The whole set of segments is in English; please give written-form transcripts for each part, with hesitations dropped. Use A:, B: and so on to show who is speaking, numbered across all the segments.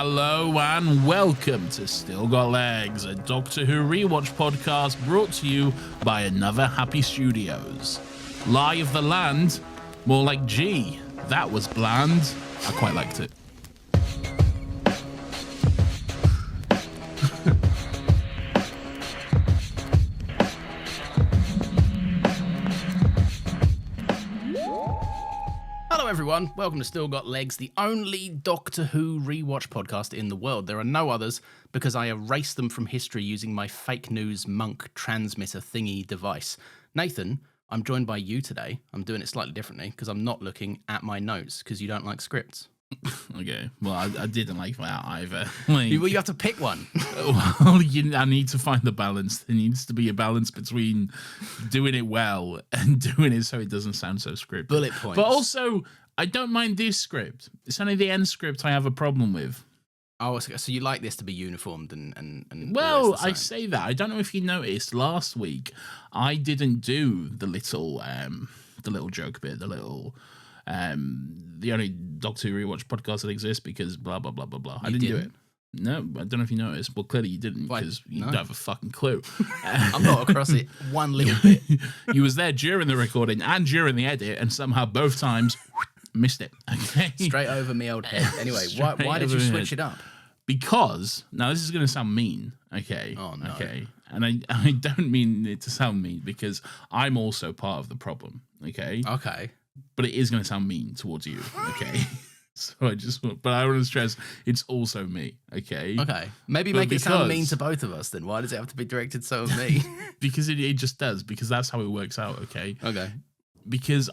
A: Hello and welcome to Still Got Legs, a Doctor Who Rewatch podcast brought to you by Another Happy Studios. Lie of the Land, more like G. That was bland. I quite liked it.
B: Hello everyone, welcome to Still Got Legs, the only Doctor Who rewatch podcast in the world. There are no others because I erased them from history using my fake news monk transmitter thingy device. Nathan, I'm joined by you today. I'm doing it slightly differently because I'm not looking at my notes because you don't like scripts.
A: Okay, well, I didn't like that either. Like,
B: You have to pick one.
A: Well, I need to find the balance. There needs to be a balance between doing it well and doing it so it doesn't sound so scripted.
B: Bullet points.
A: But also, I don't mind this script. It's only the end script I have a problem with.
B: Oh, so you like this to be uniformed and
A: Well, I say that. I don't know if you noticed last week, I didn't do the little joke bit, the only Doctor Who Rewatch podcast that exists because blah, blah, blah, blah, blah. I didn't do it. No, I don't know if you noticed. Well, clearly you didn't because you don't have a fucking clue.
B: I'm not across it one little bit.
A: You was there during the recording and during the edit and somehow both times missed it. Okay?
B: Straight over me old head. Anyway, why did you switch it up?
A: Because, now this is going to sound mean, okay?
B: Oh, no.
A: Okay, and I don't mean it to sound mean because I'm also part of the problem, okay?
B: Okay.
A: But it is going to sound mean towards you, okay? So but I want to stress, it's also me, okay?
B: Okay. Maybe make it sound mean to both of us then. Why does it have to be directed so at me?
A: Because it just does, because that's how it works out, okay?
B: Okay.
A: Because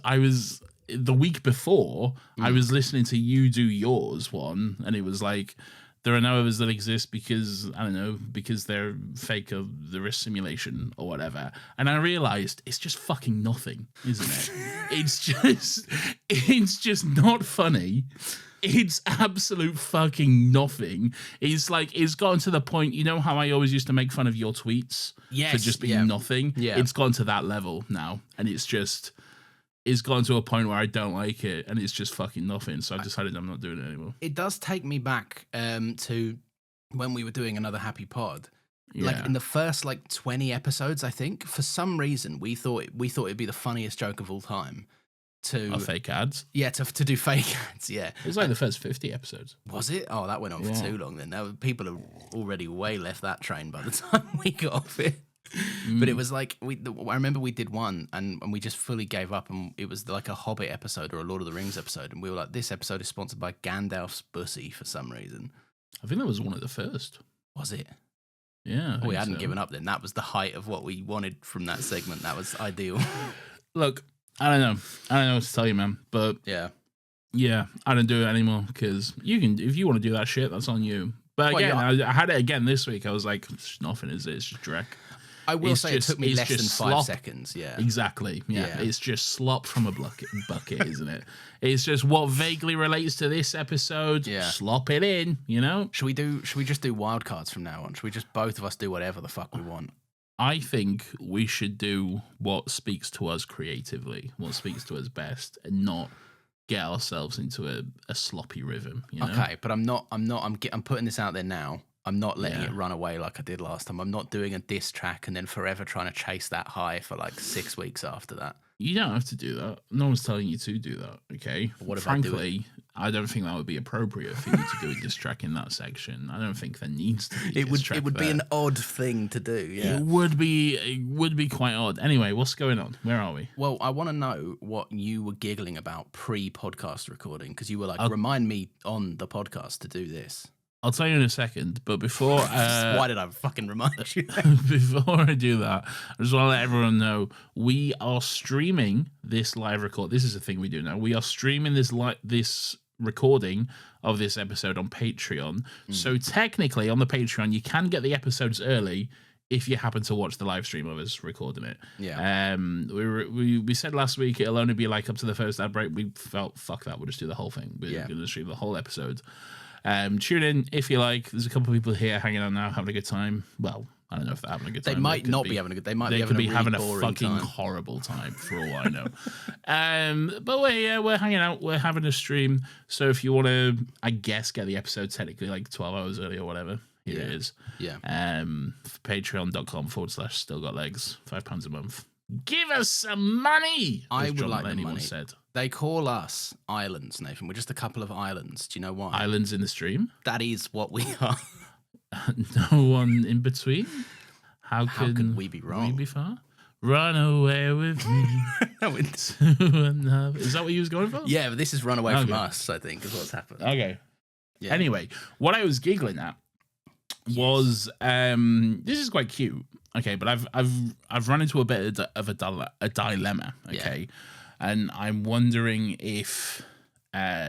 A: the week before, I was listening to you do yours one, and it was like, there are no others that exist because, I don't know, because they're fake of the risk simulation or whatever. And I realized it's just fucking nothing, isn't it? It's just not funny. It's absolute fucking nothing. It's like, it's gotten to the point, you know how I always used to make fun of your tweets for just being nothing?
B: Yeah.
A: It's gone to that level now. And it's gone to a point where I don't like it, and it's just fucking nothing. So I decided I'm not doing it anymore.
B: It does take me back to when we were doing Another Happy Pod.
A: Yeah.
B: Like in the first 20 episodes, I think, for some reason we thought it'd be the funniest joke of all time.
A: Fake ads?
B: Yeah, to do fake ads, yeah.
A: It was like the first 50 episodes.
B: Was it? Oh, that went on for too long then. People have already way left that train by the time we got off it. But it was like, I remember we did one and we just fully gave up, and it was like a Hobbit episode or a Lord of the Rings episode, and we were like, this episode is sponsored by Gandalf's Bussy for some reason.
A: I think that was one of the first.
B: Was it?
A: Yeah.
B: We hadn't given up then. That was the height of what we wanted from that segment. That was ideal.
A: Look, I don't know what to tell you, man, but
B: yeah,
A: I don't do it anymore because if you want to do that shit, that's on you. But again, I had it again this week. I was like, it's nothing, is it? It's just dreck.
B: I will say it took me less than 5 seconds. Yeah,
A: exactly. Yeah, it's just slop from a bucket, isn't it? It's just what vaguely relates to this episode. Yeah, slop it in. You know.
B: Should we just do wild cards from now on? Should we just both of us do whatever the fuck we want?
A: I think we should do what speaks to us creatively, what speaks to us best, and not get ourselves into a sloppy rhythm. You know? Okay,
B: but I'm putting this out there now. I'm not letting it run away like I did last time. I'm not doing a diss track and then forever trying to chase that high for 6 weeks after that.
A: You don't have to do that. No one's telling you to do that, okay?
B: What if
A: Frankly, I don't think that would be appropriate for you to do a diss track in that section. I don't think there needs to be a diss track.
B: It would be an odd thing to do, yeah.
A: It would be quite odd. Anyway, what's going on? Where are we?
B: Well, I want to know what you were giggling about pre-podcast recording, because you were like, remind me on the podcast to do this.
A: I'll tell you in a second, but before...
B: why did I fucking remind you?
A: Before I do that, I just want to let everyone know, we are streaming this live record. This is a thing we do now. We are streaming this recording of this episode on Patreon. So technically, on the Patreon, you can get the episodes early if you happen to watch the live stream of us recording it.
B: Yeah.
A: We said last week it'll only be up to the first ad break. We felt, fuck that, we'll just do the whole thing. We're going to stream the whole episode. Tune in if you like. There's a couple of people here hanging out now, having a good time. Well, I don't know if they're having a good
B: They
A: time.
B: might not be having a good. They might be having a really boring
A: fucking
B: time.
A: horrible time for all I know. But we're hanging out. We're having a stream. So if you want to, I guess, get the episode technically like 12 hours early or whatever, here it is.
B: Yeah.
A: Patreon.com/stillgotlegs, £5 a month. Give us some money.
B: I
A: as
B: would
A: John
B: like the
A: Lennon
B: money.
A: once said.
B: They call us islands, Nathan. We're just a couple of islands. Do you know why?
A: Islands in the stream.
B: That is what we are.
A: No one in between. How
B: can we be wrong?
A: We be far? Run away with me. Is that what you was going for?
B: Yeah, but this is run away from us, I think, is what's happened.
A: Okay.
B: Yeah.
A: Anyway, what I was giggling at was this is quite cute. Okay, but I've run into a bit of a dilemma. Okay, and I'm wondering if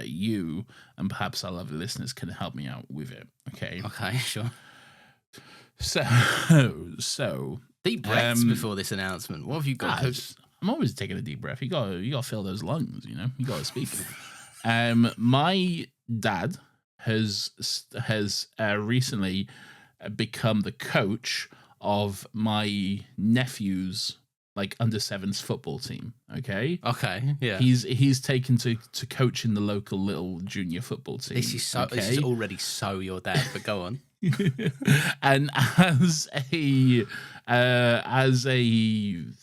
A: you and perhaps our lovely listeners can help me out with it. Okay.
B: Okay, sure.
A: So
B: deep breaths before this announcement. What have you got?
A: I'm always taking a deep breath. You got to fill those lungs. You know, you got to speak. My dad has recently become the coach of my nephew's like under sevens football team. Okay.
B: Yeah.
A: He's taken to coach in the local little junior football team.
B: This is already so your dad, but go on.
A: And as a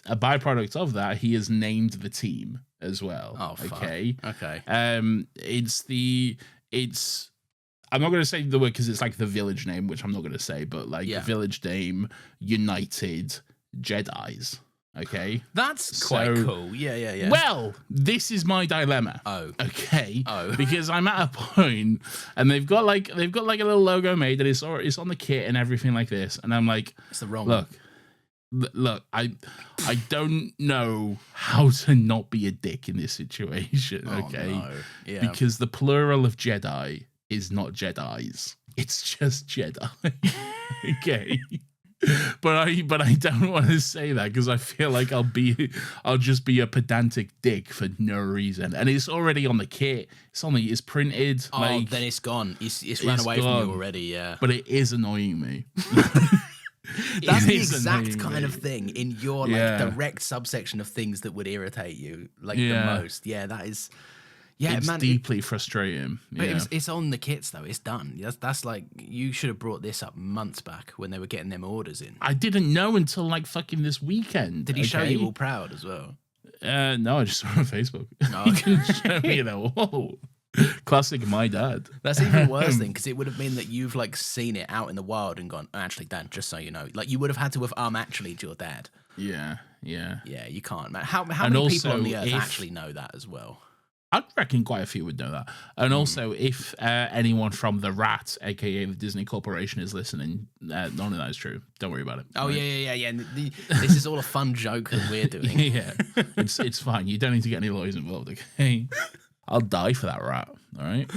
A: byproduct of that, he has named the team as well.
B: Oh, fuck.
A: Okay.
B: Okay.
A: It's I'm not going to say the word because it's like the village name, which I'm not going to say, but like village name United Jedis. Okay,
B: that's quite cool. Yeah.
A: Well, this is my dilemma.
B: Oh,
A: okay. Because I'm at a point, and they've got like a little logo made that it's on the kit and everything like this, and I'm like,
B: it's the wrong.
A: Look, I don't know how to not be a dick in this situation. Okay,
B: no. Yeah.
A: Because the plural of Jedi is not Jedis; it's just Jedi. Okay. But I don't want to say that because I feel like I'll just be a pedantic dick for no reason. And it's already on the kit. It's printed.
B: Oh, then it's gone. It's run away from you already. Yeah.
A: But it is annoying me.
B: That's the exact kind of thing in your direct subsection of things that would irritate you the most. Yeah, that is. Yeah,
A: it's
B: man,
A: deeply frustrating.
B: But it's on the kits though. It's done. That's like you should have brought this up months back when they were getting them orders in.
A: I didn't know until like fucking this weekend.
B: Did he show you all proud as well?
A: No, I just saw it on Facebook. He can show me whoa. Classic my dad.
B: That's even worse thing because it would have been that you've like seen it out in the wild and gone, actually, Dad, just so you know, like you would have had to have actually your dad.
A: Yeah.
B: Yeah, you can't, man. How many people on the earth actually know that as well?
A: I reckon quite a few would know that. And also, if anyone from the Rat, aka the Disney Corporation, is listening, none of that is true. Don't worry about it.
B: Oh, right? Yeah. This is all a fun joke that we're doing.
A: Yeah, it's fine. You don't need to get any lawyers involved, okay? I'll die for that rat, all right?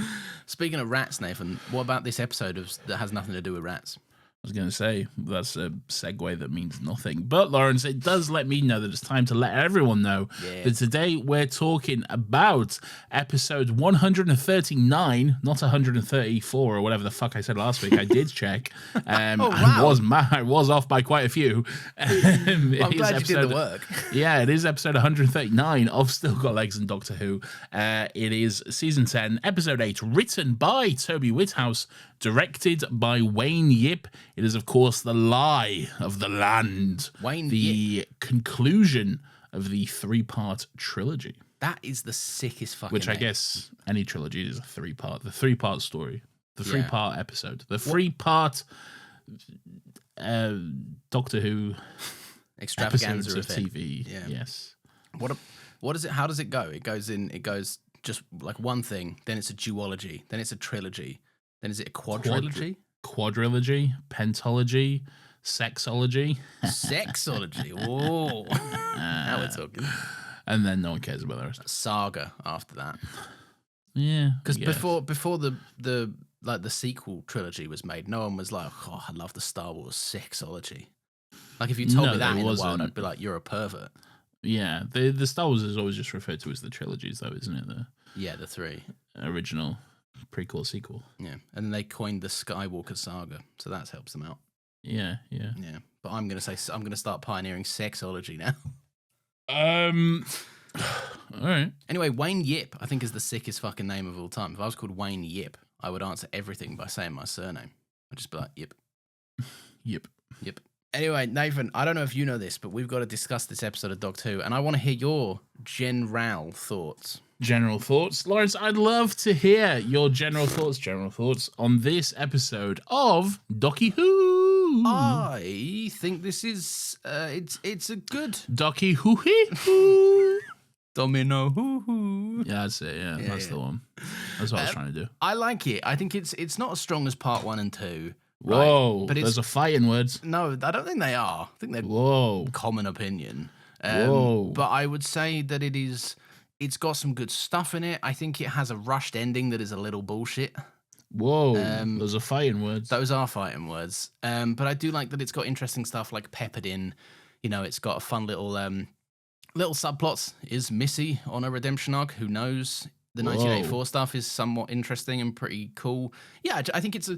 B: Speaking of rats, Nathan, what about this episode that has nothing to do with rats?
A: I was going to say, that's a segue that means nothing. But, Lawrence, it does let me know that it's time to let everyone know that today we're talking about episode 139, not 134 or whatever the fuck I said last week. I did check.
B: Wow.
A: I was off by quite a few.
B: I'm glad you did the work.
A: Yeah, it is episode 139 of Still Got Legs and Doctor Who. It is season 10, episode 8, written by Toby Whithouse, directed by Wayne Yip. It is, of course, The Lie of the Land. The conclusion of the 3-part trilogy.
B: That is the sickest fucking
A: Which I guess any trilogy is the 3-part story. The 3-part episode. The 3-part Doctor Who
B: extravaganza
A: of TV.
B: Yeah.
A: Yes.
B: What is it? How does it go? It goes just like one thing, then it's a duology, then it's a trilogy. Then is it a quadrilogy?
A: Quadrilogy, pentology, sexology.
B: Sexology. Whoa. Now we're talking.
A: And then no one cares about the rest.
B: Saga after that.
A: Yeah.
B: Because before the sequel trilogy was made, no one was like, oh, I love the Star Wars sexology. Like if you told me that in the wild, I'd be like, you're a pervert.
A: Yeah. The Star Wars is always just referred to as the trilogies though, isn't it?
B: The 3.
A: Original. Prequel, sequel.
B: Yeah, and then they coined the Skywalker saga, so that helps them out.
A: Yeah.
B: Yeah, but I'm gonna start pioneering sexology now.
A: All right.
B: Anyway, Wayne Yip, I think, is the sickest fucking name of all time. If I was called Wayne Yip, I would answer everything by saying my surname. I'd just be like, Yip.
A: Yep.
B: Yep. Anyway, Nathan, I don't know if you know this, but we've got to discuss this episode of Doctor Who, and I want to hear your general thoughts.
A: General thoughts, Lawrence. I'd love to hear your general thoughts on this episode of Doctor Who.
B: I think this is it's a good
A: Doctor Who.
B: Domino hoo.
A: Yeah, that's it. Yeah, that's the one. That's what I was trying to do.
B: I like it. I think it's not as strong as part 1 and 2.
A: Whoa,
B: right? But
A: those are fighting words.
B: No, I don't think they are. I think they're common opinion. But I would say that it's got some good stuff in it. I think it has a rushed ending that is a little bullshit.
A: Whoa, those are fighting words.
B: Those are fighting words. But I do like that it's got interesting stuff like peppered in. You know, it's got a fun little subplots. Is Missy on a redemption arc? Who knows? The 1984 stuff is somewhat interesting and pretty cool. Yeah, I think it's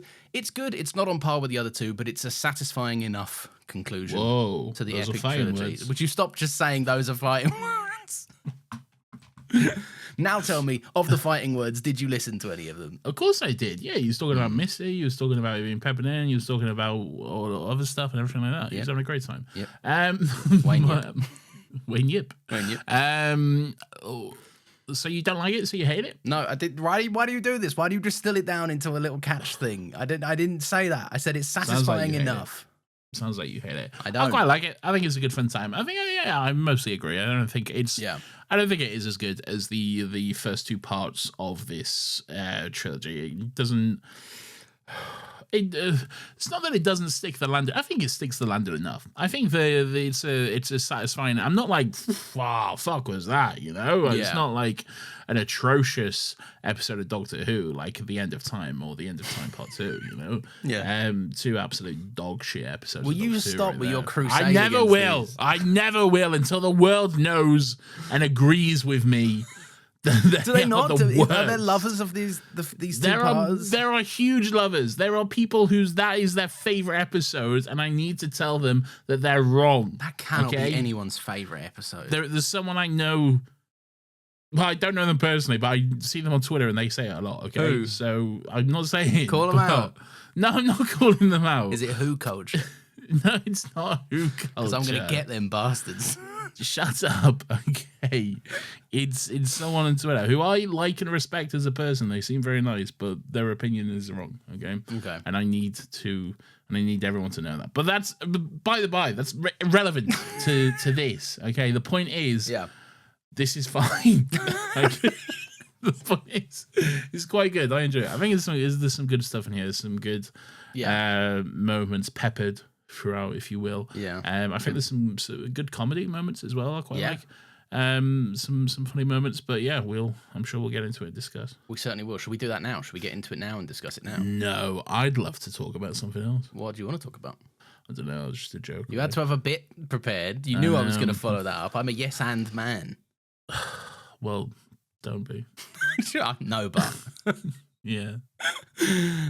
B: good. It's not on par with the other two, but it's a satisfying enough conclusion to the epic trilogy.
A: Words.
B: Would you stop just saying those are fighting words? Now tell me, of the fighting words, did you listen to any of them?
A: Of course I did. Yeah, you was talking about Missy, you was talking about being peppered in, you was talking about all the other stuff and everything like that. You was having a great time.
B: Yep.
A: Wayne Yip. Wayne Yip.
B: Wayne Yip.
A: So you don't like it? So you hate it?
B: No, I did. Why do you do this? Why do you just distill it down into a little catch thing? I didn't say that. I said it's satisfying enough.
A: Sounds like you hate it.
B: I don't.
A: I quite like it. I think it's a good fun time. I mostly agree. I don't think it's. Yeah. I don't think it is as good as the first two parts of this trilogy. It doesn't. It's not that it doesn't stick the landing. I think it sticks the landing enough. I think it's a satisfying. I'm not like, wow, fuck was that? You know, it's not like an atrocious episode of Doctor Who like The End of Time or The End of Time Part 2. You know, two absolute dog shit episodes.
B: Will you stop with your crusade?
A: I never will. I never will until the world knows and agrees with me.
B: Do they not? Are there lovers of these two parts?
A: There are huge lovers. There are people that is their favorite episode, and I need to tell them that they're wrong.
B: That cannot be anyone's favorite episode.
A: There's someone I know. Well, I don't know them personally, but I see them on Twitter, and they say it a lot. Okay,
B: Who?
A: So I'm not saying
B: call them out.
A: No, I'm not calling them out.
B: Is it Who culture?
A: No, it's not Who culture.
B: Because I'm going to get them bastards.
A: Shut up, okay? It's someone on Twitter who I like and respect as a person. They seem very nice, but their opinion is wrong. Okay. And I need everyone to know that. But that's by the by. That's irrelevant to this. Okay. The point is, this is fine. Okay? The point is, it's quite good. I enjoy it. I think there's some good stuff in here. There's some good moments peppered throughout, if you will. I think there's some good comedy moments as well. I quite like some funny moments, but I'm sure we'll get into it and discuss.
B: We certainly will. Should we do that now? Should we get into it now and discuss it now?
A: No, I'd love to talk about something else.
B: What do you want to talk about?
A: I don't know. It was just a joke.
B: You had to have a bit prepared. You knew I was going to follow that up. I'm a yes and man.
A: Well, don't be.
B: No, but
A: yeah.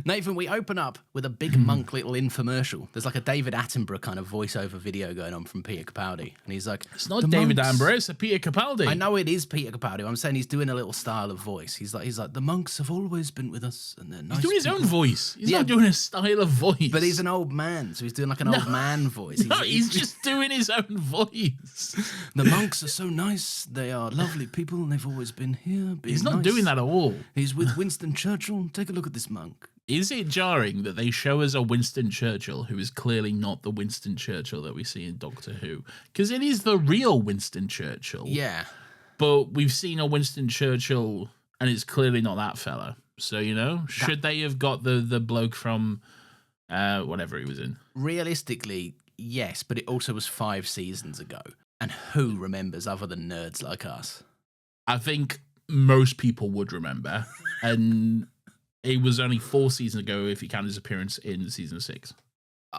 B: Nathan, we open up with a big monk little infomercial. There's like a David Attenborough kind of voiceover video going on from Peter Capaldi. And he's like,
A: it's not David Attenborough, it's a Peter Capaldi.
B: I know it is Peter Capaldi. I'm saying he's doing a little style of voice. He's like, the monks have always been with us. And they're nice.
A: He's doing his own voice. He's not doing a style of voice.
B: But he's an old man, so he's doing like an old man voice.
A: He's just doing his own voice.
B: The monks are so nice. They are lovely people and they've always been here.
A: He's not doing that at all.
B: He's with Winston Churchill. Take a look at this monk.
A: Is it jarring that they show us a Winston Churchill who is clearly not the Winston Churchill that we see in Doctor Who? Because it is the real Winston Churchill.
B: Yeah.
A: But we've seen a Winston Churchill and it's clearly not that fella. So, should they have got the bloke from whatever he was in?
B: Realistically, yes, but it also was 5 seasons ago. And who remembers other than nerds like us?
A: I think most people would remember. And it was only 4 seasons ago if you count his appearance in season 6.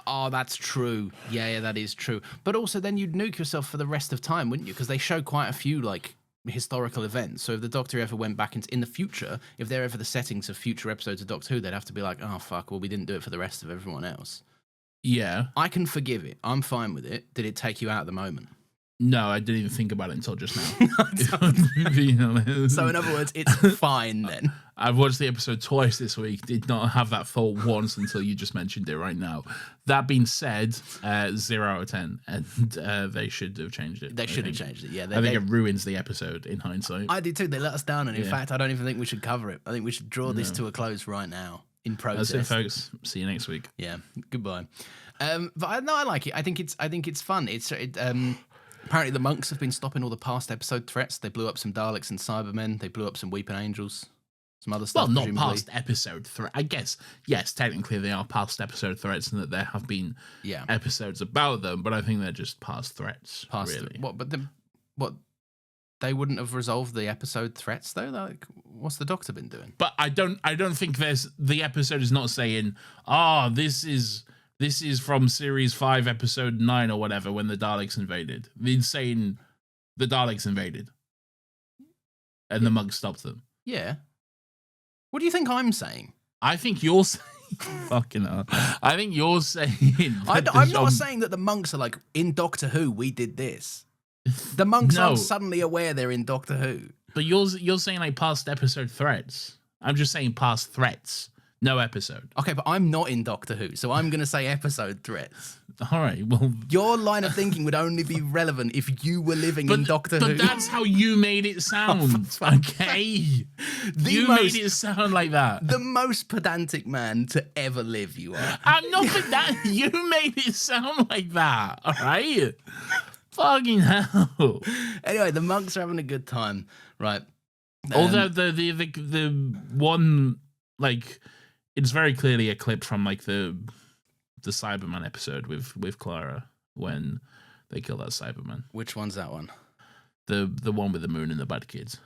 B: Oh, that's true. Yeah, that is true. But also then you'd nuke yourself for the rest of time, wouldn't you? Because they show quite a few, like, historical events. So if the Doctor ever went back in the future, if they're ever the settings of future episodes of Doctor Who, they'd have to be like, oh, fuck, well, we didn't do it for the rest of everyone else.
A: Yeah.
B: I can forgive it. I'm fine with it. Did it take you out at the moment?
A: No, I didn't even think about it until just now. If I'm being honest.
B: So in other words, it's fine then.
A: I've watched the episode twice this week. Did not have that thought once until you just mentioned it right now. That being said, 0 out of 10, and they should have changed it.
B: They should have changed it. Yeah,
A: I think it ruins the episode in hindsight.
B: I did too. They let us down, and in fact, I don't even think we should cover it. I think we should draw this to a close right now in protest.
A: That's it, folks. See you next week.
B: Yeah, goodbye. But I like it. I think it's fun. Apparently, the monks have been stopping all the past episode threats. They blew up some Daleks and Cybermen. They blew up some Weeping Angels. Some other stuff.
A: Well, not
B: presumably.
A: past episode threat. I guess, yes, technically they are past episode threats and that there have been episodes about them, but I think they're just past threats, really.
B: What? They wouldn't have resolved the episode threats, though? Like, what's the Doctor been doing?
A: But I don't think the episode is not saying, this is from series 5, episode 9 or whatever, when the Daleks invaded. It's saying the Daleks invaded. And the monks stopped them.
B: Yeah. What do you think I'm saying?
A: I think you're saying... Fucking hell. I think you're saying...
B: I'm not saying that the monks are like, in Doctor Who, we did this. The monks aren't suddenly aware they're in Doctor Who.
A: But you're saying like past episode threats. I'm just saying past threats. No episode.
B: Okay, but I'm not in Doctor Who, so I'm going to say episode threats.
A: All right, well...
B: Your line of thinking would only be relevant if you were living in Doctor Who.
A: But that's how you made it sound, okay? Made it sound like that.
B: The most pedantic man to ever live, you are.
A: I'm not pedantic. You made it sound like that, all right? Fucking hell.
B: Anyway, the monks are having a good time, right?
A: Although the one, like... It's very clearly a clip from like the Cyberman episode with Clara when they kill that Cyberman.
B: Which one's that one?
A: The one with the moon and the bad kids.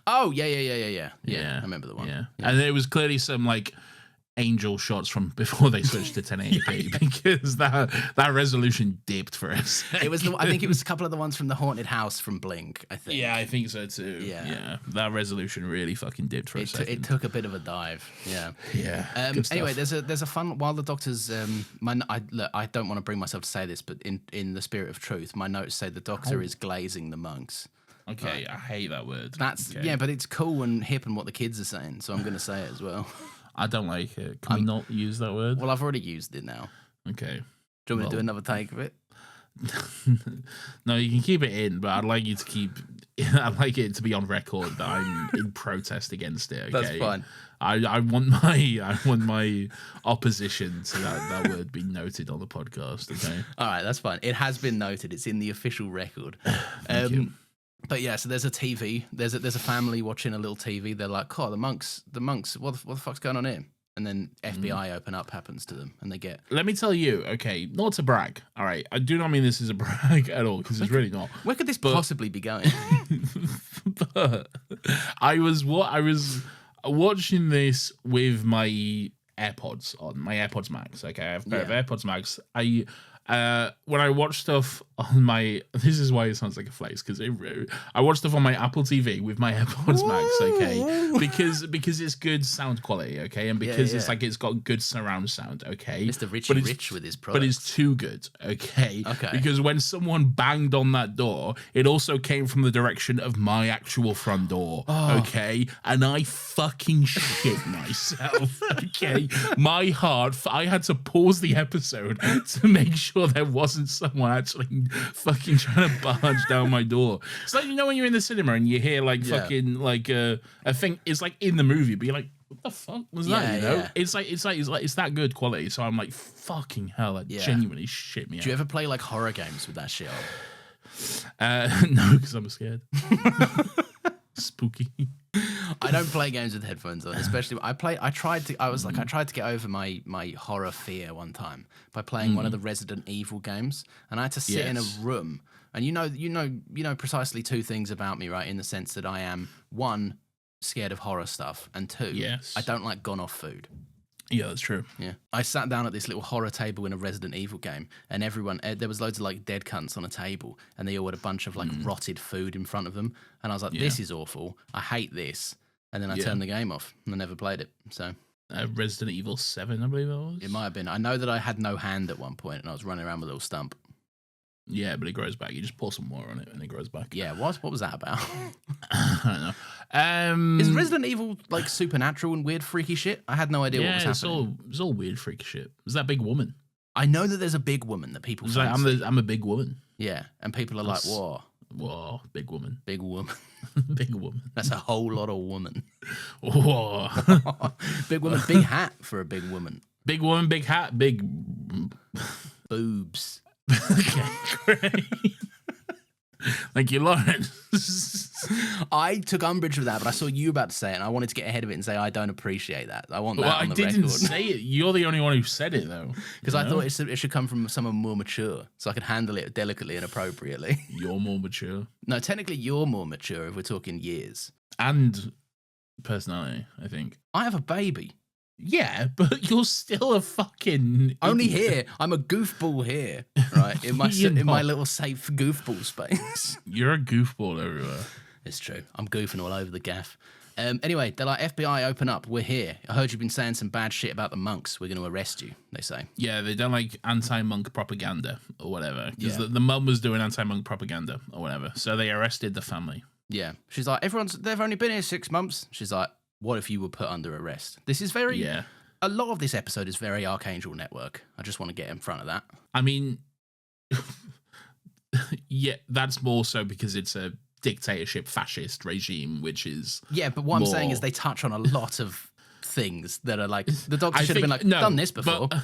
B: Oh yeah. I remember the one.
A: Yeah. And it was clearly some like angel shots from before they switched to 1080p because that resolution dipped for us.
B: It was I think it was a couple of the ones from the haunted house from Blink, I think.
A: Yeah, I think so too. Yeah. That resolution really fucking dipped for a second.
B: It took a bit of a dive. Yeah.
A: Yeah.
B: Anyway, there's a fun while the Doctor's I don't want to bring myself to say this, but in the spirit of truth, my notes say the Doctor is glazing the monks.
A: Okay, I hate that word.
B: Yeah, but it's cool and hip and what the kids are saying, so I'm going to say it as well.
A: I don't like it. Can we not use that word?
B: Well, I've already used it now.
A: Okay.
B: Do you want me to do another take of it?
A: No, you can keep it in, but I'd like you to I'd like it to be on record that I'm in protest against it. Okay?
B: That's fine.
A: I want my opposition to that word be noted on the podcast. Okay.
B: All right, that's fine. It has been noted. It's in the official record.
A: Thank you.
B: But yeah, so there's a TV. There's a family watching a little TV. They're like, "Oh, the monks. What the fuck's going on here?" And then FBI open up happens to them, and they get.
A: Let me tell you, okay, not to brag. All right, I do not mean this is a brag at all because it's really not.
B: Where could this possibly be going?
A: But I was watching this with my AirPods on, my AirPods Max. Okay, I have a pair of AirPods Max. When I watch stuff on my, this is why it sounds like a flex, because I watch stuff on my Apple TV with my AirPods Max, okay, because it's good sound quality, okay, and because it's like it's got good surround sound, okay.
B: Mr. Richie Rich with his products.
A: But it's too good, okay, because when someone banged on that door, it also came from the direction of my actual front door, okay, and I fucking shit myself, okay. My heart, I had to pause the episode to make sure there wasn't someone actually fucking trying to barge down my door. It's like, you know, when you're in the cinema and you hear like fucking like a thing, it's like in the movie, but you're like, what the fuck was that? You know, it's that good quality. So I'm like, fucking hell, that genuinely shit me out.
B: Do you ever play like horror games with that shit on?
A: No, because I'm scared. Spooky.
B: I don't play games with headphones on, especially I tried to get over my horror fear one time by playing one of the Resident Evil games, and I had to sit in a room, and you know precisely two things about me, right? In the sense that I am, one, scared of horror stuff, and two, I don't like gone off food.
A: Yeah, that's true.
B: Yeah, I sat down at this little horror table in a Resident Evil game, and everyone, there was loads of like dead cunts on a table, and they all had a bunch of like rotted food in front of them, and I was like, this is awful. I hate this. And then I turned the game off, and I never played it. So
A: Resident Evil 7, I believe it was.
B: It might have been. I know that I had no hand at one point, and I was running around with a little stump.
A: Yeah, but it grows back. You just pour some water on it, and it grows back.
B: Yeah, what was that about?
A: I don't know.
B: Is Resident Evil like supernatural and weird, freaky shit? I had no idea what was happening.
A: It's all weird, freaky shit. There's that big woman.
B: I know that there's a big woman that people fancy.
A: Like, I'm a big woman.
B: Yeah, and people are like,
A: whoa, big woman.
B: Big woman.
A: Big woman.
B: That's a whole lot of woman.
A: Whoa.
B: Big woman, big hat for a big woman.
A: Big woman, big hat, big...
B: boobs.
A: Okay, great. Thank you, Lawrence.
B: I took umbrage with that, but I saw you about to say it, and I wanted to get ahead of it and say I don't appreciate that. I want that on the record. I didn't
A: say it. You're the only one who said it, though.
B: Because I thought it should come from someone more mature, so I could handle it delicately and appropriately.
A: You're more mature.
B: No, technically you're more mature if we're talking years.
A: And personality, I think.
B: I have a baby.
A: Yeah, but you're still a fucking...
B: Only here. I'm a goofball here, right? In my little safe goofball space.
A: You're a goofball everywhere.
B: It's true. I'm goofing all over the gaff. Anyway, they're like, FBI, open up. We're here. I heard you've been saying some bad shit about the monks. We're going to arrest you, they say.
A: Yeah, they don't like anti-monk propaganda or whatever. Because the mum was doing anti-monk propaganda or whatever. So they arrested the family.
B: Yeah. She's like, they've only been here 6 months. She's like, what if you were put under arrest? This is very... Yeah. A lot of this episode is very Archangel Network. I just want to get in front of that.
A: I mean... yeah, that's more so because it's a dictatorship fascist regime, which is...
B: Yeah, but what I'm saying is they touch on a lot of things that are like... The Doctor should have been like, done this before.
A: But,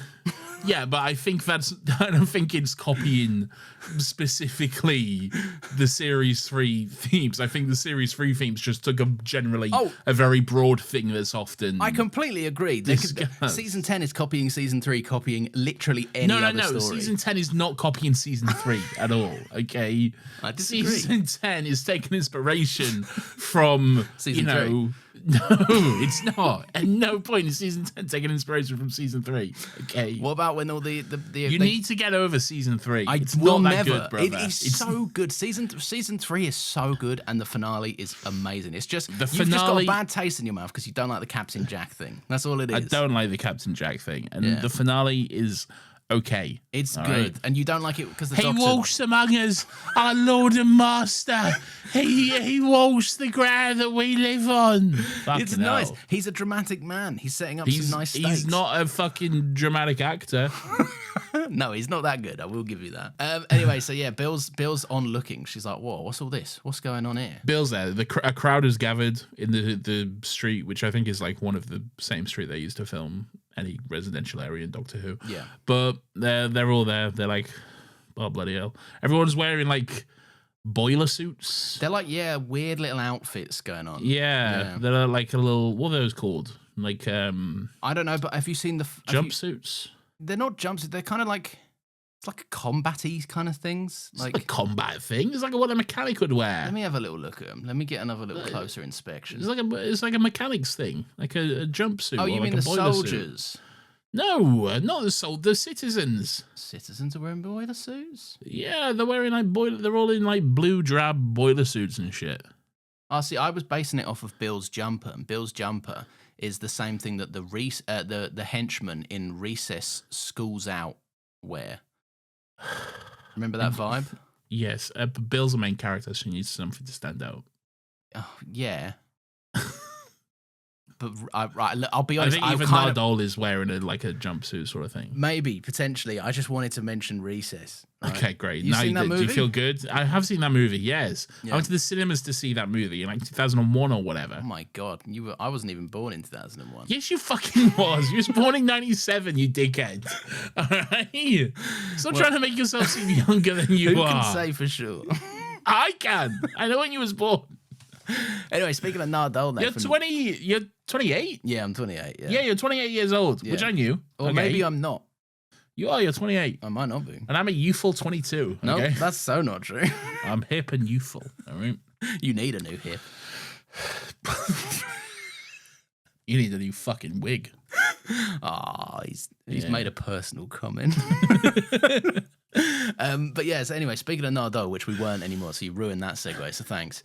A: yeah, but I don't think it's copying specifically the Series 3 themes. I think the Series 3 themes just took a very broad thing that's often...
B: I completely agree. Season 10 is copying Season 3, copying literally any other story. No,
A: Season 10 is not copying Season 3 at all, okay?
B: I disagree.
A: Season 10 is taking inspiration from,
B: Season 3.
A: No, it's not. At no point is Season 10 taking inspiration from Season 3. Okay.
B: What about when all the
A: you need to get over Season 3.
B: It's not that good, brother. It is so good. Season 3 is so good, and the finale is amazing. It's just you've just got a bad taste in your mouth because you don't like the Captain Jack thing. That's all it is.
A: I don't like the Captain Jack thing, and the finale is okay.
B: It's good, right? And you don't like it because the Doctor...
A: He walks among us, our Lord and Master. He walks the ground that we live on.
B: It's nice. He's a dramatic man. He's setting up some nice stakes.
A: He's not a fucking dramatic actor.
B: No, he's not that good. I will give you that. Anyway, so yeah, Bill's on looking. She's like, "Whoa, what's all this? What's going on here?"
A: Bill's there. A crowd is gathered in the street, which I think is like one of the same street they used to film any residential area in Doctor Who.
B: Yeah.
A: But they're all there. They're like, oh, bloody hell. Everyone's wearing like boiler suits.
B: They're like, weird little outfits going on.
A: Yeah. They're like a little, what are those called? Like,
B: I don't know, but have you seen the...
A: Jumpsuits?
B: They're not jumpsuits. They're kind of like... It's like a combat-y kind of things.
A: It's like a combat thing. It's like what a mechanic would wear.
B: Let me have a little look at them. Let me get another little closer inspection.
A: It's like a mechanic's thing, like a jumpsuit.
B: Oh, you mean
A: like
B: the soldiers?
A: Suit. No, not the soldiers. The citizens.
B: Citizens are wearing boiler suits?
A: Yeah, they're wearing like boiler. They're all in like blue drab boiler suits and shit.
B: Oh, see, I was basing it off of Bill's jumper, and Bill's jumper is the same thing that the henchmen in Recess Schools Out wear. Remember that vibe?
A: Yes, but Bill's the main character, so he needs something to stand out.
B: Oh, yeah. But I'll be honest.
A: I think even Nardole is wearing a jumpsuit sort of thing.
B: Maybe, potentially. I just wanted to mention Recess. Right?
A: Okay, great.
B: You seen that movie?
A: Do you feel good? I have seen that movie, yes. Yeah. I went to the cinemas to see that movie in like 2001 or whatever.
B: Oh my God. I wasn't even born in 2001.
A: Yes, you fucking was. You was born in 97, you dickhead. All right? Stop trying to make yourself seem younger than you are.
B: Who can say for sure?
A: I can. I know when you was born.
B: Anyway, speaking of Nardole,
A: you're 28?
B: Yeah, I'm 28.
A: Yeah, you're 28 years old, which I knew.
B: Or maybe I'm not.
A: You're 28.
B: I might not be.
A: And I'm a youthful 22.
B: No,
A: okay?
B: That's so not true.
A: I'm hip and youthful. All right.
B: You need a new hip.
A: You need a new fucking wig.
B: Ah, he's made a personal comment. But yeah, so anyway, speaking of Nardole, which we weren't anymore, so you ruined that segue, so thanks.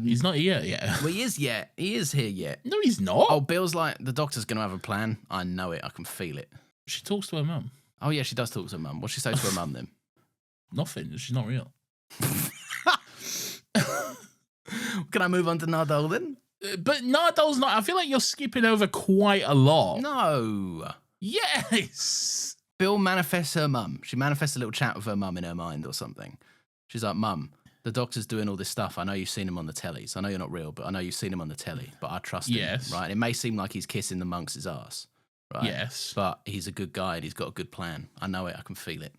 A: He's not here yet.
B: Well, he is yet. He is here yet.
A: No, he's not.
B: Oh, Bill's like, the doctor's going to have a plan. I know it. I can feel it.
A: She talks to her mum.
B: Oh, yeah, she does talk to her mum. What's she say to her mum then?
A: Nothing. She's not real.
B: Can I move on to Nardole then?
A: But Nardole's not. I feel like you're skipping over quite a lot.
B: No.
A: Yes.
B: Bill manifests her mum. She manifests a little chat with her mum in her mind or something. She's like, Mum, the doctor's doing all this stuff. I know you've seen him on the tellies. I know you're not real, but I know you've seen him on the telly. But I trust him,
A: Yes.
B: right? It may seem like he's kissing the monk's ass, right?
A: Yes.
B: But he's a good guy and he's got a good plan. I know it. I can feel it.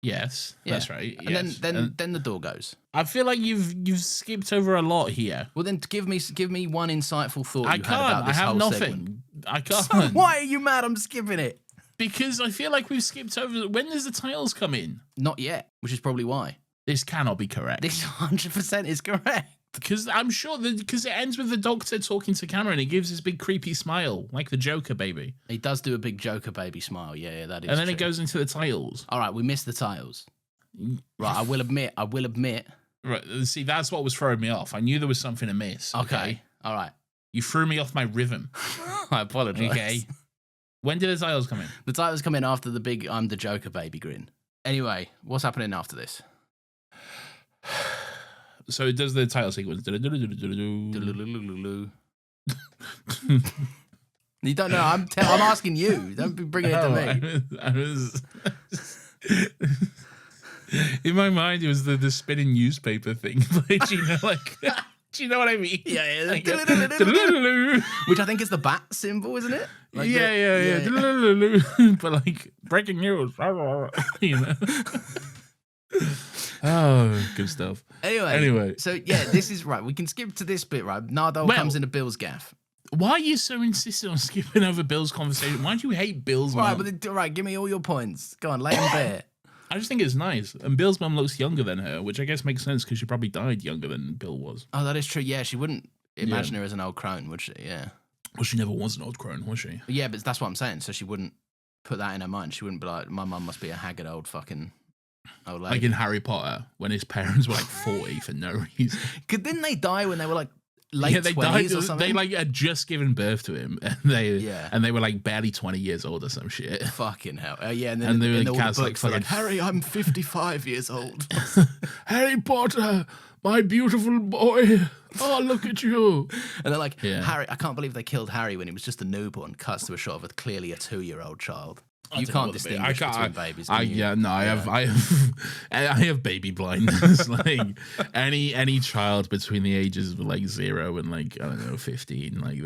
A: Yes.
B: Yeah.
A: That's right.
B: And
A: yes.
B: then the door goes.
A: I feel like you've skipped over a lot here.
B: Well, then give me one insightful thought
A: I
B: you had
A: can't.
B: about
A: I
B: this
A: have
B: whole
A: nothing.
B: segment.
A: I can't.
B: So why are you mad I'm skipping it?
A: Because I feel like we've skipped over. When does the titles come in?
B: Not yet, which is probably why.
A: This cannot be correct.
B: This 100% is correct.
A: Because I'm sure because it ends with the doctor talking to camera and he gives this big creepy smile, like the Joker baby.
B: He does do a big Joker baby smile. Yeah, that is
A: And then
B: true.
A: it goes into the titles.
B: All right, we missed the titles. Right, I will admit.
A: Right, see, that's what was throwing me off. I knew there was something amiss.
B: Okay. All right.
A: You threw me off my rhythm.
B: I apologize.
A: Okay. When did the titles come in?
B: The titles come in after the big I'm the Joker baby grin. Anyway, what's happening after this?
A: So it does the title sequence.
B: You don't know. I'm asking you. Don't be bringing it to me.
A: I was in my mind, it was the spinning newspaper thing. Like, do you know what I mean?
B: Yeah.
A: Like,
B: Which I think is the bat symbol, isn't it? Like
A: yeah. But like breaking news, you know. Oh, good stuff.
B: Anyway. So yeah, this is right. We can skip to this bit, right? Nardole comes into Bill's gaff.
A: Why are you so insistent on skipping over Bill's conversation? Why do you hate Bill's mum?
B: Right, give me all your points. Go on, lay them bare.
A: I just think it's nice. And Bill's mum looks younger than her, which I guess makes sense because she probably died younger than Bill was.
B: Oh, that is true. Yeah, she wouldn't imagine her as an old crone, would she? Yeah.
A: Well, she never was an old crone, was she?
B: Yeah, but that's what I'm saying. So she wouldn't put that in her mind. She wouldn't be like, my mum must be a haggard old fucking old lady.
A: Like in Harry Potter, when his parents were like 40 for no reason.
B: Didn't they die when they were like late
A: they
B: 20s
A: died.
B: or something?
A: They like had just given birth to him, and they were like barely 20 years old or some shit.
B: Fucking hell. Yeah, and then
A: they were
B: in all the
A: cast like
B: books, they're like,
A: fucking
B: Harry, I'm 55 years old.
A: Harry Potter, my beautiful boy. Oh, look at you.
B: And they're like, Harry, I can't believe they killed Harry when he was just a newborn. Cuts to a shot of clearly a 2-year-old child. You can't distinguish between babies. I have baby blindness. Like any child between the ages of like 0 and like I don't know 15, like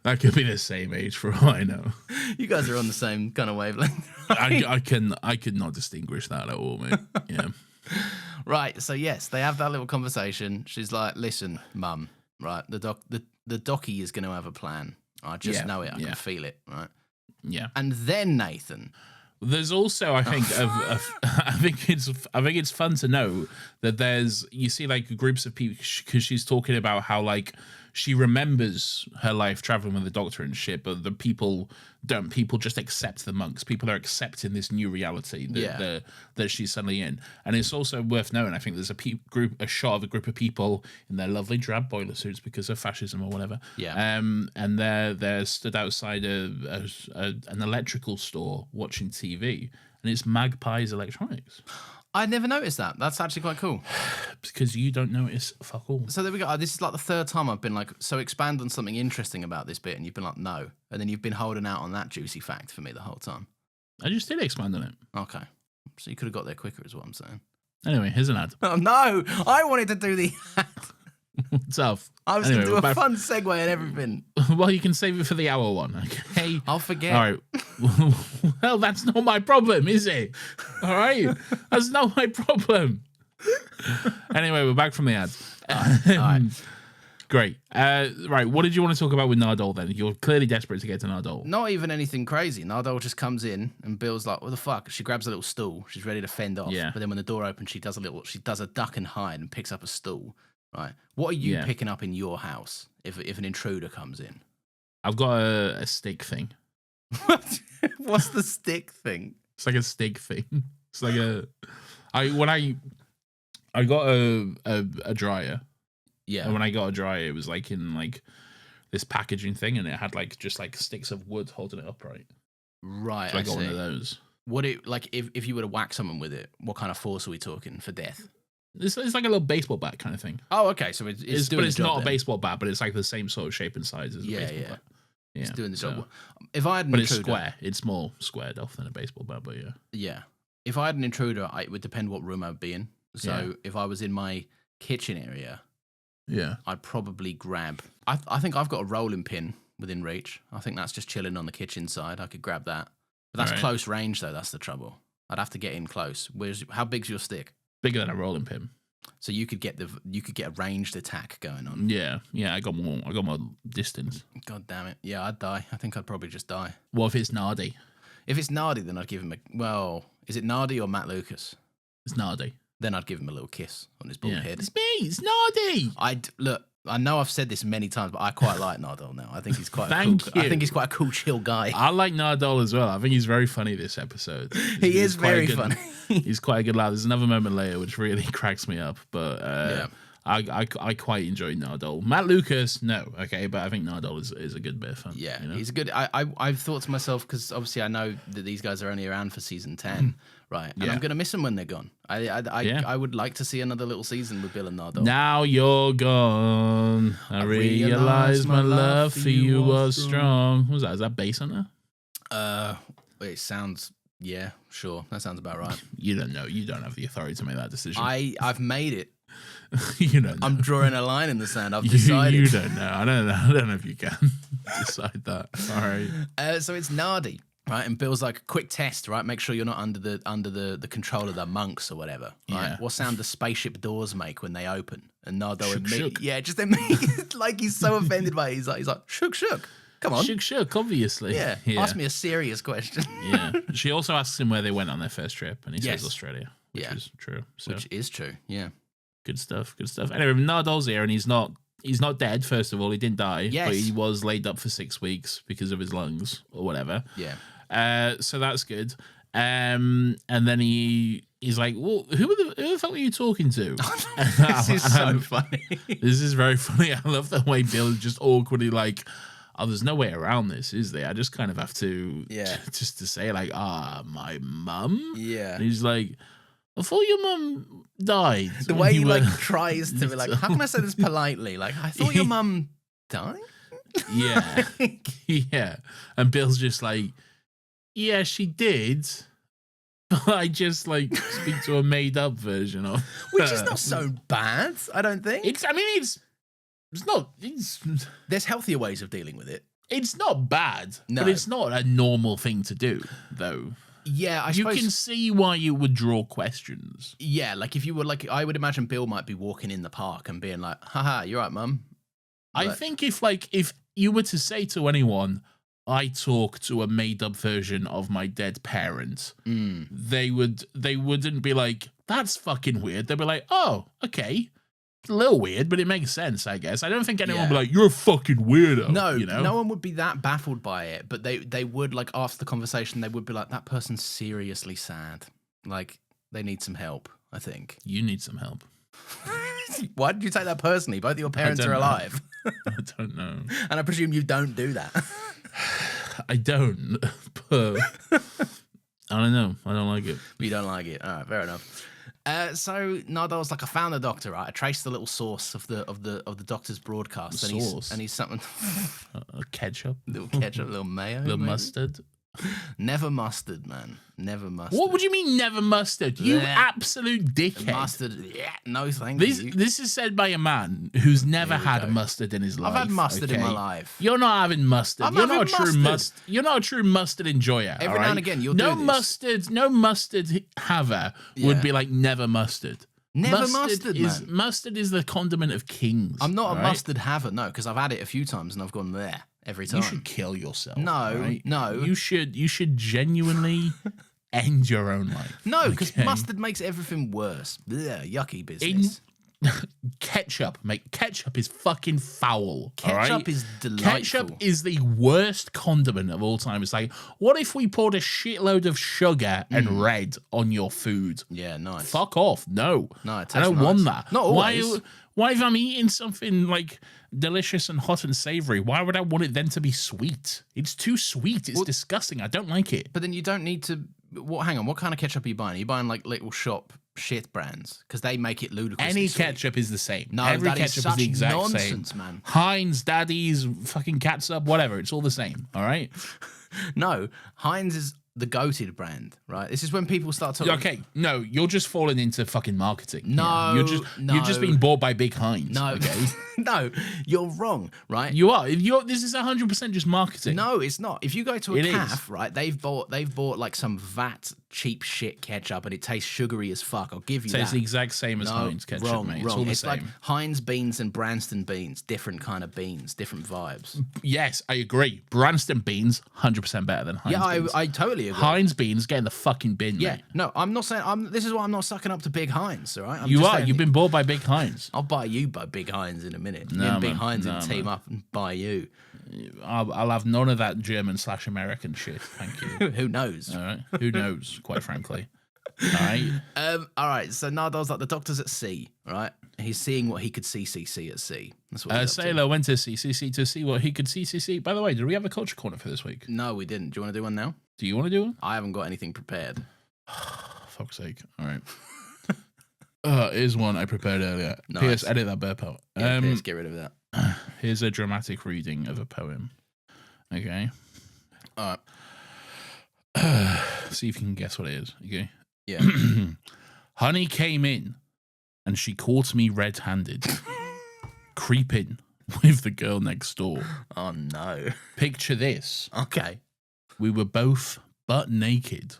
B: that could be the same age for all I know. You guys are on the same kind of wavelength.
A: Right? I could not distinguish that at all, mate. Yeah.
B: Right. So yes, they have that little conversation. She's like, "Listen, Mum. Right, the docky is going to have a plan. I just know it. I can feel it. Right."
A: Yeah,
B: and then Nathan.
A: There's also, I think, I think it's fun to know that you see like groups of people because she's talking about how like she remembers her life traveling with the doctor and shit, but the people don't. People just accept the monks. People are accepting this new reality that she's suddenly in. And it's also worth knowing, I think there's a shot of a group of people in their lovely drab boiler suits because of fascism or whatever.
B: Yeah.
A: And they're stood outside an electrical store watching TV, and it's Magpie's Electronics.
B: I never noticed that. That's actually quite cool.
A: Because you don't notice fuck all.
B: So there we go. This is like the third time I've been like, so expand on something interesting about this bit, and you've been like, no. And then you've been holding out on that juicy fact for me the whole time.
A: I just did expand on it.
B: Okay. So you could have got there quicker is what I'm saying.
A: Anyway, here's an ad.
B: Oh, no. I wanted to do the ad.
A: What's up?
B: I was going to do a fun segue and everything.
A: Well, you can save it for the hour one, okay?
B: I'll forget.
A: All right. Well, that's not my problem, is it? All right? That's not my problem. Anyway, we're back from the ads.
B: All right.
A: Great. Right, what did you want to talk about with Nardole then? You're clearly desperate to get to Nardole.
B: Not even anything crazy. Nardole just comes in and Bill's like, what the fuck? She grabs a little stool. She's ready to fend off.
A: Yeah.
B: But then when the door opens, she does a duck and hide and picks up a stool. Right. What are you picking up in your house if an intruder comes in? I've
A: got a steak thing.
B: What's the stick thing?
A: It's like a steak thing. It's like I got a dryer.
B: Yeah.
A: And when I got a dryer, it was like in like this packaging thing, and it had like just like sticks of wood holding it upright.
B: Right.
A: So I got one of those.
B: Would it like if you were to whack someone with it? What kind of force are we talking for death?
A: It's like a little baseball bat kind of thing.
B: Oh, okay. So it's doing
A: but it's
B: the job
A: not
B: then.
A: a baseball bat, but it's like the same sort of shape and size as a baseball bat. Yeah,
B: it's doing the job. If I had an
A: but
B: intruder,
A: it's square. It's more squared off than a baseball bat, but yeah.
B: Yeah. If I had an intruder, it would depend what room I'd be in. So if I was in my kitchen area, I'd probably grab. I think I've got a rolling pin within reach. I think that's just chilling on the kitchen side. I could grab that, but that's close range though. That's the trouble. I'd have to get in close. How big's your stick?
A: Bigger than a rolling pin.
B: So you could get a ranged attack going on.
A: Yeah. I got more distance.
B: God damn it! Yeah, I'd die. I think I'd probably just die.
A: What if it's Nardi?
B: If it's Nardi, then I'd give him is it Nardi or Matt Lucas?
A: It's Nardi.
B: Then I'd give him a little kiss on his bald head.
A: It's me. It's Nardi.
B: Look. I know I've said this many times, but I quite like Nardole now. I think he's quite. I think he's quite a cool, chill guy.
A: I like Nardole as well. I think he's very funny this episode.
B: He is very funny.
A: He's quite a good lad. There's another moment later which really cracks me up, but I quite enjoy Nardole. Matt Lucas, no, okay, but I think Nardole is a good bit of fun.
B: Yeah,
A: you know?
B: he's a good. I've thought to myself, because obviously I know that these guys are only around for season 10, right? And I'm gonna miss them when they're gone. I would like to see another little season with Bill and Nardole.
A: Now you're gone, I realize my love for you was strong. What was that? Is that bass on there?
B: It sounds. Yeah, sure. That sounds about right.
A: You don't know. You don't have the authority to make that decision.
B: I've made it.
A: You don't know.
B: I'm drawing a line in the sand. I've decided.
A: You don't know. I don't know if you can decide that. All right.
B: So it's Nardi, right? And Bill's like, quick test, right? Make sure you're not under the control of the monks or whatever. Right?
A: Yeah.
B: What sound the spaceship doors make when they open? And Nardo
A: shook.
B: Yeah, just like he's so offended by it. He's like, shook. Come on.
A: Shook, obviously.
B: Yeah. Ask me a serious question.
A: Yeah. She also asks him where they went on their first trip, and he says Australia, which is true. So.
B: Which is true, yeah.
A: Good stuff. Anyway, Nardole's here, and he's not dead, first of all. He didn't die, but he was laid up for 6 weeks because of his lungs or whatever.
B: Yeah.
A: So that's good. And then he's like, well, who the fuck were you talking to?
B: This is so funny.
A: This is very funny. I love the way Bill is just awkwardly like, oh, there's no way around this, is there? I just kind of have to, just to say like, my mum?
B: Yeah.
A: And he's like, I thought your mum died.
B: The way he like tries to be like, how can I say this politely? Like, I thought your mum died?
A: Yeah. Yeah. And Bill's just like, yeah, she did. But I just like speak to a made up version of
B: which is not so bad, I don't think. There's healthier ways of dealing with it.
A: It's not bad, but it's not a normal thing to do, though.
B: Yeah,
A: you can see why you would draw questions.
B: Yeah, like if you were like, I would imagine Bill might be walking in the park and being like, haha, you're right, mum.
A: I think if you were to say to anyone, I talk to a made up version of my dead parent, they wouldn't be like, that's fucking weird. They'd be like, oh, okay. It's a little weird, but it makes sense, I guess. I don't think anyone would be like, you're a fucking weirdo.
B: No,
A: you know?
B: No one would be that baffled by it, but they would, like, after the conversation, they would be like, that person's seriously sad. Like, they need some help, I think.
A: You need some help.
B: Why did you take that personally? Both of your parents are alive.
A: I don't know.
B: And I presume you don't do that.
A: I don't, but I don't know. I don't like it.
B: You don't like it. All right, fair enough. So Nardole's like, I found the doctor, right? I traced the little source of the doctor's broadcast. And he's something
A: ketchup.
B: Little ketchup, little mayo.
A: Little mustard.
B: Never mustard, man. Never mustard.
A: What would you mean never mustard? You absolute dickhead.
B: Mustard, no thank you.
A: This is said by a man who's never had mustard in his life.
B: I've had mustard in my life.
A: You're not having mustard. You're not a true mustard enjoyer.
B: Every now and again, you'll
A: do
B: this.
A: No mustard haver would be like never mustard.
B: Never mustard, man.
A: Mustard is the condiment of kings.
B: I'm not a mustard haver, no, because I've had it a few times and I've gone there every time.
A: You should kill yourself.
B: No,
A: right?
B: no.
A: You should genuinely end your own life.
B: No, because mustard makes everything worse. Ugh, yucky business.
A: Ketchup, mate. Ketchup is fucking foul.
B: Ketchup is delightful.
A: Ketchup is the worst condiment of all time. It's like, what if we poured a shitload of sugar and red on your food?
B: Yeah, nice.
A: Fuck off. No.
B: No, it tastes
A: I don't
B: nice.
A: want that.
B: Not always.
A: Why if I'm eating something like delicious and hot and savory, why would I want it then to be sweet? It's too sweet. It's disgusting. I don't like it.
B: But then you don't need to. Hang on. What kind of ketchup are you buying? Are you buying like little shop shit brands? Because they make it ludicrously
A: Any
B: sweet.
A: ketchup is the same.
B: No,
A: Every
B: that
A: ketchup
B: is such
A: the exact
B: nonsense,
A: same.
B: man.
A: Heinz, Daddy's, fucking catsup, whatever. It's all the same. All right.
B: No, Heinz is the goated brand, right? This is when people start talking.
A: Okay, no, you're just falling into fucking marketing.
B: No,
A: you're just being bought by big Heinz.
B: No,
A: okay,
B: no, you're wrong, right?
A: you are. This is 100% just marketing.
B: No, it's not. If you go to a
A: It
B: calf,
A: is.
B: right, they've bought like some vat cheap shit ketchup and it tastes sugary as fuck. I'll give you
A: So
B: that.
A: it's the exact same as
B: No,
A: Heinz ketchup,
B: wrong,
A: mate. It's
B: wrong.
A: all the
B: It's
A: same.
B: like Heinz beans and Branston beans, different kind of beans, different vibes.
A: Yes, I agree. Branston beans, 100% better than Heinz
B: Yeah,
A: beans.
B: I totally agree.
A: Heinz beans, get in the fucking bin,
B: Yeah,
A: mate.
B: no, I'm not saying. This is why I'm not sucking up to Big Heinz. All right, I'm
A: You
B: just
A: are.
B: saying
A: You've been bought by big Heinz.
B: I'll buy you by Big Heinz in a minute.
A: No,
B: Me and Big
A: man.
B: Heinz
A: No,
B: and team up and buy you.
A: I'll have none of that German/American shit. Thank you.
B: Who knows?
A: All right. Who knows, quite frankly. All right.
B: All right. So Nardal's like the doctor's at sea, right? He's seeing what he could see at sea. That's what. He's up to.
A: Sailor went to CCC to see what he could see. By the way, did we have a culture corner for this week?
B: No, we didn't. Do you want to do one now?
A: Do you want to do one?
B: I haven't got anything prepared.
A: Fuck's sake. All right. Here's one I prepared earlier.
B: Nice.
A: P.S. Edit that bear part.
B: Yeah, please get rid of that.
A: Here's a dramatic reading of a poem. Okay.
B: All right.
A: See if you can guess what it is. Okay.
B: Yeah.
A: Honey came in and she caught me red-handed, creeping with the girl next door.
B: Oh no.
A: Picture this.
B: Okay.
A: We were both butt naked,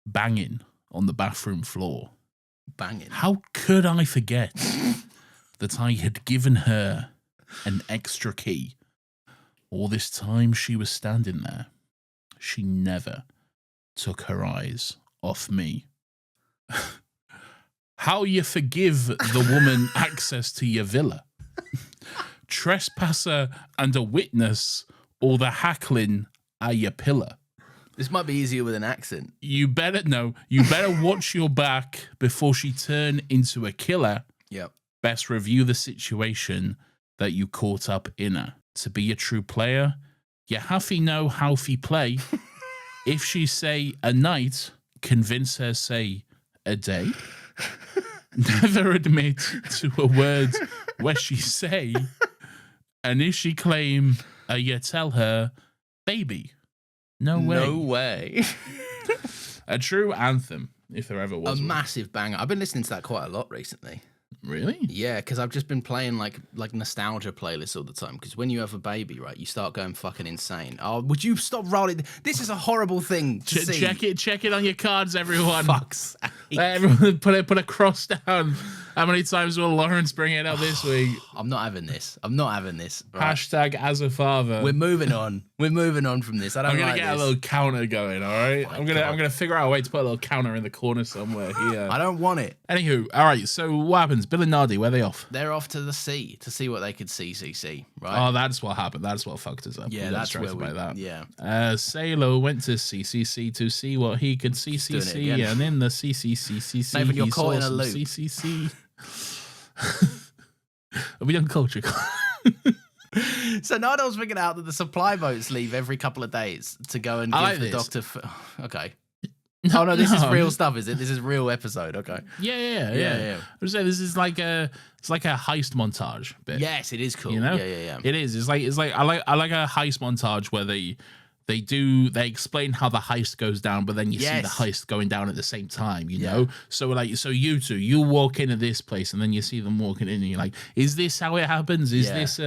A: banging on the bathroom floor.
B: Banging.
A: How could I forget that I had given her an extra key? All this time she was standing there. She never took her eyes off me. How you forgive the woman access to your villa? Trespasser and a witness, or the hackling are your pillar?
B: This might be easier with an accent.
A: You better watch your back before she turn into a killer.
B: Yep.
A: Best review the situation that you caught up in her. To be a true player, you have to know how to play. If she say a night, convince her say a day. Never admit to a word where she say, and if she claim, you tell her, baby, no way.
B: No way.
A: A true anthem, if there ever was
B: A
A: one.
B: massive banger. I've been listening to that quite a lot recently.
A: Really?
B: Yeah, because I've just been playing like nostalgia playlists all the time. Because when you have a baby, right, you start going fucking insane. Oh, would you stop rolling? This is a horrible thing to see.
A: Check it on your cards, everyone.
B: Fuck's sake.
A: Everyone put a cross down. How many times will Lawrence bring it up this week?
B: I'm not having this. Right.
A: Hashtag as a father.
B: We're moving on. We're moving on from this. I don't
A: I'm gonna
B: like
A: get
B: this.
A: a little counter going. All right. I'm gonna figure out a way to put a little counter in the corner somewhere here.
B: I don't want it.
A: Anywho, all right. So what happens? Bill and Nardi, where are they off?
B: They're off to the sea to see what they could see, right?
A: Oh, that's what happened. That's what fucked us up.
B: Yeah,
A: We got
B: that's where
A: distracted by that.
B: Yeah.
A: Sailor went to CCC to see what he could
B: doing it
A: CCC,
B: again.
A: and in the CCC,
B: Nathan, you're
A: he
B: caught
A: saw
B: in a
A: some
B: loop.
A: CCC. Are we done culture?
B: So Nardo's figured out that the supply boats leave every couple of days to go and give
A: like
B: the
A: this.
B: doctor. Okay. Oh no, this is
A: No,
B: real stuff, is it? This is real episode. Okay.
A: Yeah. I'm saying this is like a heist montage bit.
B: Yes, it is cool.
A: You know,
B: Yeah.
A: It is. It's like I like a heist montage where they explain how the heist goes down, but then you see the
B: Yes.
A: heist going down at the same time, you know? So you two, you walk into this place and then you see them walking in and you're like, is this how it happens? Is this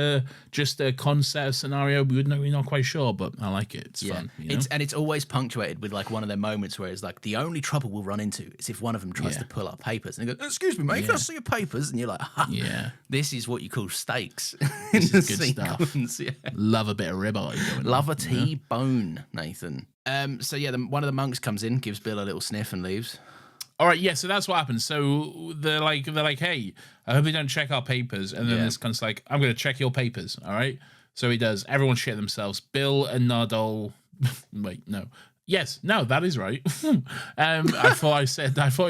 A: just a concept scenario? We're not quite sure, but I like it. It's fun. You know?
B: It's always punctuated with like one of their moments where it's like the only trouble we'll run into is if one of them tries to pull our papers and they go, "Excuse me, mate, can I see your papers?" And you're like,
A: Yeah.
B: this is what you call stakes.
A: This
B: in
A: is
B: the
A: good stuff.
B: sequence, yeah.
A: Love a bit of ribeye going
B: Love
A: on,
B: a
A: you know?
B: T-bone, Nathan. So yeah, one of the monks comes in, gives Bill a little sniff and leaves.
A: All right, yeah, so that's what happens. So they're like, hey, I hope you don't check our papers. And then this cunt's like, I'm going to check your papers, all right? So he does. Everyone shit themselves. Bill and Nardole. Wait, no. Yes, no, that is right. I thought I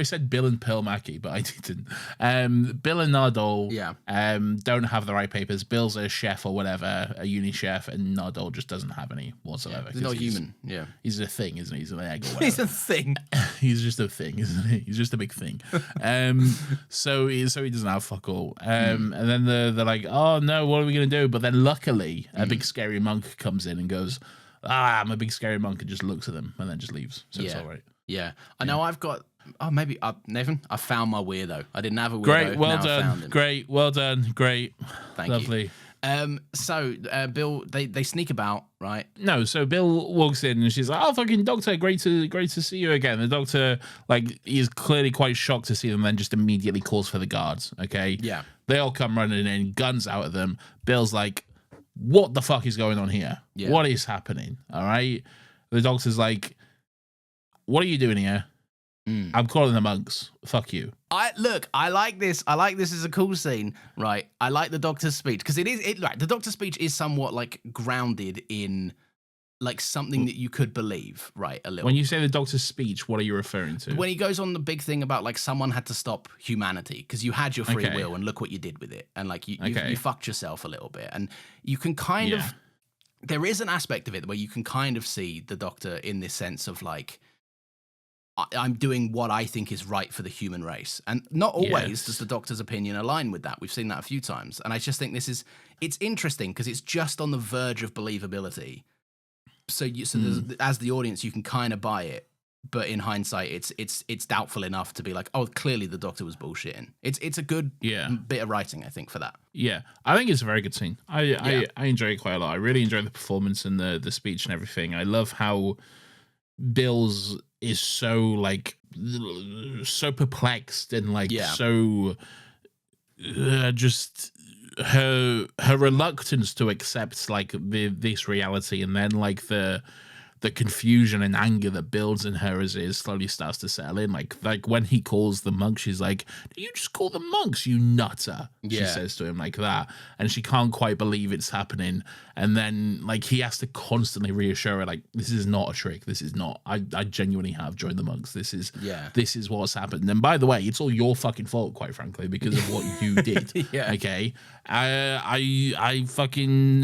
A: said Bill and Pearl Mackie, but I didn't. Bill and Nardole don't have the right papers. Bill's a chef or whatever, a uni chef, and Nardole just doesn't have any whatsoever.
B: He's not human. Yeah,
A: he's a thing, isn't he? He's an egg or whatever.
B: He's a thing.
A: He's just a thing, isn't he? He's just a big thing. So he doesn't have fuck all. And then they're like, oh no, what are we gonna do? But then luckily, a big scary monk comes in and goes, I'm a big scary monk, and just looks at them and then just leaves. So it's all right.
B: Yeah. I know I've got, Nathan, I found my weirdo. I didn't have a weirdo.
A: Great, well
B: now
A: done.
B: I found him.
A: Great, well done. Great.
B: Thank
A: Lovely.
B: you. So Bill, they sneak about, right?
A: No, so Bill walks in and she's like, oh, fucking doctor, great to see you again. The doctor, like, is clearly quite shocked to see them, then just immediately calls for the guards, okay?
B: Yeah.
A: They all come running in, guns out at them. Bill's like, what the fuck is going on here?
B: Yeah.
A: What is happening? All right. The doctor's like, what are you doing here? I'm calling the monks. Fuck you.
B: I like this. I like this as a cool scene, right? I like the doctor's speech because the doctor's speech is somewhat like grounded in like something that you could believe, right? A little.
A: When you say the doctor's speech, what are you referring to?
B: When he goes on the big thing about like someone had to stop humanity because you had your free will and look what you did with it, and like you fucked yourself a little bit, and you can kind of, there is an aspect of it where you can kind of see the doctor in this sense of like, I'm doing what I think is right for the human race, and not always does the doctor's opinion align with that. We've seen that a few times, and I just think it's interesting because it's just on the verge of believability. So as the audience, you can kind of buy it, but in hindsight, it's doubtful enough to be like, oh, clearly the doctor was bullshitting. It's a good bit of writing, I think, for that.
A: Yeah, I think it's a very good scene. I enjoy it quite a lot. I really enjoy the performance and the speech and everything. I love how Bill's is so like so perplexed and like so just her reluctance to accept like this reality, and then like the confusion and anger that builds in her as it slowly starts to settle in. Like when he calls the monks, she's like, "Do you just call them monks, you nutter?" She says to him like that, and she can't quite believe it's happening. And then like he has to constantly reassure her, like, "This is not a trick. This is not. I genuinely have joined the monks. This is what's happened. And by the way, it's all your fucking fault, quite frankly, because of what you did." Okay. I fucking,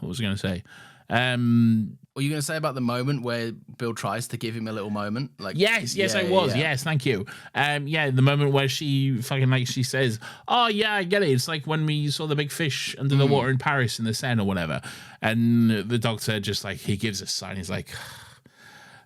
A: what was I gonna say?
B: Were you going to say about the moment where Bill tries to give him a little moment? Like,
A: yes, I was. Yes, thank you. The moment where she fucking like she says, "Oh yeah, I get it. It's like when we saw the big fish under the water in Paris in the Seine or whatever." And the doctor just like he gives a sign. He's like,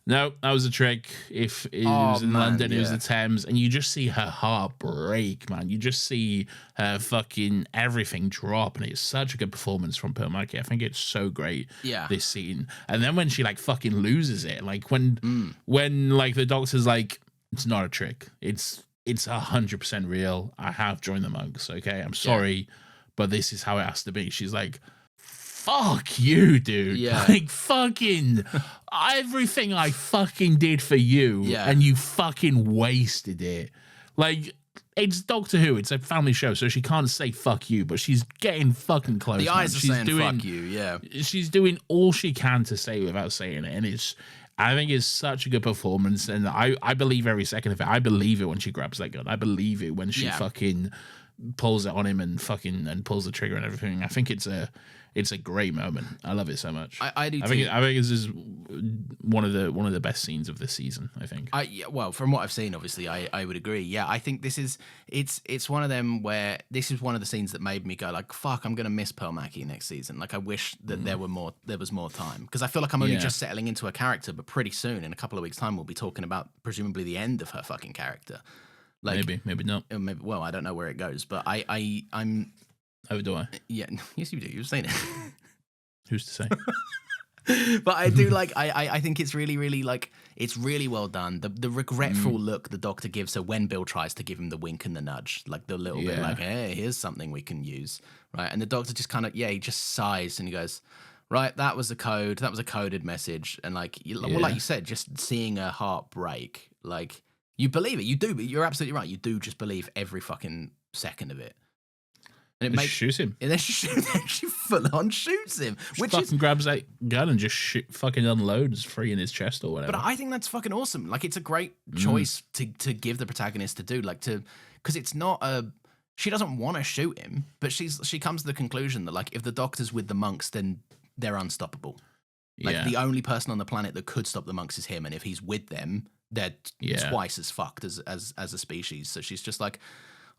A: "No, that was a trick. If it was in London, it was the Thames." And you just see her heart break, man. You just see her fucking everything drop, and it's such a good performance from Pearl Mackie. I think it's so great. This scene, and then when she like fucking loses it, like when like the doctor's like, "It's not a trick. It's 100% real. I have joined the monks. Okay, I'm sorry, but this is how it has to be." She's like, fuck you, dude. Like, fucking everything I fucking did for you, and you fucking wasted it. Like, it's Doctor Who. It's a family show, so she can't say fuck you, but she's getting fucking close.
B: The eyes are saying fuck you,
A: She's doing all she can to say without saying it, and I think it's such a good performance, and I believe every second of it. I believe it when she grabs that gun. I believe it when she fucking pulls it on him and pulls the trigger and everything. I think it's a great moment. I love it so much.
B: I do too.
A: I think this is one of the best scenes of this season, I think.
B: Well, from what I've seen, obviously, I would agree. Yeah, I think this is it's one of them where this is one of the scenes that made me go like, fuck, I'm gonna miss Pearl Mackie next season. Like, I wish that there was more time, because I feel like I'm only just settling into a character, but pretty soon, in a couple of weeks' time, we'll be talking about presumably the end of her fucking character. Like,
A: maybe not.
B: Maybe, well, I don't know where it goes, but I'm.
A: Oh, do I?
B: Yeah, yes, you do. You've seen it.
A: Who's to say?
B: But I do like. I think it's really, really like it's really well done. The regretful look the doctor gives her when Bill tries to give him the wink and the nudge, like the little bit like, hey, here's something we can use, right? And the doctor just kind of he just sighs and he goes, right, that was a code. That was a coded message, and like, well, like you said, just seeing her heart break, like. You believe it. You do. But you're absolutely right. You do just believe every fucking second of it. And it makes
A: shoots him.
B: And then she full on shoots him.
A: Which fucking grabs that gun and just fucking unloads free in his chest or whatever.
B: But I think that's fucking awesome. Like, it's a great choice to give the protagonist to do. Like, because it's not a. She doesn't want to shoot him, but she comes to the conclusion that, like, if the Doctor's with the monks, then they're unstoppable. Like, the only person on the planet that could stop the monks is him, and if he's with them, they're twice as fucked as a species. So she's just like,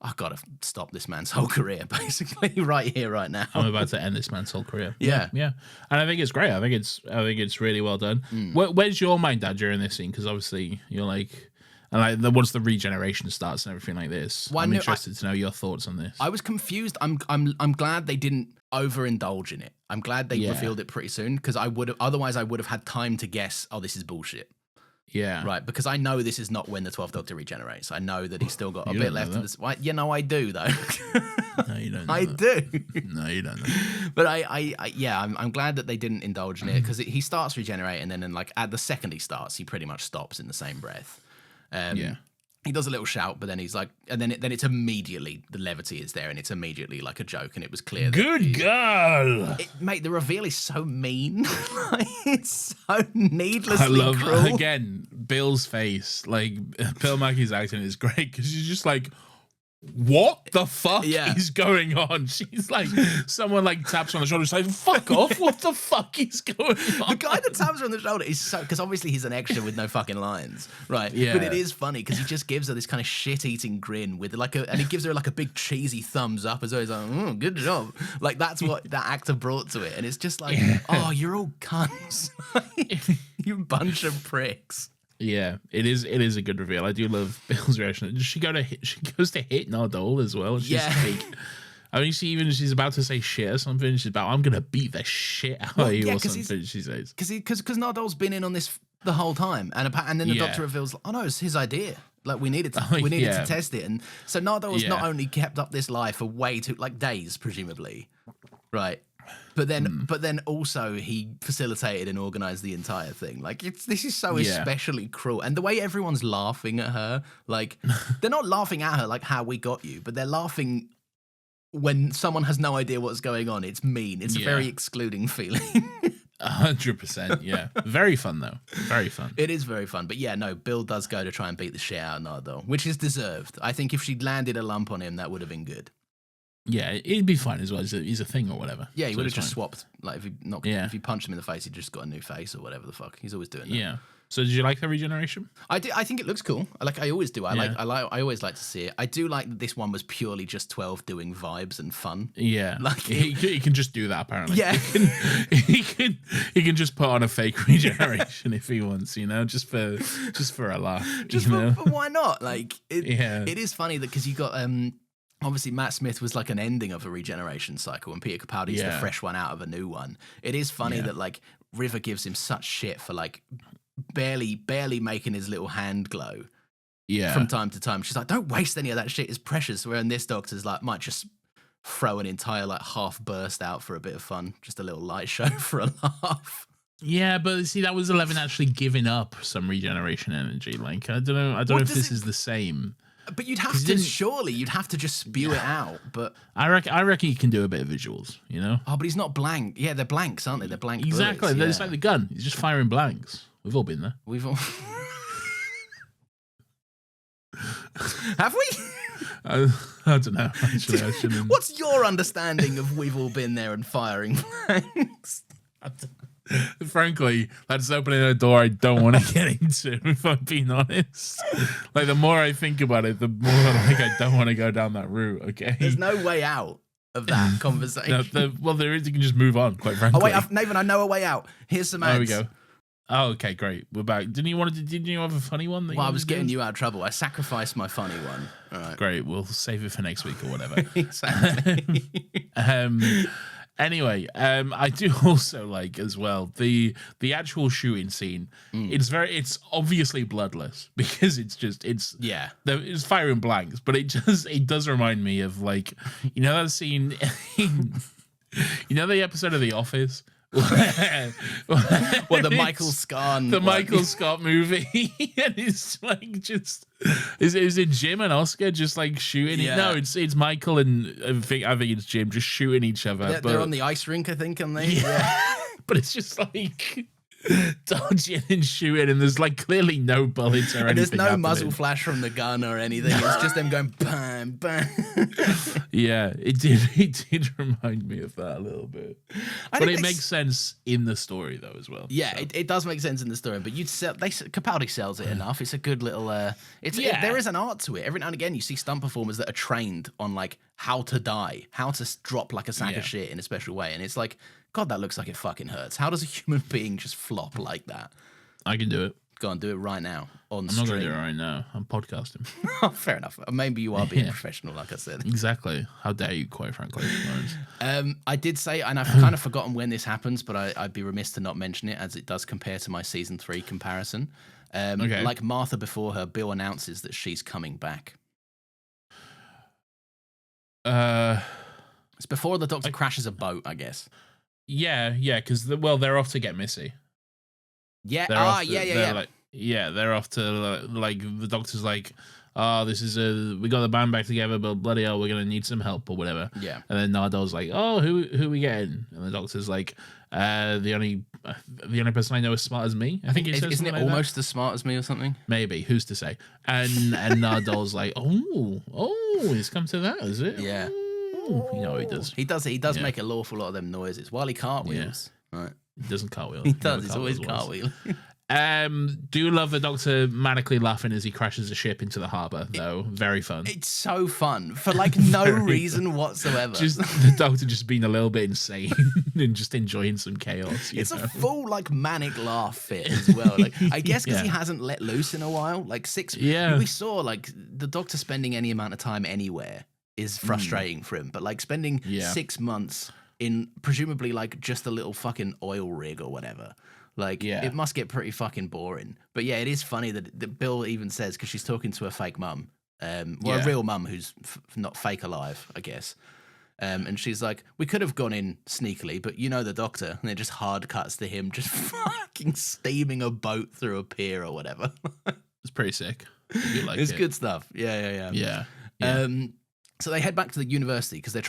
B: I've got to stop this man's whole career, basically, right here, right now.
A: I'm about to end this man's whole career.
B: Yeah.
A: And I think it's great. I think it's really well done. Where's your mind at during this scene? Because obviously you're like, and like once the regeneration starts and everything like this, I'm interested to know your thoughts on this.
B: I was confused. I'm glad they didn't overindulge in it. I'm glad they revealed it pretty soon, because otherwise I would have had time to guess, oh, this is bullshit.
A: Yeah.
B: Right, because I know this is not when the 12th Doctor regenerates. I know that he's still got a bit left of this. Well, I do, though.
A: No, you don't know
B: I do.
A: No, you don't know.
B: But I'm glad that they didn't indulge in it, because he starts regenerating, and then like at the second he starts, he pretty much stops in the same breath. He does a little shout, but then he's like, and then it's immediately, the levity is there, and it's immediately like a joke, and it was clear.
A: Good girl!
B: Mate, the reveal is so mean. It's so needlessly
A: I love,
B: cruel.
A: Again, Bill's face. Like, Bill Mackey's acting is great, because she's just like, what the fuck is going on? She's like, someone like taps her on the shoulder, she's like, fuck off, what the fuck is going on?
B: The guy that taps her on the shoulder is so, because obviously he's an extra with no fucking lines, right?
A: Yeah.
B: But it is funny because he just gives her this kind of shit-eating grin with like and he gives her like a big cheesy thumbs up as well. He's like, good job. Like, that's what that actor brought to it. And it's just like, oh, you're all cunts. You bunch of pricks.
A: Yeah, it is a good reveal. I do love Bill's reaction. She goes to hit Nardole as well. She's like, I mean, she's about to say shit or something. She's about, I'm gonna beat the shit out of you or something. She says
B: because Nardole's been in on this the whole time, and then the Doctor reveals, oh no, it's his idea. Like, we needed to test it, and so Nardole's not only kept up this lie for way too, like, days presumably, right? But then also he facilitated and organized the entire thing. Like, this is so especially cruel. And the way everyone's laughing at her, like, they're not laughing at her like how we got you, but they're laughing when someone has no idea what's going on. It's mean. It's a very excluding feeling.
A: 100%, yeah. Very fun, though. Very fun.
B: It is very fun. But yeah, no, Bill does go to try and beat the shit out of Nardole, which is deserved. I think if she'd landed a lump on him, that would have been good.
A: Yeah, it'd be fine as well. He's a thing or whatever.
B: Yeah, he would have just swapped. Like, if he punched him in the face, he'd just got a new face or whatever the fuck. He's always doing that.
A: Yeah. So did you like the regeneration?
B: I think it looks cool. Like, I always do. I always like to see it. I do like that this one was purely just 12 doing vibes and fun.
A: Yeah.
B: Like,
A: he can just do that, apparently.
B: Yeah.
A: He can just put on a fake regeneration if he wants, just for a laugh.
B: But why not? Like, it is funny that, because you got obviously Matt Smith was like an ending of a regeneration cycle, and Peter Capaldi's the fresh one out of a new one. It is funny that, like, River gives him such shit for, like, barely making his little hand glow from time to time. She's like, don't waste any of that shit, it's precious. Where in this Doctor's like, might just throw an entire like half burst out for a bit of fun, just a little light show for a laugh.
A: Yeah, but see, that was 11 actually giving up some regeneration energy. Like, I don't know if this is the same.
B: But you'd have to just spew it out. But
A: I reckon you can do a bit of visuals,
B: Oh, but he's not blank. Yeah, they're blanks, aren't they? They're blank.
A: Exactly.
B: Bullets,
A: It's like the gun. He's just firing blanks. We've all been there.
B: We've all. Have we?
A: I don't know. Actually, I shouldn't.
B: What's your understanding of we've all been there and firing blanks?
A: Frankly, that's opening a door I don't want to get into, if I'm being honest. Like, the more I think about it, the more I don't want to go down that route, okay?
B: There's no way out of that conversation.
A: Well, there is. You can just move on, quite frankly.
B: Oh, wait, Nathan, I know a way out. Here's some ads.
A: There we go. Oh, okay, great. We're back. Didn't you have a funny one?
B: Well, I was getting you out of trouble. I sacrificed my funny one. All right.
A: Great. We'll save it for next week or whatever.
B: Exactly.
A: Anyway, I do also like as well the actual shooting scene. It's obviously bloodless because it's firing blanks, but it does remind me of, like, that scene in, the episode of The Office
B: Well, the Michael Scott,
A: the Michael Scott movie, and it's like just is it Jim and Oscar just like shooting?
B: Yeah.
A: No, it's Michael and I think it's Jim just shooting each other.
B: They're on the ice rink, I think, aren't they?
A: Yeah. But it's just like dodging and shooting, and there's like clearly no bullets or anything.
B: There's no
A: happening.
B: muzzle flash from the gun or anything. It's just them going bang, bang.
A: Yeah, it did remind me of that a little bit. But it makes sense in the story though as well.
B: Yeah, so. it does make sense in the story, but Capaldi sells it enough. It's a good little. There is an art to it. Every now and again, you see stunt performers that are trained on like how to die, how to drop like a sack of shit in a special way, and it's like, God, that looks like it fucking hurts. How does a human being just flop like that?
A: I can do it.
B: Go on, do it right now on
A: I'm
B: stream.
A: not going to do it right now. I'm podcasting.
B: Fair enough. Maybe you are being professional, like I said.
A: Exactly. How dare you, quite frankly.
B: I did say, and I've kind of forgotten when this happens, but I'd be remiss to not mention it as it does compare to my season 3 comparison. Like Martha before her, Bill announces that she's coming back. It's before the Doctor crashes a boat, I guess.
A: Yeah, because they're off to get Missy.
B: Yeah.
A: They're off to like the Doctor's like, this is we got the band back together, but bloody hell, we're gonna need some help or whatever.
B: Yeah.
A: And then Nardole's like, oh, who are we getting? And the Doctor's like, the only person I know as smart as me. I think he says
B: isn't it
A: like
B: almost as smart as me or something?
A: Maybe. Who's to say? And Nardole's like, oh, it's come to that, is it?
B: Yeah.
A: You know he does.
B: He does make an awful lot of them noises while he cartwheels. Yeah. Right.
A: He doesn't cartwheel.
B: He does. He's always cartwheeling.
A: Do you love the Doctor manically laughing as he crashes a ship into the harbour, though? Very fun.
B: It's so fun for like no reason whatsoever.
A: Just the Doctor just being a little bit insane and just enjoying some chaos.
B: It's a full like manic laugh fit as well. Like I guess because he hasn't let loose in a while. Like we saw like the Doctor spending any amount of time anywhere is frustrating for him, but like spending 6 months in presumably like just a little fucking oil rig or whatever. Like, it must get pretty fucking boring. But yeah, it is funny that Bill even says, because she's talking to her fake mum, a real mum who's not fake alive, I guess. And she's like, we could have gone in sneakily, but you know the Doctor. And it just hard cuts to him just fucking steaming a boat through a pier or whatever.
A: It's pretty sick.
B: It's good stuff. Yeah. So they head back to the university because they're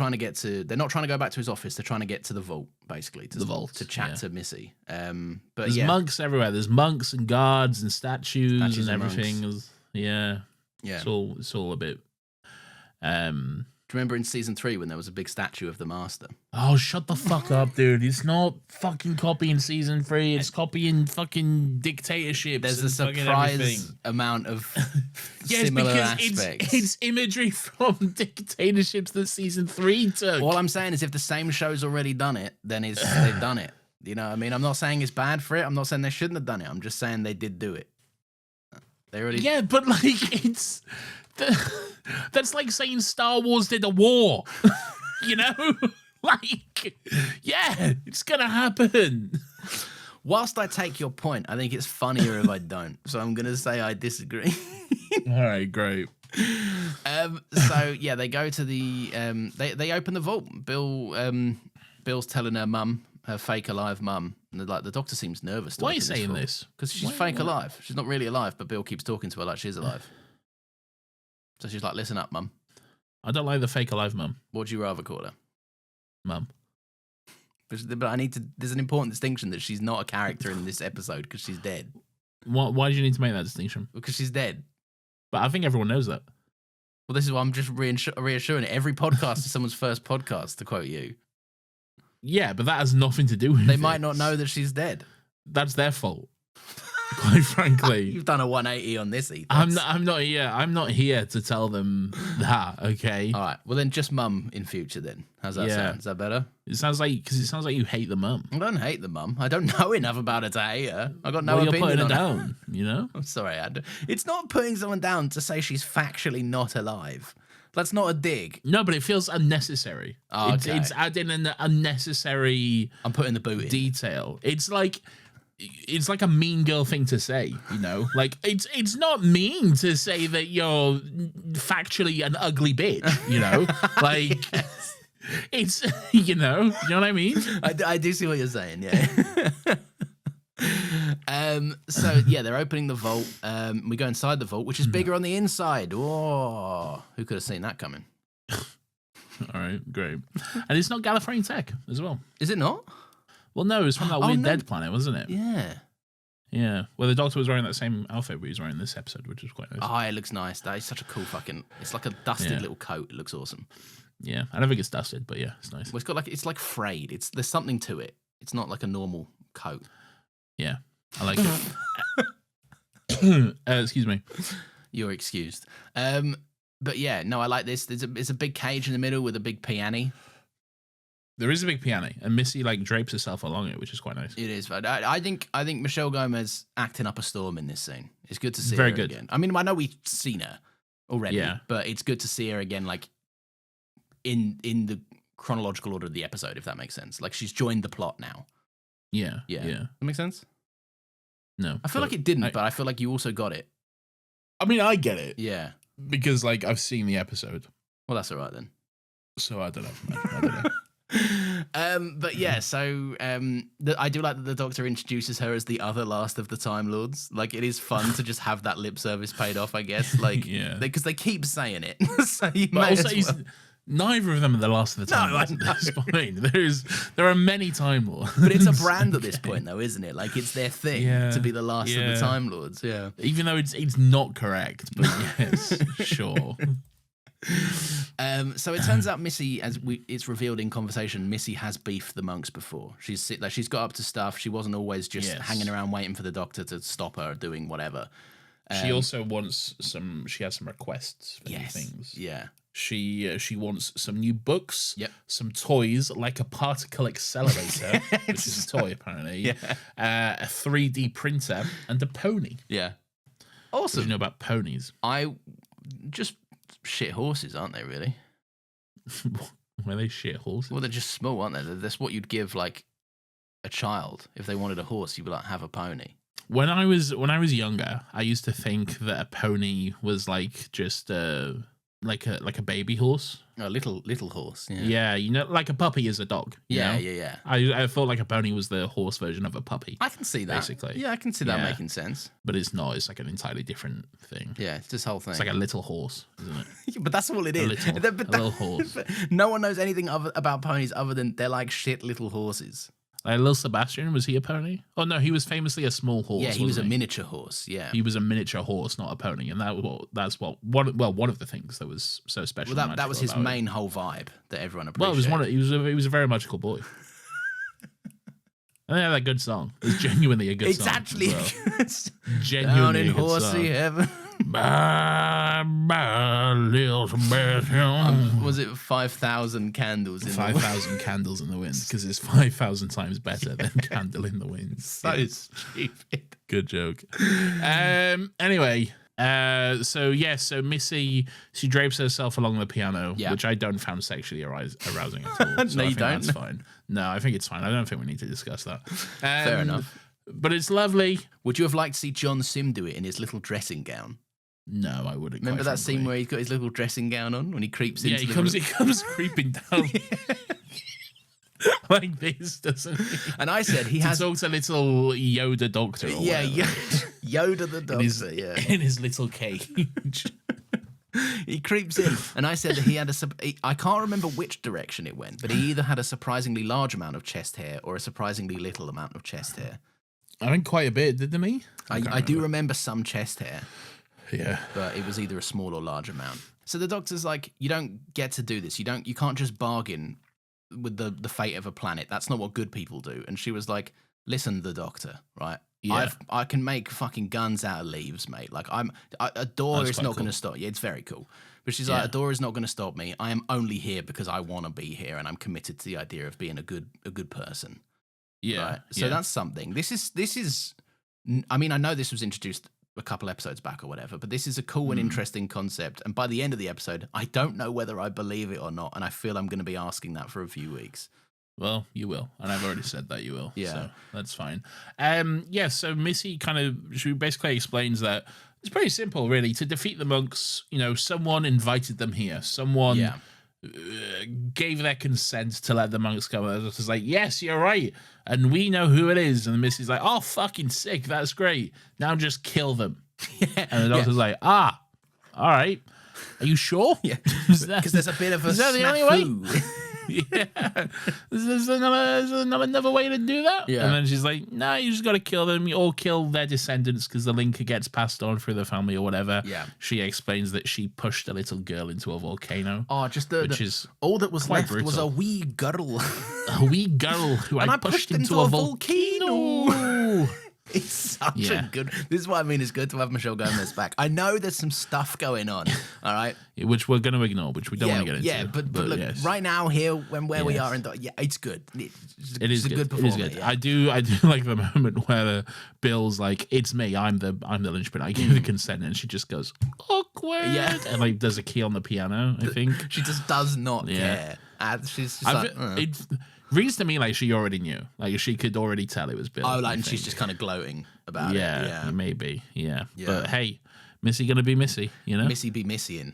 B: not trying to go back to his office. They're trying to get to the vault, basically. To the vault. To chat to Missy. But
A: there's monks everywhere. There's monks and guards and statues and everything. Yeah. It's all a bit...
B: Do you remember in season 3 when there was a big statue of the Master?
A: Oh, shut the fuck up, dude. It's not fucking copying season 3. It's copying fucking dictatorships.
B: There's a surprise amount of similar aspects.
A: It's imagery from dictatorships that season 3 took.
B: All I'm saying is if the same show's already done it, then they've done it. You know what I mean? I'm not saying it's bad for it. I'm not saying they shouldn't have done it. I'm just saying they did do it. They already...
A: Yeah, but like it's... That's like saying Star Wars did a war, you know? Like, yeah, it's going to happen.
B: Whilst I take your point, I think it's funnier if I don't. So I'm going to say I disagree.
A: All right, great.
B: So, yeah, they go to the... They open the vault. Bill's telling her mum, her fake alive mum. And like the Doctor seems nervous.
A: Why are you saying this?
B: Because she's fake alive. She's not really alive, but Bill keeps talking to her like she's alive. So she's like, listen up, mum.
A: I don't like the fake alive mum.
B: What would you rather call her?
A: Mum.
B: But I need to... There's an important distinction that she's not a character in this episode because she's dead.
A: Why do you need to make that distinction?
B: Because she's dead.
A: But I think everyone knows that.
B: Well, this is why I'm just reassuring it. Every podcast is someone's first podcast, to quote you.
A: Yeah, but that has nothing to do with it.
B: They might not know that she's dead.
A: That's their fault. Quite frankly,
B: you've done a 180 on this. Ethos.
A: I'm not here to tell them that. Okay.
B: All right. Well, then just mum in future. Then how's that sound? Is that better?
A: It sounds like you hate the mum.
B: I don't hate the mum. I don't know enough about her to hate her. I got no opinion.
A: You're putting her
B: on
A: down. You know.
B: I'm sorry. It's not putting someone down to say she's factually not alive. That's not a dig.
A: No, but it feels unnecessary.
B: Oh, okay.
A: It's adding an unnecessary.
B: I'm putting the boot in.
A: Detail. It's like a mean girl thing to say, you know? Like, it's not mean to say that you're factually an ugly bitch, you know? Like, It's you know what I mean.
B: I do see what you're saying. Yeah. So yeah, they're opening the vault. We go inside the vault, which is bigger on the inside. Whoa! Who could have seen that coming?
A: All right, great. And it's not Gallifreyan tech as well.
B: Is it not?
A: Well, no, it was from that weird dead planet, wasn't it?
B: Yeah.
A: Yeah. Well, the Doctor was wearing that same outfit he was wearing this episode, which was quite nice.
B: Oh, it looks nice. That is such a cool fucking. It's like a dusted little coat. It looks awesome.
A: Yeah, I don't think it's dusted, but yeah, it's nice.
B: Well, it's like frayed. There's something to it. It's not like a normal coat.
A: Yeah, I like it. Excuse me.
B: You're excused. But yeah, no, I like this. It's a big cage in the middle with a big piano.
A: There is a big piano, and Missy like drapes herself along it, which is quite nice.
B: It is. But I think Michelle Gomez acting up a storm in this scene. It's good to see
A: Very
B: her
A: good.
B: again. I mean, I know we've seen her already,
A: Yeah.
B: but it's good to see her again, like in the chronological order of the episode, if that makes sense. Like she's joined the plot now.
A: Yeah.
B: That makes sense.
A: No,
B: I feel like it didn't, but I feel like you also got it.
A: I mean, I get it.
B: Yeah.
A: Because like I've seen the episode,
B: Well, that's all right then.
A: so I don't know.
B: But yeah, so I do like that the Doctor introduces her as the other last of the Time Lords. Like, it is fun to just have that lip service paid off, I guess. Like,
A: Yeah.
B: because they keep saying it. So you
A: But
B: may
A: also,
B: as well.
A: neither of them are the last of the Time Lords at this point. There are many Time Lords.
B: But it's a brand at this point, though, isn't it? Like, it's their thing to be the last of
A: Yeah.
B: the Time Lords. Yeah.
A: Even though it's not correct, but yes, sure.
B: So it turns out Missy, it's revealed in conversation, Missy has beefed the monks before. She's got up to stuff. She wasn't always just hanging around waiting for the Doctor to stop her doing whatever.
A: She also wants some. She has some requests for new things.
B: Yeah.
A: She wants some new books.
B: Yep.
A: Some toys like a particle accelerator, which is a toy apparently.
B: Yeah.
A: A 3D printer and a pony.
B: Yeah.
A: What
B: Awesome.
A: do you know about ponies?
B: Just shit horses, aren't they, really?
A: Were they shit horses?
B: Well, they're just small, aren't they? That's what you'd give, like, a child. If they wanted a horse, you'd be like, have a pony.
A: When I was younger, I used to think that a pony was like just like a baby horse.
B: A little horse, yeah.
A: Yeah, you know, like a puppy is a dog. you know?
B: Yeah.
A: I thought like a pony was the horse version of a puppy.
B: I can see that.
A: Basically.
B: Yeah, I can see that
A: Yeah.
B: making sense.
A: But it's not. It's like an entirely different thing.
B: Yeah, it's this whole thing.
A: It's like a little horse, isn't it?
B: But that's all it is.
A: A little horse.
B: No one knows anything about ponies other than they're like shit little horses.
A: Like little Sebastian, was he a pony? Oh no, he was famously a small horse.
B: Yeah, he was a
A: wasn't
B: miniature horse. Yeah.
A: He was a miniature horse, not a pony, and that's one of the things that was so special.
B: Well,
A: and
B: that was his
A: magical about
B: main whole vibe that everyone appreciated.
A: Well, he was a very magical boy. And they had that good song. It was genuinely a good song.
B: It's actually
A: Genuinely
B: down in
A: a good
B: horsey
A: song.
B: heaven.
A: Bye, bye, little Sebastian.
B: Was it 5,000 candles in the
A: 5,000 candles in the wind, because it's 5,000 times better than Candle in the Wind.
B: So stupid.
A: Good joke. Anyway, so Missy, she drapes herself along the piano, which I don't find sexually arousing at all. So
B: No,
A: I
B: you
A: think
B: don't?
A: That's fine. No, I think it's fine. I don't think we need to discuss that.
B: Fair enough.
A: But it's lovely.
B: Would you have liked to see John Sim do it in his little dressing gown?
A: No, I wouldn't.
B: Remember that scene where he's got his little dressing gown on when he creeps into
A: he comes creeping down like this, doesn't he?
B: And I said he has
A: to talk to little Yoda Doctor. Or
B: yeah,
A: whatever.
B: Yoda the Doctor,
A: in his little cage.
B: He creeps in, and I said that he had I can't remember which direction it went, but he either had a surprisingly large amount of chest hair or a surprisingly little amount of chest hair.
A: I think quite a bit, didn't he?
B: I do remember some chest hair.
A: Yeah.
B: But it was either a small or large amount. So the Doctor's like, you don't get to do this. You can't just bargain with the fate of a planet. That's not what good people do. And she was like, listen, the Doctor, right?
A: Yeah.
B: I can make fucking guns out of leaves, mate. Like a door
A: That's
B: is not
A: quite
B: going to
A: cool.
B: stop you. It's very cool. But she's like, a door is not going to stop me. I am only here because I want to be here, and I'm committed to the idea of being a good person.
A: Yeah.
B: Right? So that's something. This is. I mean, I know this was introduced a couple episodes back or whatever, but this is a cool and interesting concept. And by the end of the episode, I don't know whether I believe it or not, and I feel I'm going to be asking that for a few weeks.
A: Well, you will, and I've already said that you will.
B: Yeah.
A: So that's fine. So Missy she basically explains that it's pretty simple, really. To defeat the monks, someone invited them here. Someone gave their consent to let the monks come. The doctor's like, yes, you're right, and we know who it is. And Missy's like, oh, fucking sick, that's great. Now just kill them. And the doctor's like, all right. Are you sure?
B: Yeah, because there's a bit of a.
A: Is that the only way? Yeah, there's another way to do that.
B: Yeah,
A: and then she's like, "No, you just got to kill them. You all kill their descendants because the link gets passed on through the family or whatever."
B: Yeah,
A: she explains that she pushed a little girl into a volcano.
B: Oh, just
A: which is
B: all that was left
A: brutal.
B: was a wee girl,
A: who I pushed into a volcano.
B: It's such a good. This is what I mean. It's good to have Michelle Gomez back. I know there's some stuff going on. All right,
A: which we're going to ignore, which we don't want to get into.
B: Yeah, but look, right now here where we are, it's good. It's a good performance.
A: It is good.
B: Yeah.
A: I do like the moment where Bill's like, "It's me. I'm the linchpin. I gave the consent," and she just goes awkward.
B: Yeah,
A: and like does a key on the piano. I think
B: she just does not care. She's just like,
A: it reads to me like she already knew. Like she could already tell it was Bill.
B: Oh, like, and she's just kind of gloating about it. Yeah,
A: maybe. Yeah. But hey, Missy gonna be Missy, you know?
B: Missy be Missying.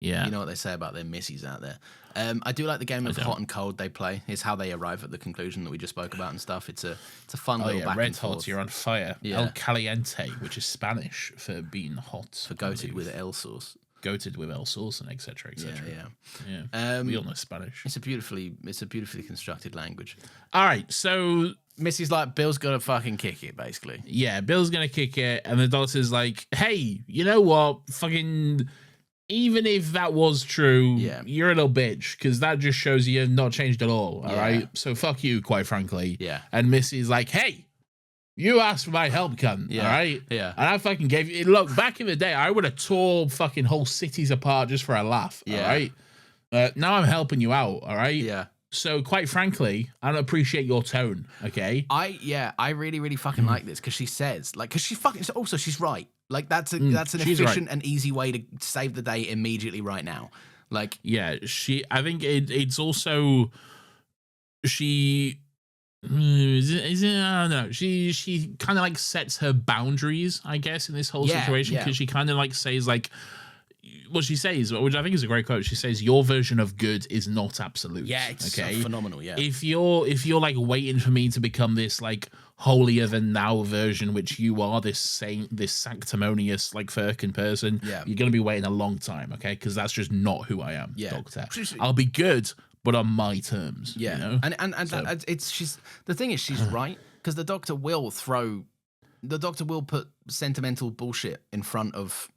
B: Yeah. You know what they say about their Missies out there. I do like the game of hot and cold they play. It's how they arrive at the conclusion that we just spoke about and stuff. It's a fun little back
A: red
B: and forth.
A: Hot, you're on fire.
B: Yeah.
A: El Caliente, which is Spanish for being hot.
B: For goated with L sauce.
A: Goated with El sauce and etc.
B: Yeah.
A: We all know Spanish.
B: It's a beautifully constructed language.
A: All right, so
B: Missy's like, Bill's got to fucking kick it, basically.
A: Yeah, Bill's gonna kick it, and the doctor's like, hey, you know what? Fucking, even if that was true, you're a little bitch, because that just shows you've not changed at all. All right, so fuck you, quite frankly.
B: Yeah.
A: And Missy's like, hey, you asked for my help, cunt.
B: Yeah.
A: All right.
B: Yeah.
A: And I fucking gave you. Look, back in the day, I would have tore fucking whole cities apart just for a laugh.
B: Yeah.
A: All right. Now I'm helping you out. All right.
B: Yeah.
A: So quite frankly, I don't appreciate your tone. Okay.
B: I really, really fucking like this because she says, like, because she fucking also she's right. Like that's an efficient and easy way to save the day immediately right now. Like,
A: yeah, I think it's also she. Is it, I don't know. She kind of like sets her boundaries, I guess, in this whole situation, because she kind of like says like what she says, which I think is a great quote. She says, "Your version of good is not absolute."
B: Yeah, it's phenomenal. Yeah,
A: if you're like waiting for me to become this like holier than thou version, which you are, this sanctimonious like firkin person, you're gonna be waiting a long time, okay? Because that's just not who I am, Doctor. I'll be good, but on my terms.
B: Yeah,
A: you know?
B: and she's the thing is she's right, because the doctor will put sentimental bullshit in front of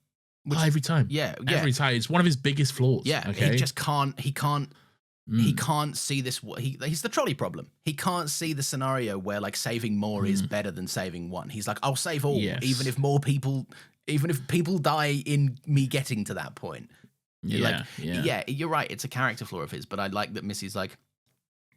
A: every time.
B: Yeah,
A: every time. It's one of his biggest flaws.
B: Yeah,
A: okay?
B: He just can't. He can't see this. He's the trolley problem. He can't see the scenario where like saving more is better than saving one. He's like, I'll save all, even if people die in me getting to that point. Yeah, you're right. It's a character flaw of his, but I like that Missy's like,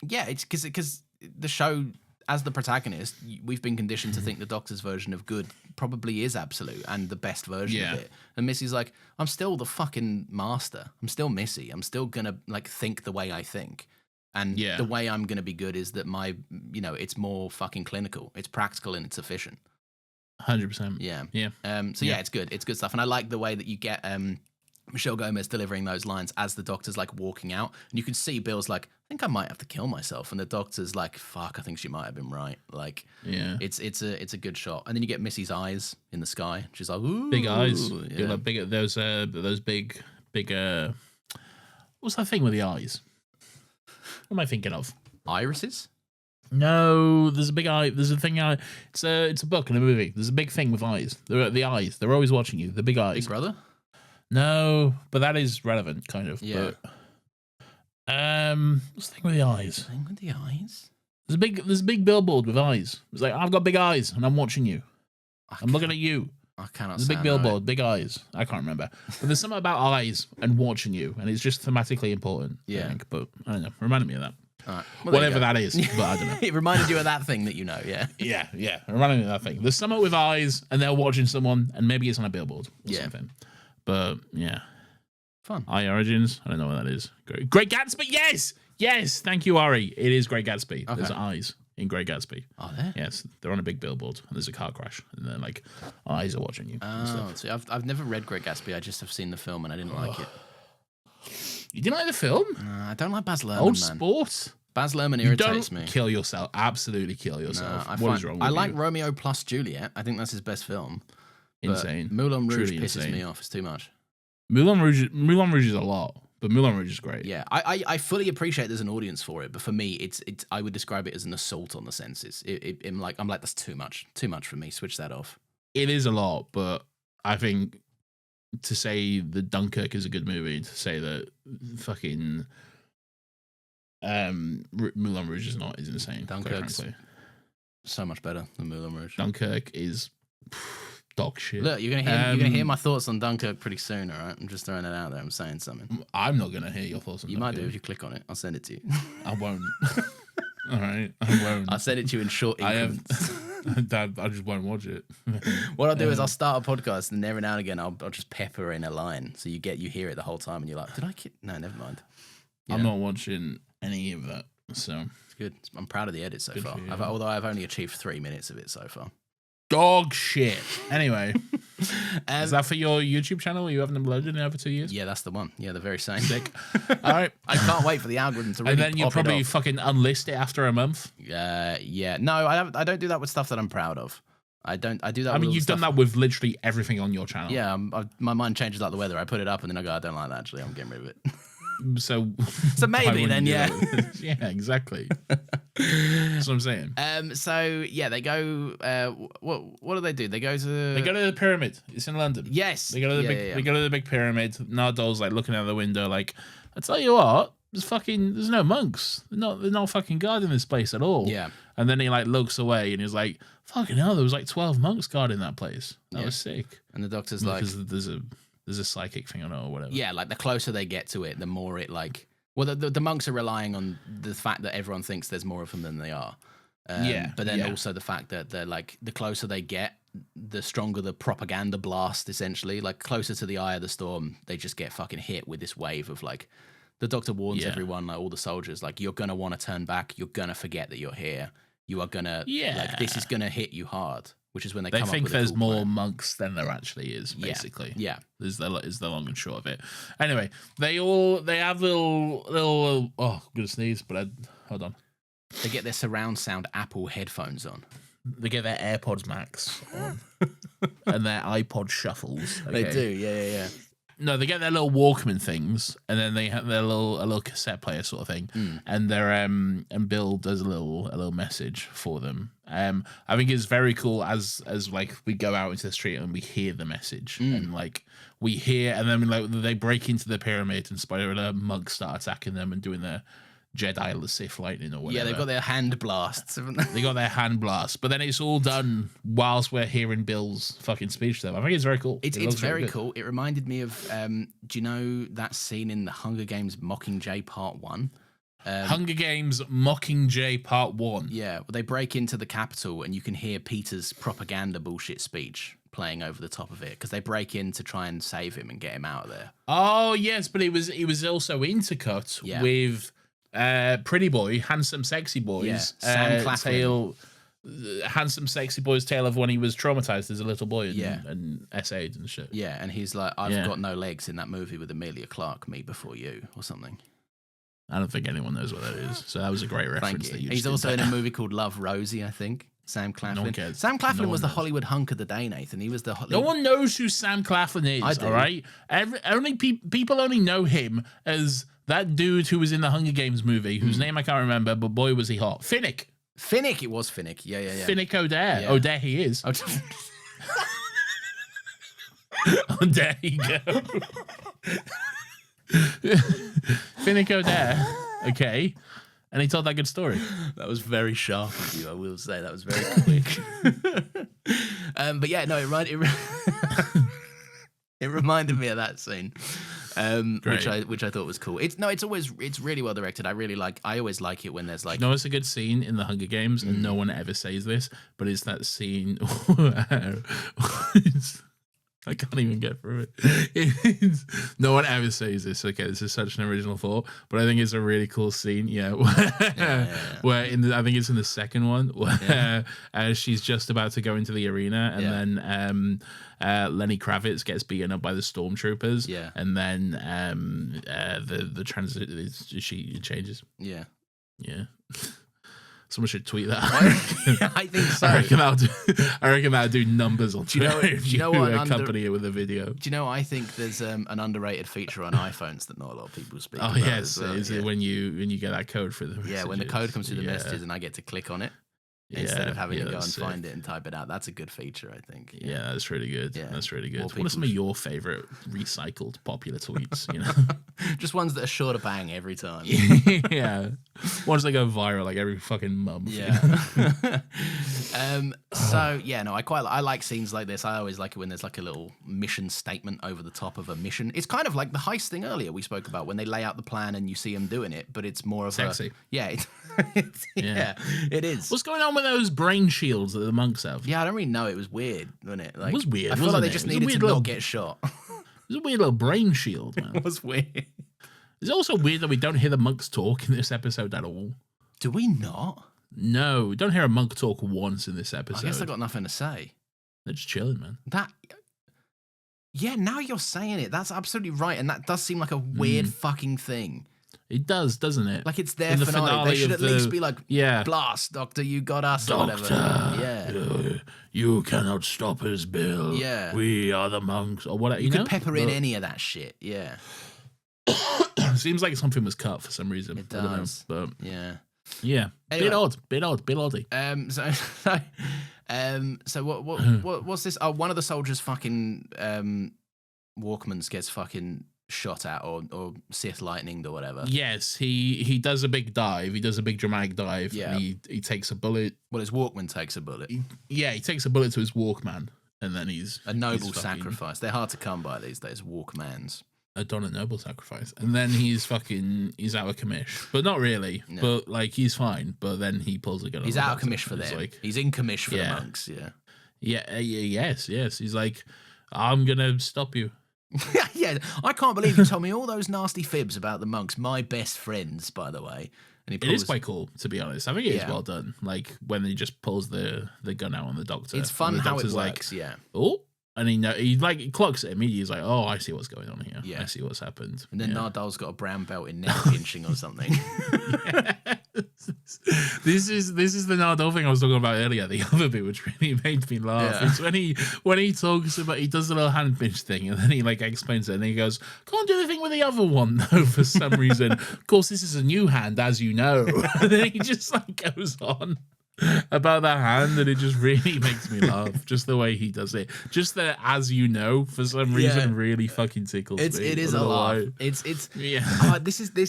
B: it's because the show, as the protagonist, we've been conditioned to think the Doctor's version of good probably is absolute and the best version of it. And Missy's like, I'm still the fucking master. I'm still Missy. I'm still gonna like think the way I think. And the way I'm gonna be good is that my, it's more fucking clinical. It's practical and it's efficient.
A: 100%.
B: Yeah. It's good. It's good stuff. And I like the way that you get Michelle Gomez delivering those lines as the doctor's like walking out, and you can see Bill's like, I think I might have to kill myself, and the doctor's like, fuck, I think she might have been right. Like, it's a good shot. And then you get Missy's eyes in the sky. She's like, ooh,
A: big eyes. Like big, those big what's that thing with the eyes? What am I thinking of?
B: Irises?
A: No, there's a big eye. There's a thing. It's a book and a movie. There's a big thing with eyes. The eyes. They're always watching you. The big eyes.
B: Big Brother?
A: No, but that is relevant, kind of.
B: Yeah.
A: But, what's the thing with the eyes?
B: Thing with the eyes?
A: There's a big billboard with eyes. It's like, I've got big eyes and I'm watching you. I'm looking at you.
B: I cannot.
A: There's a big billboard, big eyes. I can't remember. But there's something about eyes and watching you, and it's just thematically important.
B: Yeah.
A: I think. But I don't know. Reminded me of that.
B: All right. Well,
A: whatever that is, but I don't know.
B: It reminded you of that thing that you know, yeah.
A: Yeah. It reminded me of that thing. There's someone with eyes, and they're watching someone, and maybe it's on a billboard or something. But yeah.
B: Fun.
A: Eye Origins. I don't know what that is. Great Gatsby. Yes. Thank you, Ari. It is Great Gatsby. Okay. There's eyes in Great Gatsby.
B: Are there?
A: Yes, they're on a big billboard, and there's a car crash, and then like eyes are watching you.
B: Oh, see, I've never read Great Gatsby. I just have seen the film, and I didn't like it.
A: You didn't like the film?
B: I don't like Baz Luhrmann,
A: Old
B: man.
A: Sport?
B: Baz Luhrmann
A: You
B: irritates
A: don't
B: me.
A: kill yourself. Absolutely kill yourself. What is wrong with
B: I
A: you?
B: like Romeo plus Juliet. I think that's his best film.
A: Insane.
B: Moulin Rouge
A: Truly
B: pisses
A: insane.
B: me off. It's too much.
A: Moulin Rouge is a lot, but Moulin Rouge is great.
B: Yeah, I fully appreciate there's an audience for it, but for me, it's I would describe it as an assault on the senses. I'm like that's too much for me. Switch that off.
A: It is a lot, but I think to say that Dunkirk is a good movie, to say that fucking Moulin Rouge is not, is insane.
B: Dunkirk's so much better than Moulin Rouge.
A: Dunkirk is dog shit.
B: Look, you're gonna hear my thoughts on Dunkirk pretty soon. All right, I'm just throwing it out there. I'm saying something.
A: I'm not gonna hear your thoughts on
B: You
A: Dunkirk.
B: might do if you click on it. I'll send it to you.
A: I won't. All right, I won't.
B: I'll send it to you in short increments.
A: Dad, I just won't watch it.
B: What I'll do is I'll start a podcast, and every now and again I'll just pepper in a line, so you hear it the whole time, and you're like, "Did I kid? No, never mind."
A: I'm not watching any of that, so
B: it's good. I'm proud of the edit so far.
A: for you.
B: Although I've only achieved 3 minutes of it so far.
A: dog shit. Anyway, is that for your YouTube channel? You haven't uploaded in over 2 years?
B: Yeah, that's the one. Yeah, the very same.
A: Sick. All right.
B: I can't wait for the algorithm to really
A: And then you'll
B: pop it
A: probably
B: off.
A: fucking unlist it after a month.
B: Yeah. No, I don't do that with stuff that I'm proud of. I do that.
A: I mean,
B: with all
A: you've
B: the
A: done
B: stuff-
A: that with literally everything on your channel.
B: Yeah, my mind changes like the weather. I put it up and then I go, I don't like that. Actually, I'm getting rid of it.
A: So
B: maybe
A: why wouldn't
B: then,
A: you do
B: yeah.
A: that? Yeah, exactly. That's what I'm saying.
B: So yeah, they go. What do they do? They go to.
A: They go to the pyramid. It's in London.
B: Yes.
A: They go to the big.
B: Yeah.
A: They go to the big pyramid. Nardol's like looking out the window, like, I tell you what, there's no monks. They're not fucking guarding this place at all.
B: Yeah.
A: And then he like looks away and he's like, fucking hell, there was like 12 monks guarding that place. That was sick.
B: And the doctor's like,
A: Because there's a psychic thing on it or whatever.
B: yeah, like the closer they get to it, the more it like. Well, the monks are relying on the fact that everyone thinks there's more of them than they are. But then also the fact that they're like, the closer they get, the stronger the propaganda blast, essentially. Like, closer to the eye of the storm, they just get fucking hit with this wave of like, the doctor warns everyone, like all the soldiers, like, you're going to want to turn back. You're going to forget that you're here. You are going to, like, this is going to hit you hard, which is when they come up
A: think
B: with
A: there's
B: a cool
A: more
B: plan.
A: monks than there actually is, basically.
B: Yeah.
A: Is the long and short of it. Anyway, they have little oh, I'm gonna sneeze, but hold on.
B: They get their surround sound Apple headphones on.
A: They get their AirPods Max on and their iPod Shuffles.
B: They
A: okay?
B: do, yeah.
A: No, they get their little Walkman things, and then they have their little cassette player sort of thing, and their and Bill does a little message for them. I think it's very cool as like we go out into the street and we hear the message, and like we hear, and then like they break into the pyramid and spoiler monks start attacking them and doing their Jedi Sith lightning or whatever.
B: Yeah, they've got their hand blasts, haven't they?
A: They got their hand blast, but then it's all done whilst we're hearing Bill's fucking speech to them. I think it's very cool.
B: It's
A: looks
B: very
A: good.
B: cool. It reminded me of, do you know that scene in the Hunger Games Mockingjay Part 1?
A: Hunger Games Mockingjay Part 1.
B: Yeah, well, they break into the Capitol and you can hear Peter's propaganda bullshit speech playing over the top of it because they break in to try and save him and get him out of there.
A: Oh, yes, but it was also intercut with Pretty Boy, Handsome Sexy Boys.
B: Yeah, Sam Claflin.
A: Handsome Sexy Boy's tale of when he was traumatized as a little boy and,
B: Yeah.
A: and essayed and shit.
B: Yeah, and he's like, I've got no legs in that movie with Amelia Clarke, Me Before You, or something.
A: I don't think anyone knows what that is. So that was a great reference.
B: Thank
A: That
B: you.
A: you
B: He's
A: just
B: also
A: did
B: in a
A: there.
B: movie called Love, Rosie, I think. Sam Claflin.
A: one cares.
B: Sam Claflin
A: No
B: was
A: one
B: the
A: knows.
B: Hollywood hunk of the day, Nathan. He was the
A: No one knows who Sam Claflin is,
B: I do.
A: all right? People only know him as that dude who was in the Hunger Games movie, whose name I can't remember, but boy, was he hot. Finnick.
B: Finnick, it was Finnick. Yeah.
A: Finnick O'Dare.
B: Yeah.
A: O'Dare he is.
B: Oh,
A: Oh, there you go. Finnick O'Dare. Okay. And he told that good story.
B: that was very sharp of you, I will say. That was very quick. But yeah, no, it reminded me of that scene. Which I thought was cool. It's really well directed. I always like it when there's like
A: You know, it's a good scene in the Hunger Games, and no one ever says this, but it's that scene. I can't even get through it. No one ever says this. Okay, this is such an original thought, but I think it's a really cool scene. Yeah, where I think it's in the second one where she's just about to go into the arena, and then Lenny Kravitz gets beaten up by the stormtroopers.
B: Yeah,
A: and then the transit she changes.
B: Yeah.
A: Someone should tweet that.
B: I think so.
A: I reckon that'll do numbers on Twitter. Do
B: you know what?
A: Accompany it with a video.
B: Do you know? I think there's an underrated feature on iPhones that not a lot of people speak about.
A: Oh yes, is it when you get that code for the messages?
B: Yeah, when the code comes through the messages and I get to click on it instead of having to go and find it and type it out. That's a good feature, I think.
A: Yeah, that's really good.
B: Yeah.
A: That's really good. What are some of your favorite recycled popular tweets?
B: Just ones that are sure to bang every time.
A: Yeah, ones that go viral like every fucking month.
B: Yeah. I like scenes like this. I always like it when there's like a little mission statement over the top of a mission. It's kind of like the heist thing earlier we spoke about when they lay out the plan and you see them doing it, but it's more of
A: sexy.
B: It is.
A: What's going on with those brain shields that the monks have?
B: Yeah, I don't really know. It was weird, wasn't it? Like,
A: it was weird.
B: I feel like they just needed to not get shot.
A: It was a weird little brain shield, man.
B: It was weird.
A: It's also weird that we don't hear the monks talk in this episode at all.
B: Do we not?
A: No, we don't hear a monk talk once in this episode.
B: I guess I got nothing to say.
A: They're just chilling, man.
B: Yeah, now you're saying it. That's absolutely right. And that does seem like a weird fucking thing.
A: It does, doesn't it?
B: Like it's their finale. They should at least be like,
A: yeah,
B: blast, Doctor, you got us,
A: Doctor,
B: or whatever.
A: You cannot stop us, Bill.
B: Yeah.
A: We are the monks, or whatever.
B: You could pepper in any of that shit, yeah.
A: Seems like something was cut for some reason.
B: It does.
A: I don't know, but
B: yeah.
A: Anyway. Bit odd.
B: So what's this? Oh, one of the soldiers' fucking Walkmans gets fucking shot at or Sith lightninged or whatever.
A: Yes, he does a big dive. He does a big dramatic dive.
B: Yeah.
A: And he takes a bullet.
B: Well, his Walkman takes a bullet.
A: He takes a bullet to his Walkman, and then he's
B: a noble sacrifice. They're hard to come by these days. Walkmans.
A: A noble sacrifice. And then he's out of commish. But not really. No. But like he's fine. But then he pulls a gun.
B: He's out of commish for them. Like, he's in commish for the monks,
A: Yes. He's like, I'm gonna stop you.
B: Yeah, I can't believe you told me all those nasty fibs about the monks, my best friends, by the way. And
A: it is quite cool, to be honest. I think it is well done. Like when he just pulls the gun out on the doctor.
B: It's fun how it works,
A: like, oh, and he clocks it immediately. He's like, oh, I see what's going on here. Yeah. I see what's happened.
B: And then Nardal's got a brown belt in neck pinching or something.
A: This is the Nardal thing I was talking about earlier. The other bit which really made me laugh is when he talks about, he does the little hand pinch thing and then he like explains it and he goes, can't do the thing with the other one though for some reason. Of course, this is a new hand, as you know. And then he just like goes on about that hand and it just really makes me laugh. Just the way he does it. Just the as you know for some reason really fucking tickles me.
B: It is a laugh. It's this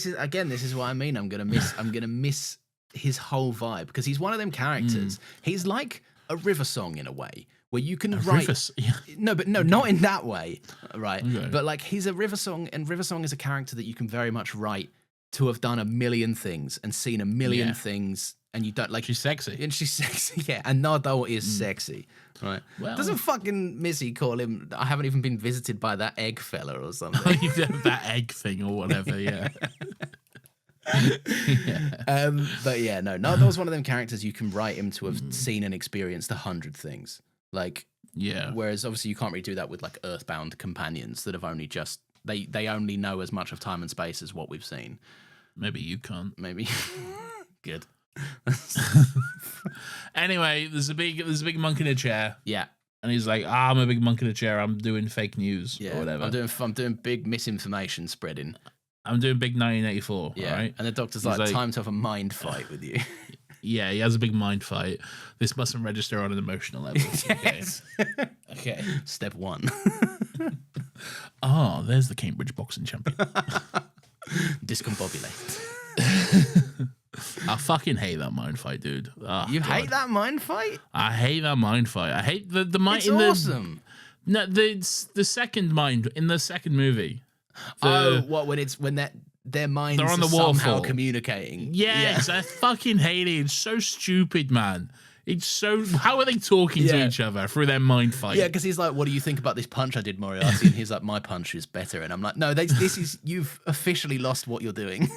B: is what I mean. I'm gonna miss his whole vibe because he's one of them characters. He's like a river song in a way where you can write not in that way, right? Okay. But like he's a river song, and river song is a character that you can very much write to have done a million things and seen a million things. And you don't like
A: she's sexy.
B: And she's sexy, yeah. And Nardal is sexy. Right. Well, doesn't fucking Missy call him I haven't even been visited by that egg fella or something.
A: That egg thing or whatever, yeah.
B: But yeah, no, Nardal's one of them characters you can write him to have seen and experienced 100 things. Like whereas obviously you can't really do that with like Earthbound companions that have only just they only know as much of time and space as what we've seen.
A: Maybe you can't.
B: Maybe. Good.
A: Anyway, there's a big monk in a chair.
B: Yeah.
A: And he's like, I'm a big monk in a chair. I'm doing fake news or whatever.
B: I'm doing big misinformation spreading.
A: I'm doing big 1984.
B: Yeah.
A: Right?
B: And the doctor's like, time to have a mind fight with you.
A: Yeah, he has a big mind fight. This mustn't register on an emotional level.
B: Yes.
A: Okay.
B: Step 1.
A: There's the Cambridge boxing champion.
B: Discombobulate.
A: I fucking hate that mind fight, dude.
B: You hate that mind fight?
A: I hate that mind fight. I hate the mind.
B: It's awesome.
A: The second mind in the second movie.
B: When their minds
A: are on the
B: somehow
A: waterfall
B: communicating?
A: Yes, I fucking hate it. It's so stupid, man. It's so. How are they talking to each other through their mind fight?
B: Yeah, because he's like, "What do you think about this punch I did, Moriarty?" And he's like, "My punch is better." And I'm like, "No, this is you've officially lost what you're doing."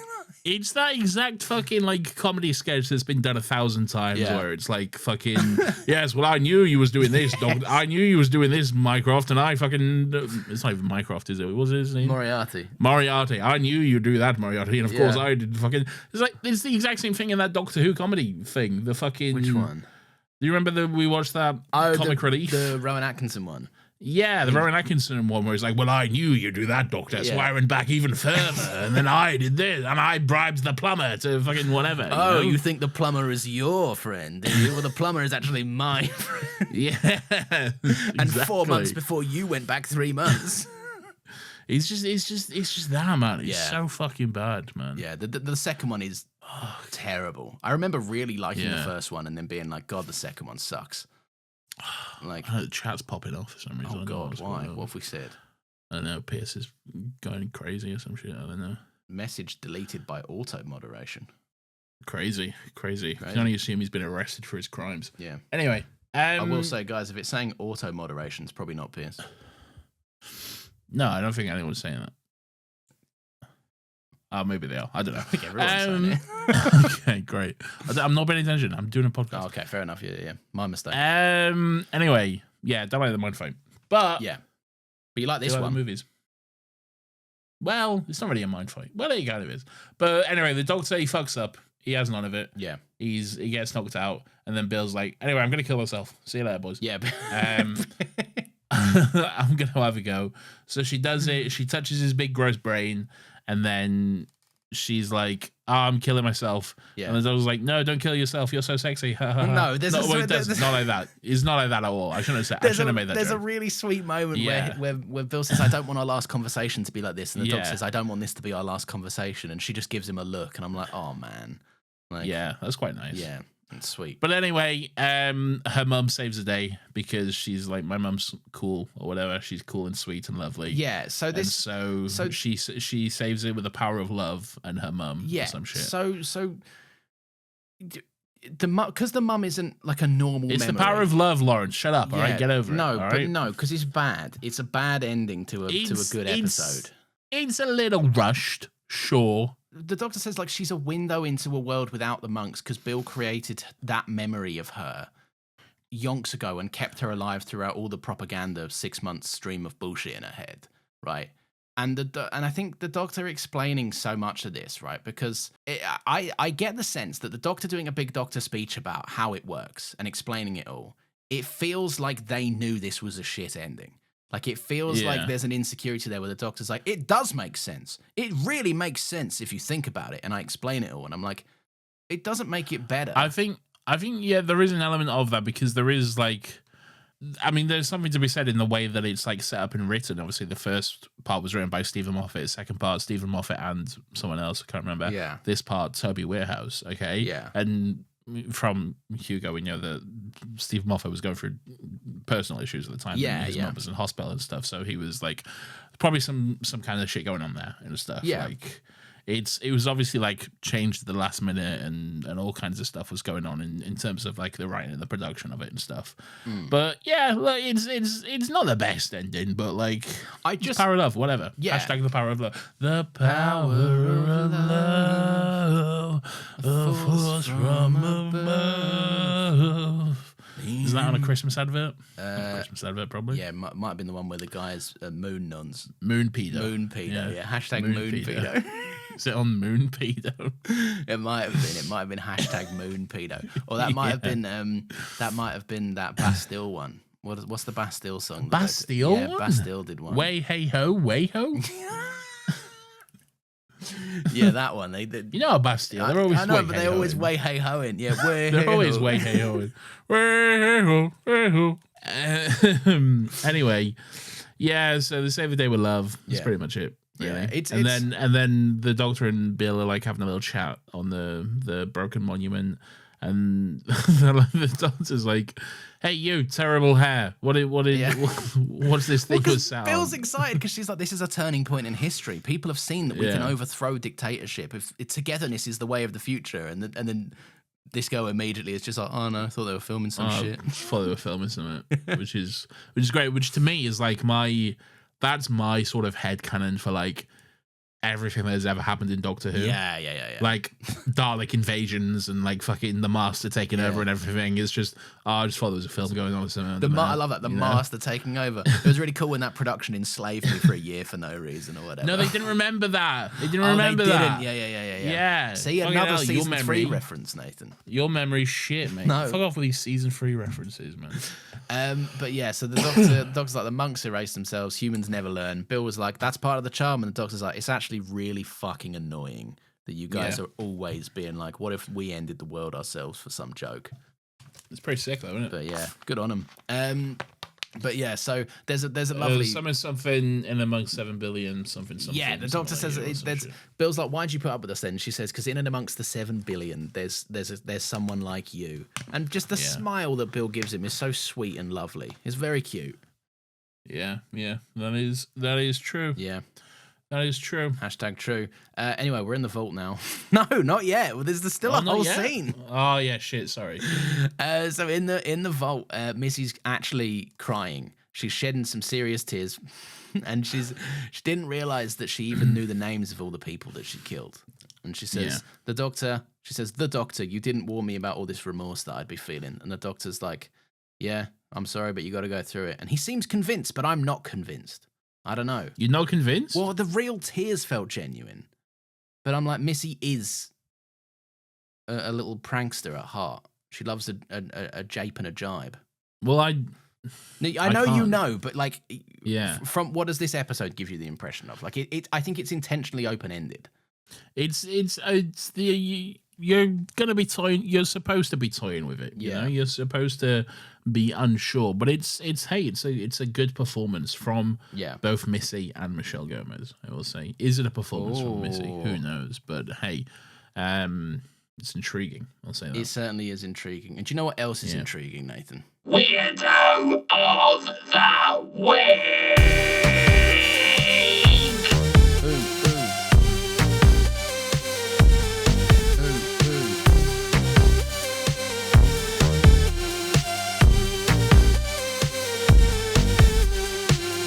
A: It's that exact fucking like comedy sketch that's been done 1,000 times, where it's like fucking yes. Well, I knew you was doing this. I knew you was doing this, Mycroft, and I fucking. It's not even Mycroft, is it? What was his name?
B: Moriarty.
A: Moriarty. I knew you'd do that, Moriarty, and of course I did. Fucking. It's the exact same thing in that Doctor Who comedy thing. The fucking.
B: Which one?
A: Do you remember that we watched that comic relief?
B: The Rowan Atkinson one.
A: Yeah, the Rowan Atkinson one where he's like, well, I knew you'd do that, Doctor, so I went back even further, and then I did this, and I bribed the plumber to fucking whatever.
B: Oh, you think the plumber is your friend? Well, the plumber is actually my friend.
A: Yeah.
B: And 4 months before you went back 3 months.
A: It's just that, man. It's so fucking bad, man.
B: Yeah, the second one is terrible. I remember really liking the first one and then being like, God, the second one sucks. Like
A: the chat's popping off for some reason.
B: Oh God, why? What have we said?
A: I don't know. Pierce is going crazy or some shit. I don't know.
B: Message deleted by auto moderation.
A: Crazy. You can only assume he's been arrested for his crimes.
B: Yeah.
A: Anyway,
B: I will say, guys, if it's saying auto moderation, it's probably not Pierce.
A: No, I don't think anyone's saying that. Maybe they are. I don't know.
B: I think everyone's saying it.
A: Okay, great. I'm not paying attention. I'm doing a podcast.
B: Oh, okay, fair enough. Yeah. My mistake.
A: Anyway, don't like the mind fight. But
B: but you like this one.
A: The movies. Well, it's not really a mind fight. Well, it kind of is. But anyway, the Doctor, he fucks up. He has none of it.
B: Yeah.
A: He gets knocked out, and then Bill's like, anyway, I'm gonna kill myself. See you later, boys.
B: Yeah.
A: I'm gonna have a go. So she does it. She touches his big gross brain, and then she's like, oh, I'm killing myself. Yeah. And the Doctor's like, no, don't kill yourself. You're so sexy.
B: No, there's
A: not like that. It's not like that at all. I shouldn't have made that
B: There's
A: joke.
B: a really sweet moment where Bill says, I don't want our last conversation to be like this. And the Doctor says, I don't want this to be our last conversation. And she just gives him a look. And I'm like, oh, man. Like,
A: yeah, that's quite nice.
B: Yeah. It's sweet.
A: But anyway, her mum saves the day because she's like, my mum's cool or whatever. She's cool and sweet and lovely.
B: Yeah. So
A: she saves it with the power of love and her mum.
B: Yeah.
A: Or some shit.
B: So because the mum isn't like a normal.
A: It's memory. The power of love, Lawrence. Shut up. All right, get over it.
B: No, because it's bad. It's a bad ending to a good episode.
A: It's a little rushed, sure.
B: The Doctor says like she's a window into a world without the monks because Bill created that memory of her yonks ago and kept her alive throughout all the propaganda 6 months stream of bullshit in her head, right? And I think the Doctor explaining so much of this, right? Because I get the sense that the Doctor doing a big Doctor speech about how it works and explaining it all, it feels like they knew this was a shit ending. Like, it feels like there's an insecurity there where the Doctor's like, it does make sense. It really makes sense if you think about it. And I explain it all. And I'm like, it doesn't make it better.
A: I think, there is an element of that because there is, like, I mean, there's something to be said in the way that it's, like, set up and written. Obviously, the first part was written by Stephen Moffat. The second part, Stephen Moffat and someone else. I can't remember.
B: Yeah.
A: This part, Toby Warehouse. Okay.
B: Yeah.
A: And from Hugo, we know that Steve Moffat was going through personal issues at the time. His mum was in hospital and stuff, so he was like, probably some kind of shit going on there and stuff.
B: Yeah,
A: like it was obviously like changed at the last minute, and all kinds of stuff was going on in terms of like the writing and the production of it and stuff. But yeah, like, it's not the best ending, but like power of love, whatever. Yeah. Hashtag the power of love. The power of love, a force from above. Is that on a Christmas advert? Christmas advert, probably.
B: Yeah, might have been the one where the guy's moon nuns.
A: Moon pedo.
B: Moon pedo, yeah. Hashtag moon pedo.
A: Is it on Moon Pedo?
B: It might have been. It might have been hashtag Moon Pedo, or that might have been. That might have been that Bastille one. What's the Bastille song?
A: Bastille one?
B: Yeah, Bastille did one.
A: Way hey ho, way ho.
B: Yeah, that one. They
A: you know Bastille. They're always.
B: I know, but they're always way hey hoing. Yeah, way.
A: They're always way hey hoing. Way hey ho, way ho. Anyway, yeah. So they save the day with love. That's pretty much it. Really. Yeah, and then the Doctor and Bill are like having a little chat on the broken monument, and the Doctor's like, "Hey, you terrible hair! What's this thing with sound?"
B: Bill's excited because she's like, "This is a turning point in history. People have seen that we can overthrow dictatorship. If togetherness is the way of the future." And then this girl immediately is just like, oh no, I thought they were filming some shit.
A: Thought they were filming something, which is great. Which to me is like that's my sort of headcanon for like everything that has ever happened in Doctor Who.
B: Yeah.
A: Like Dalek invasions and like fucking the Master taking over and everything. It's just, I just thought there was a film going on or something.
B: I love that. The Master taking over. It was really cool when that production enslaved me for a year for no reason or whatever.
A: No, they didn't remember that. They didn't remember that.
B: Yeah. See,
A: Fucking
B: another
A: hell,
B: season 3 reference, Nathan.
A: Your memory's shit, mate.
B: No.
A: Fuck off with these season 3 references, man.
B: But yeah, so the doctor's like, the monks erase themselves, humans never learn. Bill was like, that's part of the charm, and the doctor's like, it's actually really fucking annoying that you guys are always being like, what if we ended the world ourselves for some joke?
A: It's pretty sick though, isn't it?
B: But yeah, good on them. But yeah, so there's a lovely
A: something in amongst 7 billion something.
B: Yeah, the doctor says Bill's like, why'd you put up with us then? She says, because in and amongst the 7 billion, there's someone like you, and just the smile that Bill gives him is so sweet and lovely. It's very cute.
A: Yeah, that is true.
B: Yeah.
A: That is true.
B: Hashtag true. Anyway, we're in the vault now. No, not yet. Well, there's still a whole scene.
A: Oh yeah, shit. Sorry.
B: So in the vault, Missy's actually crying. She's shedding some serious tears, and she didn't realize that she even knew the names of all the people that she killed. And she says, the doctor. She says, the doctor. You didn't warn me about all this remorse that I'd be feeling. And the doctor's like, yeah, I'm sorry, but you got to go through it. And he seems convinced, but I'm not convinced. I don't know.
A: You're not convinced?
B: Well, the real tears felt genuine. But I'm like, Missy is a little prankster at heart. She loves a jape and a jibe.
A: Well, I
B: know you know, but like,
A: from
B: what does this episode give you the impression of? Like, I think it's intentionally open-ended.
A: It's you're gonna be toying. You're supposed to be toying with it. You know, you're supposed to be unsure. But it's a good performance from both Missy and Michelle Gomez. I will say, is it a performance from Missy? Who knows? But hey, it's intriguing. I'll say that.
B: It certainly is intriguing. And do you know what else is intriguing, Nathan?
C: Weirdo of the Week!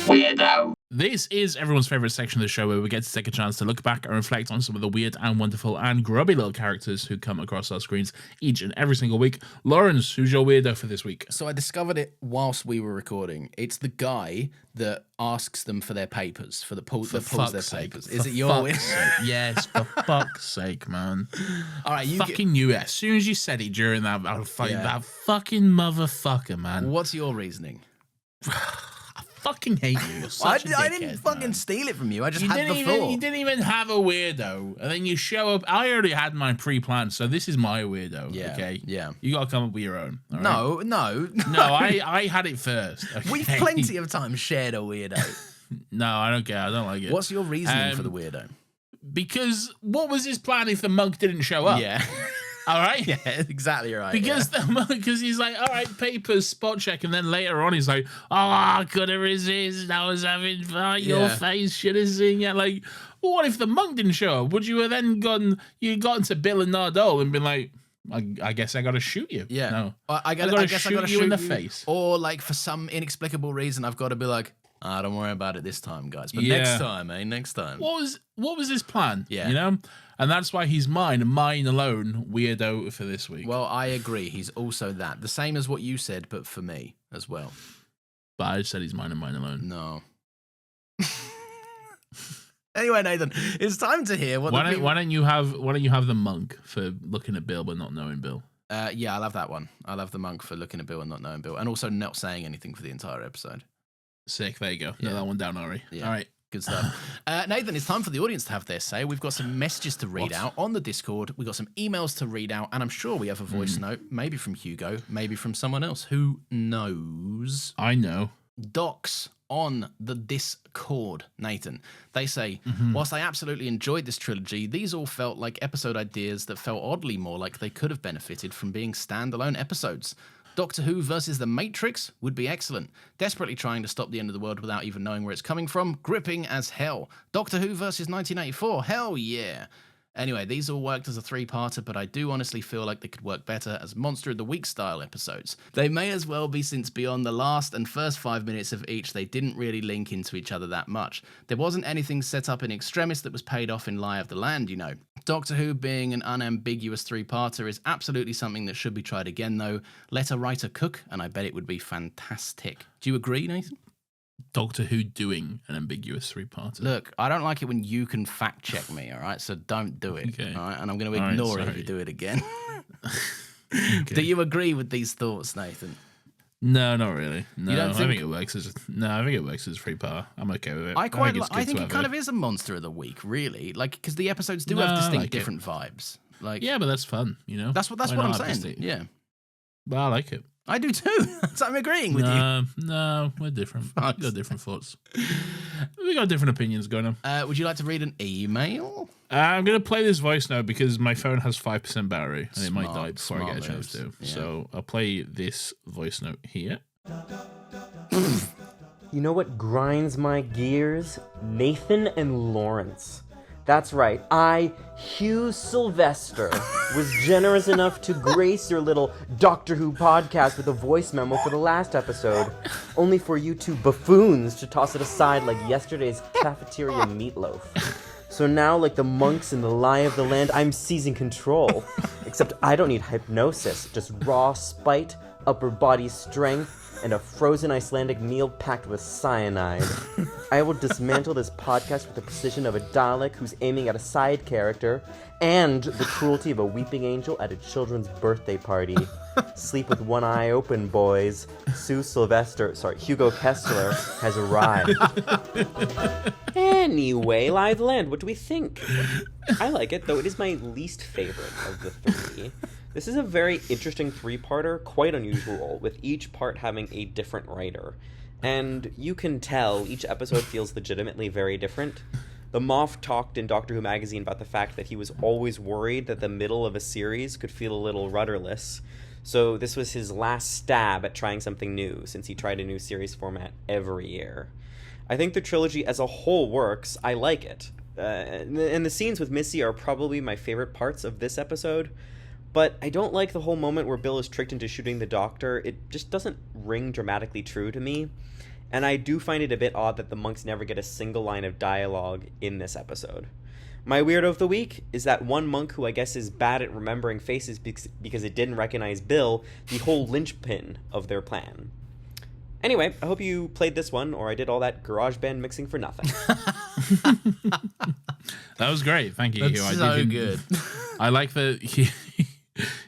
C: Weirdo.
A: This is everyone's favorite section of the show where we get to take a chance to look back and reflect on some of the weird and wonderful and grubby little characters who come across our screens each and every single week. Lawrence, who's your weirdo for this week?
B: So I discovered it whilst we were recording. It's the guy that asks them for their papers, that pulls their papers. Is it your weirdo?
A: Yes, for fuck's sake, man.
B: All right,
A: knew it. As soon as you said it during that, that fucking motherfucker, man.
B: What's your reasoning?
A: Fucking hate you. You're such a dickhead,
B: I didn't fucking steal it from you. I just had the thought.
A: You didn't even have a weirdo, and then you show up. I already had mine pre-planned, so this is my weirdo.
B: Yeah,
A: okay.
B: Yeah.
A: You got to come up with your own.
B: No.
A: I had it first. Okay?
B: We've plenty of times shared a weirdo.
A: No, I don't care. I don't like it.
B: What's your reasoning for the weirdo?
A: Because what was his plan if the monk didn't show up?
B: Yeah.
A: All right.
B: Yeah, exactly right.
A: Because he's like, all right, papers, spot check, and then later on he's like, oh, I couldn't resist. I was having fun. Your face should have seen it. Like, well, what if the monk didn't show up? Would you have then gotten to Bill and Nardole and been like, I guess I got to shoot you?
B: Yeah.
A: No.
B: I guess I got to shoot you
A: in the face.
B: Or like for some inexplicable reason, I've got to be like, don't worry about it this time, guys. But next time, next time.
A: What was his plan?
B: Yeah.
A: You know? And that's why he's mine alone, weirdo for this week.
B: Well, I agree. He's also that. The same as what you said, but for me as well.
A: But I said he's mine and mine alone.
B: No. Anyway, Nathan, it's time to hear what.
A: Why don't you have the monk for looking at Bill but not knowing Bill?
B: Yeah, I'll have that one. I'll have the monk for looking at Bill and not knowing Bill, and also not saying anything for the entire episode.
A: Sick. There you go.
B: Yeah.
A: Note that one down, Ari.
B: Yeah.
A: All right.
B: Good stuff. Nathan, it's time for the audience to have their say. We've got some messages to read out on the Discord. We've got some emails to read out, and I'm sure we have a voice note, maybe from Hugo, maybe from someone else. Who knows?
A: I know.
B: Docs on the Discord, Nathan. They say, whilst I absolutely enjoyed this trilogy, these all felt like episode ideas that felt oddly more like they could have benefited from being standalone episodes. Doctor Who versus The Matrix would be excellent. Desperately trying to stop the end of the world without even knowing where it's coming from. Gripping as hell. Doctor Who versus 1984. Hell yeah. Anyway, these all worked as a three-parter, but I do honestly feel like they could work better as Monster of the Week style episodes. They may as well be, since beyond the last and first 5 minutes of each, they didn't really link into each other that much. There wasn't anything set up in extremis that was paid off in Lie of the Land, you know. Doctor Who being an unambiguous three-parter is absolutely something that should be tried again, though. Let a writer cook, and I bet it would be fantastic. Do you agree, Nathan?
A: Doctor Who doing an ambiguous three-parter.
B: Look, I don't like it when you can fact-check me, all right? So don't do it,
A: Okay.
B: all right? And I'm going to ignore it if you do it again. Do you agree with these thoughts, Nathan?
A: No, not really. No,
B: don't
A: I
B: think-
A: think it works as a three-part. I'm okay with it.
B: I think
A: to
B: it kind of is a Monster of the Week, really. Like, because the episodes do
A: No,
B: have
A: I
B: distinct
A: like it.
B: different vibes. Like,
A: Yeah, but that's fun, you know.
B: that's what
A: Why
B: I'm
A: not have
B: saying.
A: distinct-
B: Yeah,
A: Well, I like it.
B: I do too. So I'm agreeing with you.
A: No, we're different. We got different thoughts. We got different opinions going on.
B: Would you like to read an email?
A: I'm gonna play this voice note because my phone has 5% battery and it might
B: Smart,
A: die before I
B: smart
A: get a chance
B: moves.
A: to.
B: Yeah.
A: So I'll play this voice note here.
D: You know what grinds my gears? Nathan and Lawrence. That's right, I, Hugh Sylvester, was generous enough to grace your little Doctor Who podcast with a voice memo for the last episode, only for you two buffoons to toss it aside like yesterday's cafeteria meatloaf. So now, like the monks in the Lie of the Land, I'm seizing control. Except I don't need hypnosis, just raw spite, upper body strength, and a frozen Icelandic meal packed with cyanide. I will dismantle this podcast with the precision of a Dalek who's aiming at a side character, and the cruelty of a weeping angel at a children's birthday party. Sleep with one eye open, boys. Hugo Kessler has arrived. Anyway, Lie of the Land, what do we think? I like it, though it is my least favorite of the three. This is a very interesting three-parter, quite unusual, with each part having a different writer. And you can tell each episode feels legitimately very different. The Moff talked in Doctor Who magazine about the fact that he was always worried that the middle of a series could feel a little rudderless. So this was his last stab at trying something new, since he tried a new series format every year. I think the trilogy as a whole works. I like it. And the scenes with Missy are probably my favorite parts of this episode. But I don't like the whole moment where Bill is tricked into shooting the Doctor. It just doesn't ring dramatically true to me. And I do find it a bit odd that the monks never get a single line of dialogue in this episode. My weirdo of the week is that one monk who I guess is bad at remembering faces because it didn't recognize Bill, the whole linchpin of their plan. Anyway, I hope you played this one, or I did all that GarageBand mixing for nothing.
A: That was great. Thank you,
B: That's
A: Hugo.
B: so good.
A: I like that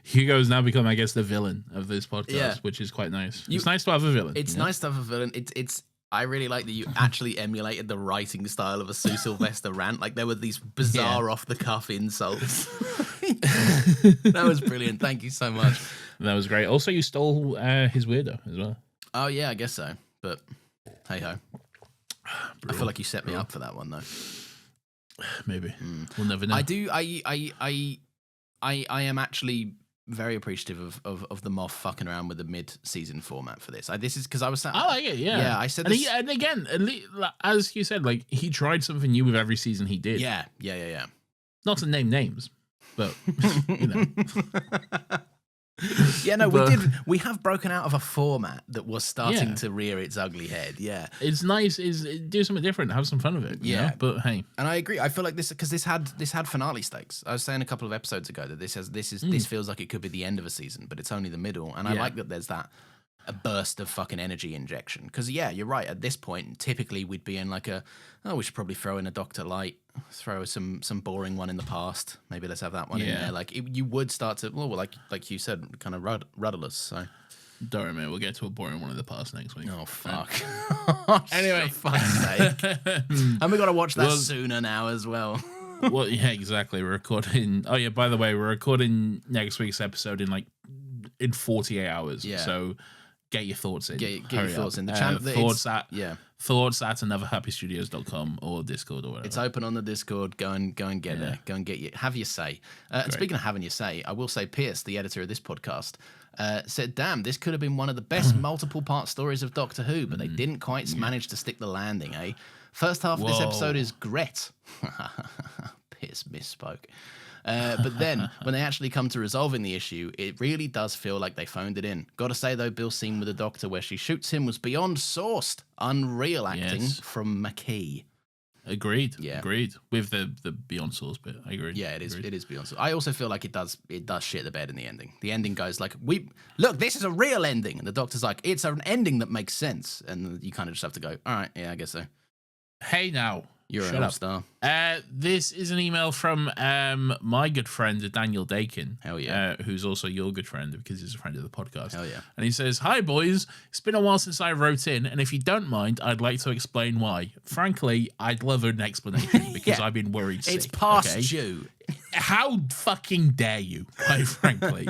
A: Hugo's now become, I guess, the villain of this podcast,
B: Yeah.
A: which is quite nice. It's nice to have a villain.
B: It's
A: you know?
B: nice to have a villain. It's. I really like that you actually emulated the writing style of a Sue Sylvester rant. Like, there were these bizarre off-the-cuff insults. That was brilliant. Thank you so much.
A: That was great. Also, you stole his weirdo as well.
B: Oh, yeah, I guess so. But, hey-ho. I feel like you set me up for that one, though.
A: Maybe. We'll never know.
B: I am actually very appreciative of the Moff fucking around with the mid-season format for this. This is because I was saying,
A: I like it, yeah.
B: Yeah, I said
A: and,
B: this.
A: and again, as you said, like, he tried something new with every season he did.
B: Yeah.
A: Not to name names, but, you know.
B: Yeah, no,
A: But-
B: we have broken out of a format that was starting
A: Yeah.
B: to rear its ugly head. Yeah.
A: It's nice. Do something different. Have some fun with it. You
B: Yeah.
A: know? But hey,
B: And I agree. I feel like this had finale stakes. I was saying a couple of episodes ago that this feels like it could be the end of a season, but it's only the middle. And I
A: Yeah.
B: like that there's a burst of fucking energy injection. Because yeah, you're right. At this point, typically we'd be in like we should probably throw in a Doctor Light, throw some boring one in the past. Maybe let's have that one in
A: Yeah.
B: there. Like you would start to like you said, kind of rudderless. So
A: don't worry, mate. We'll get to a boring one in the past next week.
B: oh fuck.
A: Anyway.
B: for fuck's sake. And we got to watch that
A: Well-
B: sooner now as well.
A: Well, yeah, exactly. We're recording. Oh yeah, by the way, we're recording next week's episode in 48 hours.
B: Yeah.
A: So get your thoughts in.
B: Get your
A: Hurry
B: thoughts
A: up.
B: in. The channel-
A: thoughts at
B: Yeah.
A: thoughts at anotherhappystudios.com or Discord or whatever.
B: It's open on the Discord. Go and get there. Go and have your say. And speaking of having your say, I will say Pierce, the editor of this podcast, said, "Damn, this could have been one of the best multiple part stories of Doctor Who, but they didn't quite manage to stick the landing. Eh? First half of this
A: Whoa.
B: episode is Gret." Piss misspoke. But then, when they actually come to resolving the issue, it really does feel like they phoned it in. Gotta say, though, Bill's scene with the Doctor where she shoots him was beyond sourced. Unreal acting from McKee.
A: Agreed.
B: Yeah.
A: Agreed. With the beyond source bit. I agree.
B: Yeah, it is. It is beyond source. I also feel like it does shit the bed in the ending. The ending goes like, look, this is a real ending. And the Doctor's like, it's an ending that makes sense. And you kind of just have to go, all right, yeah, I guess so.
A: Hey now.
B: You're an all-star.
A: This is an email from my good friend, Daniel Dakin.
B: Hell yeah.
A: Who's also your good friend because he's a friend of the podcast.
B: Hell yeah.
A: And he says, "Hi, boys. It's been a while since I wrote in, and if you don't mind, I'd like to explain why. Frankly, I'd love an explanation because I've been worried sick.
B: It's past due.
A: How fucking dare you, quite frankly.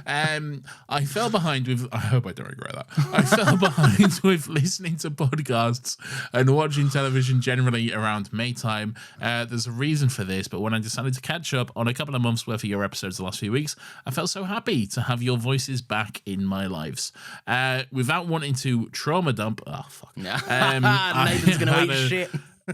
A: I fell behind with... I hope I don't regret that. I fell behind with listening to podcasts and watching television generally around May time. There's a reason for this, but when I decided to catch up on a couple of months worth of your episodes the last few weeks, I felt so happy to have your voices back in my lives. Without wanting to trauma dump... Oh, fuck.
B: Nathan's going to eat shit.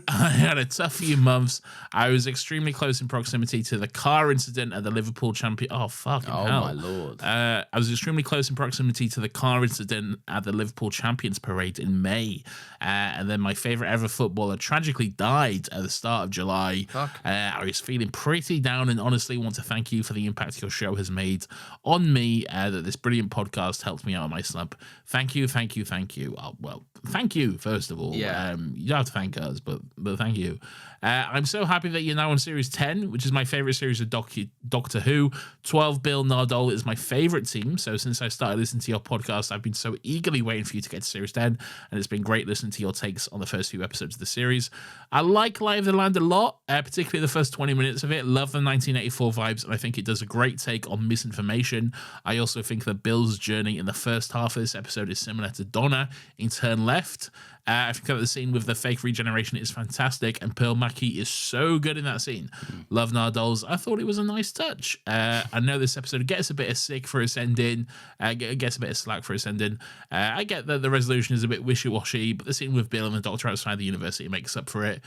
A: I had a tough few months. I was extremely close in proximity to the car incident at the Liverpool champion. Oh, fucking hell.
B: Oh, my Lord.
A: I was extremely close in proximity to the car incident at the Liverpool Champions Parade in May. And then my favourite ever footballer tragically died at the start of July. I was feeling pretty down and honestly want to thank you for the impact your show has made on me, that this brilliant podcast helped me out of my slump. Thank you, thank you, thank you. Oh, well, thank you, first of all.
B: Yeah.
A: You don't have to thank us, but thank you. I'm so happy that you're now on Series 10, which is my favourite series of Doctor Who. 12 Bill Nardole is my favourite team, so since I started listening to your podcast, I've been so eagerly waiting for you to get to Series 10, and it's been great listening to your takes on the first few episodes of the series. I like Light of the Land a lot, particularly the first 20 minutes of it. Love the 1984 vibes, and I think it does a great take on misinformation. I also think that Bill's journey in the first half of this episode is similar to Donna in Turn Left. I think that the scene with the fake regeneration is fantastic, and Pearl Mackie is so good in that scene. Love Nardole's. I thought it was a nice touch. I know this episode gets a bit of sick for its ending, gets a bit of slack for its ending. I get that the resolution is a bit wishy-washy, but the scene with Bill and the Doctor outside the university makes up for it.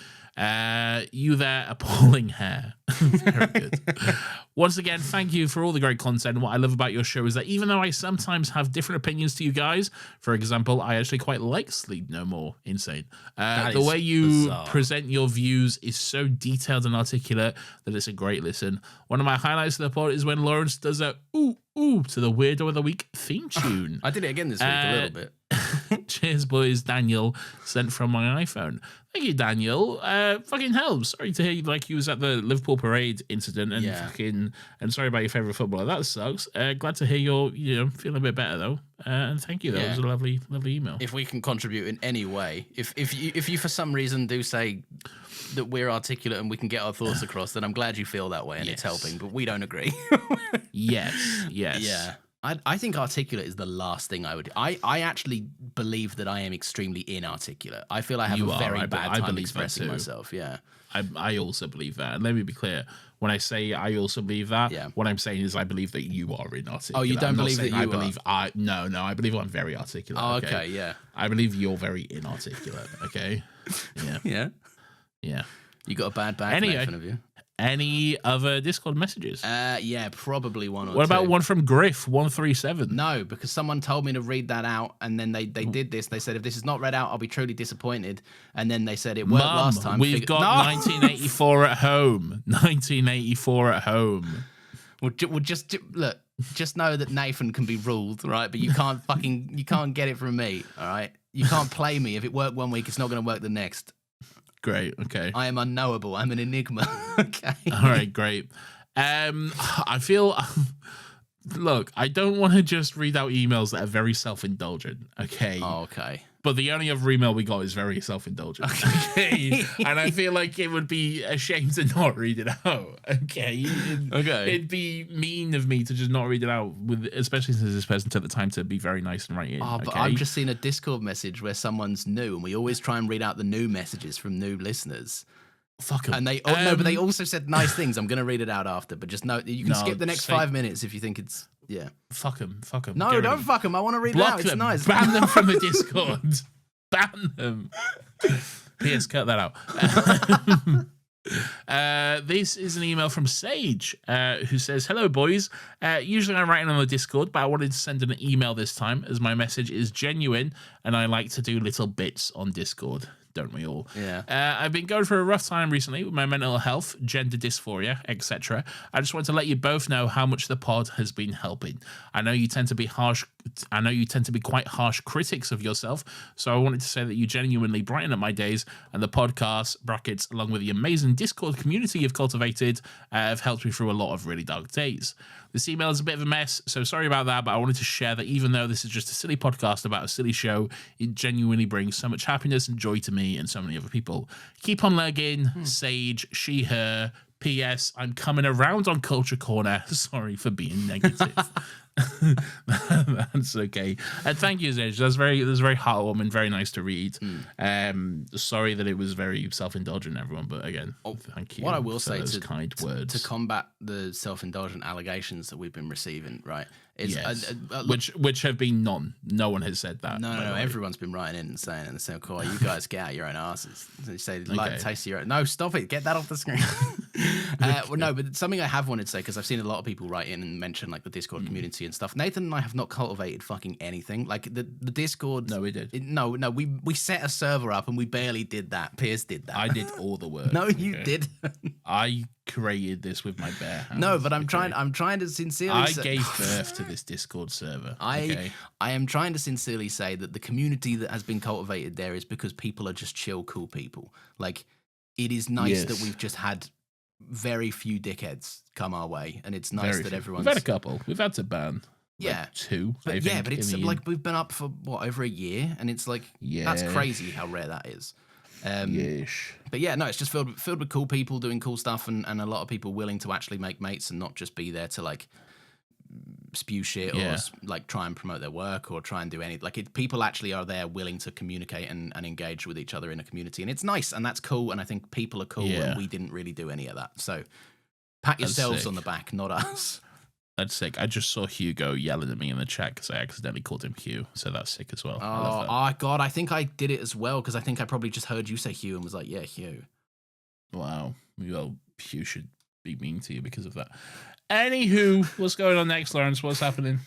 A: You there, appalling hair. Very good. Once again, thank you for all the great content. What I love about your show is that even though I sometimes have different opinions to you guys, for example, I actually quite like Sleep No More. Insane. The way you present your views is so detailed and articulate that it's a great listen. One of my highlights of the pod is when Lawrence does a ooh ooh to the Weirdo of the Week theme tune.
B: I did it again this week a little bit.
A: Cheers, boys. Daniel sent from my iPhone. Thank you, Daniel. Fucking hell. Sorry to hear you was at the Liverpool parade incident and sorry about your favourite footballer. That sucks. Glad to hear you're feeling a bit better though. And thank you. That was a lovely email.
B: If we can contribute in any way, if you for some reason do say that we're articulate and we can get our thoughts across, then I'm glad you feel that way and it's helping. But we don't agree.
A: Yes.
B: Yeah. I think articulate is the last thing I would... I actually believe that I am extremely inarticulate. I feel I have a very bad time expressing myself, yeah.
A: I also believe that. And let me be clear. When I say I also believe that, what I'm saying is I believe that you are inarticulate.
B: Oh, you don't believe that you
A: are? No, I believe I'm very articulate.
B: Oh, okay, yeah.
A: I believe you're very inarticulate, okay? Yeah.
B: Yeah. You got a bad back in front of you.
A: Any other Discord messages?
B: Yeah, probably one or two.
A: What about one from Griff137?
B: No, because someone told me to read that out, and then they did this. They said, if this is not read out, I'll be truly disappointed. And then they said it worked last time.
A: We've got 1984 at home. 1984 at home.
B: Well, just look. Just know that Nathan can be ruled, right? But you can't get it from me, all right? You can't play me. If it worked one week, it's not going to work the next.
A: Great. Okay.
B: I am unknowable. I'm an enigma. Okay.
A: All right. Great. I feel. Look, I don't want to just read out emails that are very self-indulgent. Okay.
B: Oh, okay.
A: But the only other email we got is very self-indulgent. Okay. And I feel like it would be a shame to not read it out. Okay. It'd be mean of me to just not read it out, especially since this person took the time to be very nice and write in.
B: Oh, but I've just seen a Discord message where someone's new, and we always try and read out the new messages from new listeners.
A: Fuck them.
B: And but they also said nice things. I'm going to read it out after, but just know you can skip the next 5 minutes if you think it's... Yeah.
A: Fuck them.
B: No, don't fuck them. I want to read it out. It's nice.
A: Ban them from the Discord. Ban them. P.S. Cut that out. This is an email from Sage, who says, "Hello, boys. Usually I'm writing on the Discord, but I wanted to send an email this time as my message is genuine and I like to do little bits on Discord. Don't we all?
B: Yeah.
A: I've been going through a rough time recently with my mental health, gender dysphoria, etc. I just want to let you both know how much the pod has been helping. I know you tend to be quite harsh critics of yourself, so I wanted to say that you genuinely brighten up my days, and the podcast brackets, along with the amazing Discord community you've cultivated, have helped me through a lot of really dark days. This email is a bit of a mess, so sorry about that, but I wanted to share that even though this is just a silly podcast about a silly show, it genuinely brings so much happiness and joy to me and so many other people. Keep on legging, Sage, she, her. P.S. I'm coming around on Culture Corner. Sorry for being negative." That's okay. Thank you, Sage. That's very heartwarming, very nice to read. Sorry that it was very self-indulgent, everyone, but again, thank you.
B: What I will
A: for
B: say
A: those kind words
B: to combat the self-indulgent allegations that we've been receiving, right? Is
A: yes. Which have been none. No one has said that.
B: No. Everyone's been writing in and saying, "Cool, you guys get out your own asses." They say, "Like the taste of your own." No, stop it. Get that off the screen. Well, no, but something I have wanted to say, because I've seen a lot of people write in and mention like the Discord community and stuff. Nathan and I have not cultivated fucking anything. Like the Discord.
A: No, we did.
B: We set a server up and we barely did that. Piers did that.
A: I did all the work.
B: No, you did.
A: I created this with my bare hands.
B: No, but I'm trying to sincerely
A: I gave birth to this Discord server.
B: I am trying to sincerely say that the community that has been cultivated there is because people are just chill, cool people. Like, it is nice that we've just had very few dickheads come our way, and it's nice that everyone's...
A: We've had a couple. We've had to ban. Two.
B: But it's like we've been up for over a year, and it's like that's crazy how rare that is. But yeah, no, it's just filled with cool people doing cool stuff, and a lot of people willing to actually make mates and not just be there to like spew shit or like try and promote their work or try and do any people actually are there willing to communicate and engage with each other in a community, and it's nice and that's cool, and I think people are cool, and we didn't really do any of that. So pat yourselves on the back, not us.
A: That's sick. I just saw Hugo yelling at me in the chat because I accidentally called him Hugh, so that's sick as well.
B: Oh God, I think I did it as well because I think I probably just heard you say Hugh and was like, yeah, Hugh.
A: Wow. Well, Hugh should be mean to you because of that. Anywho, what's going on next, Lawrence? What's happening?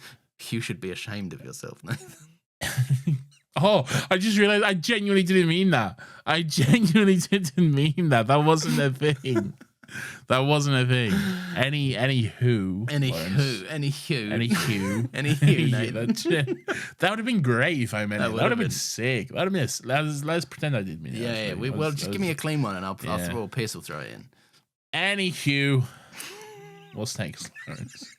B: You should be ashamed of yourself, Nathan.
A: Oh, I just realized I genuinely didn't mean that. I genuinely didn't mean that. That wasn't a thing. That wasn't a thing. Anywho, that would have been great if I meant it. That would have been sick. That would have been. Let's pretend I did mean it.
B: Yeah. Well, just give me a clean one, and I'll throw a piss. Will throw it in.
A: Anywho, what's next, Lawrence?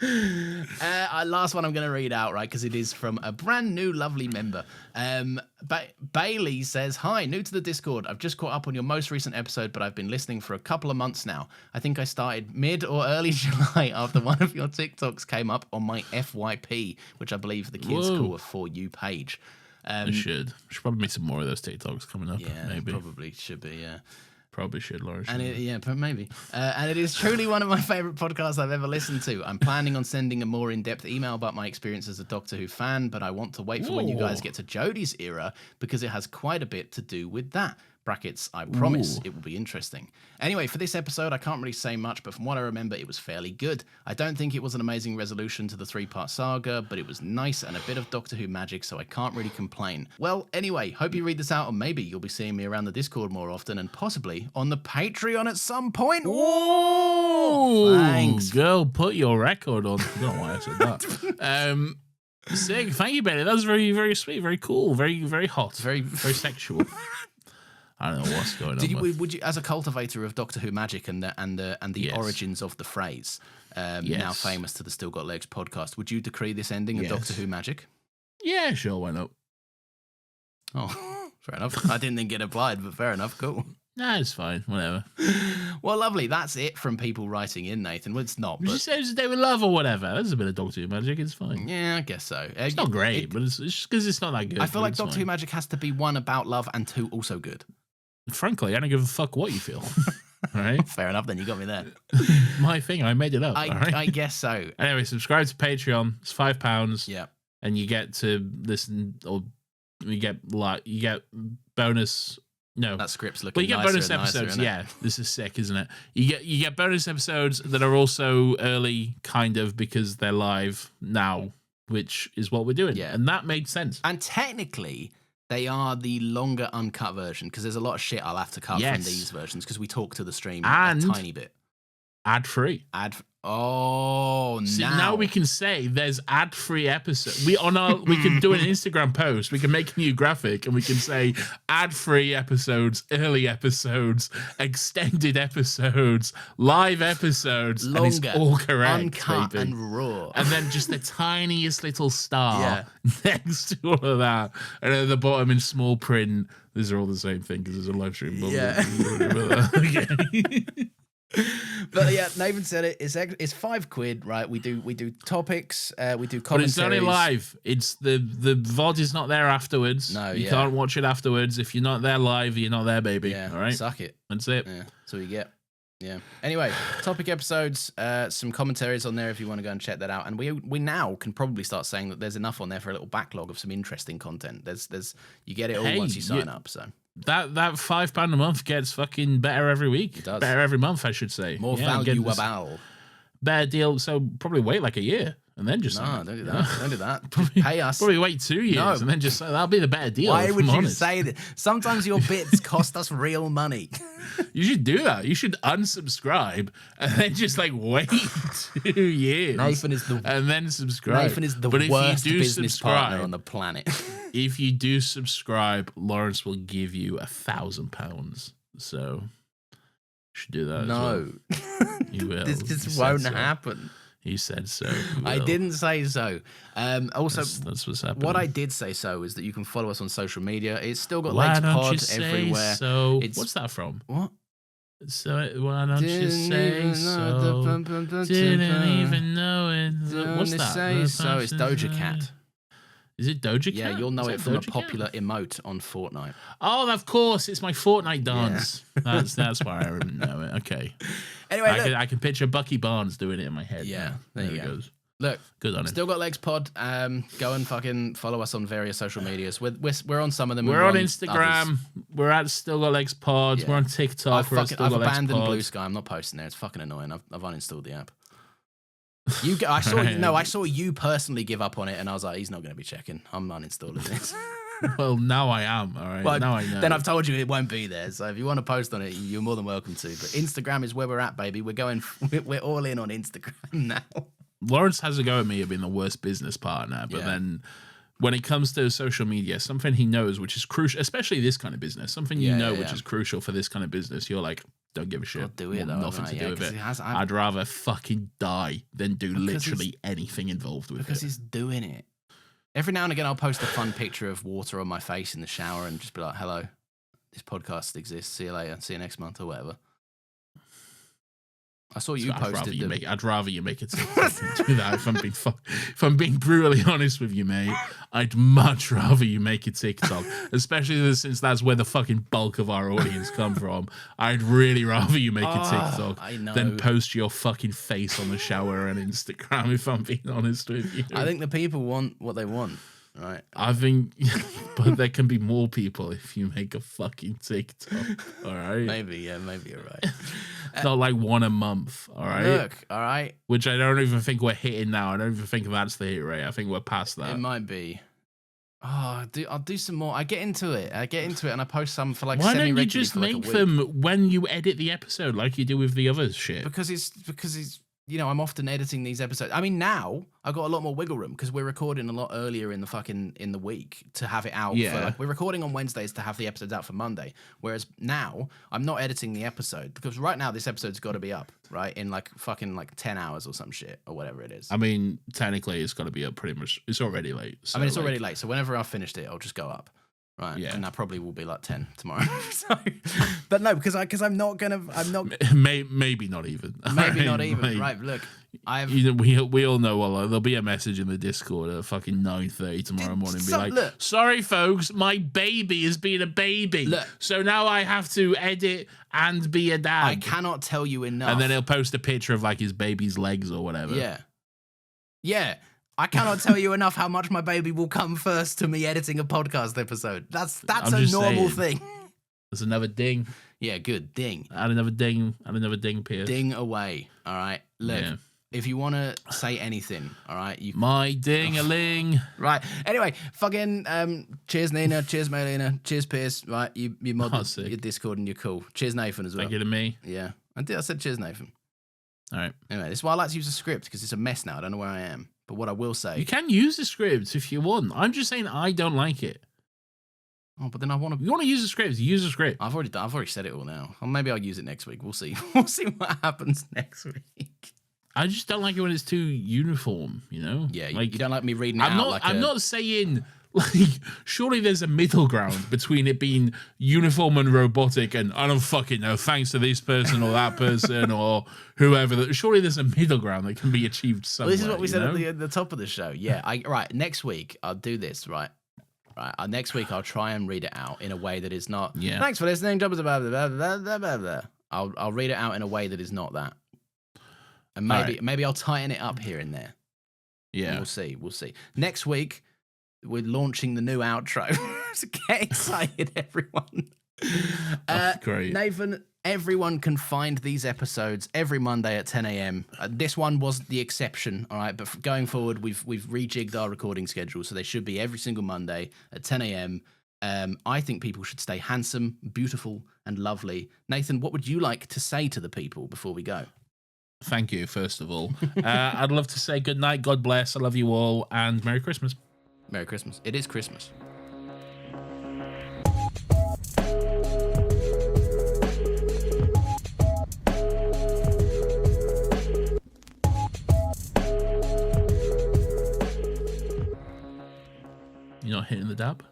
B: Last one I'm going to read out, right, because it is from a brand new lovely member. Bailey says, "Hi, new to the Discord. I've just caught up on your most recent episode, but I've been listening for a couple of months now. I think I started mid or early July after one of your TikToks came up on my FYP, which I believe the kids call a For You page."
A: We should probably make some more of those TikToks coming up.
B: Yeah,
A: maybe
B: probably should be. Yeah.
A: Probably should, Laura.
B: Maybe. And it is truly one of my favorite podcasts I've ever listened to. I'm planning on sending a more in-depth email about my experience as a Doctor Who fan, but I want to wait for when you guys get to Jodie's era because it has quite a bit to do with that. Brackets, I promise it will be interesting. Anyway, for this episode, I can't really say much, but from what I remember, it was fairly good. I don't think it was an amazing resolution to the 3-part saga, but it was nice and a bit of Doctor Who magic, so I can't really complain. Well, anyway, hope you read this out, and maybe you'll be seeing me around the Discord more often, and possibly on the Patreon at some point.
A: Whoa! Thanks. Girl, put your record on. I don't know why I said that. Sick. Thank you, Benny. That was very, very sweet, very cool, very, very hot, very, very sexual. I don't know what's going on.
B: Would you, as a cultivator of Doctor Who magic and the origins of the phrase, now famous to the Still Got Legs podcast, would you decree this ending of Doctor Who magic?
A: Yeah, sure, why not?
B: Oh, fair enough. I didn't think it applied, but fair enough, cool.
A: Nah, it's fine, whatever.
B: Well, lovely. That's it from people writing in, Nathan. Well, it's not. But...
A: She says they would love or whatever. There's a bit of Doctor Who magic. It's fine.
B: Yeah, I guess so.
A: It's not great, but it's just because it's not that good.
B: I feel like Doctor Who magic has to be one about love and two also good.
A: Frankly, I don't give a fuck what you feel. All right.
B: Fair enough, then you got me there.
A: My thing, I made it up.
B: I guess so.
A: Anyway, subscribe to Patreon. It's £5.
B: Yeah.
A: And you get to listen, or you get bonus No.
B: That script's looking
A: But you get
B: nicer
A: bonus
B: and nicer,
A: episodes.
B: innit?
A: Yeah, this is sick, isn't it? You get bonus episodes that are also early, kind of, because they're live now, which is what we're doing.
B: Yeah.
A: And that made sense.
B: And technically, they are the longer uncut version because there's a lot of shit I'll have to cut
A: Yes.
B: from these versions because we talk to the stream
A: And-
B: a tiny bit.
A: Ad free.
B: See,
A: Now we can say there's ad-free episodes. We can do an Instagram post. We can make a new graphic and we can say ad-free episodes, early episodes, extended episodes, live episodes,
B: longer,
A: and it's all correct,
B: uncut,
A: baby.
B: and raw.
A: And then just the tiniest little star
B: Yeah.
A: next to all of that, and at the bottom in small print, these are all the same thing because there's a live stream.
B: Yeah.
A: Okay.
B: But yeah, Nathan said it. It's £5, right? We do topics. We do
A: But
B: commentaries.
A: it's only live. It's the VOD is not there afterwards.
B: No,
A: you
B: yeah.
A: can't watch it afterwards. If you're not there live, you're not there, baby.
B: Yeah,
A: All right,
B: suck it.
A: that's it.
B: Yeah, that's what you get. Yeah. Anyway, topic episodes, some commentaries on there if you want to go and check that out. And we now can probably start saying that there's enough on there for a little backlog of some interesting content. There's you get it all
A: Hey,
B: once you sign up. So
A: That £5 a month gets fucking better every week.
B: It does.
A: Better every month, I should say.
B: more
A: Yeah, get this
B: valuable.
A: better deal. So probably wait like a year and then just
B: No,
A: sign up.
B: don't do that. Don't do that. Just pay us.
A: Probably wait 2 years
B: No.
A: and then just that'll be the better deal.
B: Why
A: if
B: would
A: I'm
B: you
A: honest.
B: say that? Sometimes your bits cost us real money.
A: You should do that. You should unsubscribe and then just like wait 2 years.
B: Nathan is the
A: and then subscribe.
B: Nathan is the
A: But if you
B: worst
A: do
B: business
A: subscribe,
B: partner on the planet.
A: if you do subscribe, Lawrence will give you £1,000. So you should do that.
B: No,
A: as well. You will.
B: this
A: He
B: just
A: said
B: won't
A: so.
B: happen.
A: He said so. He
B: I
A: will.
B: didn't say so. Also,
A: That's what's happening.
B: what I did say so is that you can follow us on social media. It's still got
A: Why
B: Legs
A: don't
B: Pod
A: you say
B: everywhere.
A: so?
B: It's-
A: What's that from?
B: What?
A: So why don't you
B: Didn't
A: say
B: even
A: so?
B: know the bum, bum, bum,
A: Didn't
B: bum.
A: even know it. What's
B: Didn't
A: that?
B: say so. It's Doja Cat.
A: Is it Doja Cat?
B: Yeah, you'll know
A: Is
B: it
A: that
B: from a
A: Doja Cat?
B: popular emote on Fortnite.
A: Oh, of course, it's my Fortnite dance. That's why I know it. Okay,
B: Anyway, look,
A: I can picture Bucky Barnes doing it in my head.
B: Yeah,
A: now.
B: there you
A: it
B: go.
A: goes.
B: look,
A: Good on him.
B: Still Got Legs Pod. Go and fucking follow us on various social medias. We're on some of them. and
A: We're on
B: others.
A: Instagram. We're at Still Got Legs Pod.
B: Yeah.
A: We're on TikTok. We're at Still
B: I've
A: Got Legs
B: abandoned
A: Pod.
B: Blue Sky. I'm not posting there. It's fucking annoying. I've uninstalled the app. I saw
A: Right.
B: I saw you personally give up on it, and I was like, he's not going to be checking. I'm uninstalling this.
A: Well, now I am. All right.
B: But
A: now I know.
B: then I've told you it won't be there. So if you want to post on it, you're more than welcome to. But Instagram is where we're at, baby. We're all in on Instagram now.
A: Lawrence has a go at me of being the worst business partner, but
B: Yeah.
A: then when it comes to social media, something he knows which is crucial, especially this kind of business, something you
B: Yeah,
A: know
B: yeah,
A: which
B: yeah.
A: is crucial for this kind of business, you're like, don't give a shit.
B: I'll do it,
A: Want
B: though,
A: nothing
B: right?
A: to
B: Yeah,
A: do with
B: 'cause
A: it.
B: he has-
A: I'd rather fucking die than do
B: Because
A: literally anything involved with
B: Because
A: it.
B: he's doing it. Every now and again, I'll post a fun picture of water on my face in the shower and just be like, hello, this podcast exists. See you later. See you next month or whatever. I saw you
A: I'd rather
B: posted
A: you
B: the...
A: make, I'd rather you make it do that. If I'm being brutally honest with you, mate, I'd much rather you make a TikTok, especially since that's where the fucking bulk of our audience come from. I'd really rather you make a TikTok
B: I know.
A: than post your fucking face on the shower on Instagram. If I'm being honest with you,
B: I think the people want what they want, right?
A: I think, but there can be more people if you make a fucking TikTok. All right,
B: Maybe, yeah, maybe you're right.
A: not like one a month. All right.
B: Look, all right,
A: Which I don't even think we're hitting now. I don't even think that's the hit rate. I think we're past that.
B: it might be. Oh, I'll do some more. I get into it and I post some for like
A: Why don't you
B: semi-regularly
A: just
B: for like a
A: make
B: week.
A: them when you edit the episode like you do with the other shit?
B: Because it's you know, I'm often editing these episodes. I mean, now I've got a lot more wiggle room because we're recording a lot earlier in the week to have it out.
A: Yeah.
B: For, like, we're recording on Wednesdays to have the episodes out for Monday. Whereas now I'm not editing the episode because right now this episode's got to be up, right? In like fucking like 10 hours or some shit or whatever it is.
A: I mean, technically it's got to be up pretty much. It's already late. So
B: I mean, it's
A: like,
B: already late. So whenever I've finished it, I'll just go up. Right.
A: Yeah.
B: And that probably will be like 10 tomorrow. So, but no, because I'm not
A: maybe not even.
B: maybe not even.
A: Like,
B: Right. Look,
A: we all know. Well, there'll be a message in the Discord at fucking 9:30 tomorrow morning. Be like,
B: look.
A: sorry, folks, my baby has been a baby,
B: Look.
A: so now I have to edit and be a dad.
B: I cannot tell you enough.
A: And then he'll post a picture of like his baby's legs or whatever.
B: Yeah. Yeah. I cannot tell you enough how much my baby will come first to me editing a podcast episode. That's
A: I'm
B: a
A: just
B: normal
A: saying.
B: thing.
A: There's another ding.
B: Yeah, good. Ding.
A: And another ding. And another ding, Pierce.
B: Ding away. All right. Look,
A: Yeah.
B: if you want to say anything, all right, you
A: My ding-a-ling.
B: right. Anyway, fucking cheers, Nina. Cheers, Melina. Cheers, Pierce. Right, you mod
A: Oh, sick.
B: your Discord and you're cool. Cheers, Nathan, as well.
A: Thank you to me.
B: Yeah, I said cheers, Nathan.
A: All right.
B: Anyway, this is why I like to use a script because it's a mess now. I don't know where I am. But what I will say,
A: You can use the script if you want. I'm just saying I don't like it.
B: oh, but then I want
A: If
B: to.
A: you want to use the script, use the script.
B: I've already said it all now. Or maybe I'll use it next week. We'll see. We'll see what happens next week.
A: I just don't like it when it's too uniform, you know?
B: Yeah,
A: like,
B: you don't like me reading it out
A: I'm not saying, like, surely there's a middle ground between it being uniform and robotic and I don't fucking know, thanks to this person or that person or whoever. Surely there's a middle ground that can be achieved somewhere.
B: Well, this is what we said
A: you know?
B: at the top of the show. Yeah, right. Next week I'll do this. Right. Next week I'll try and read it out in a way that is not.
A: Yeah.
B: Thanks for listening. Blah, blah, blah, blah, blah, blah, blah. I'll read it out in a way that is not that. And maybe I'll tighten it up here and there.
A: Yeah.
B: We'll see. Next week, we're launching the new outro. So get excited, everyone.
A: Great.
B: Nathan, everyone can find these episodes every Monday at 10 a.m. This one was the exception, all right? But going forward, we've rejigged our recording schedule, so they should be every single Monday at 10 a.m. I think people should stay handsome, beautiful, and lovely. Nathan, what would you like to say to the people before we go?
A: Thank you, first of all. I'd love to say good night, God bless, I love you all, and Merry Christmas.
B: Merry Christmas. It is Christmas.
A: You're not hitting the dab?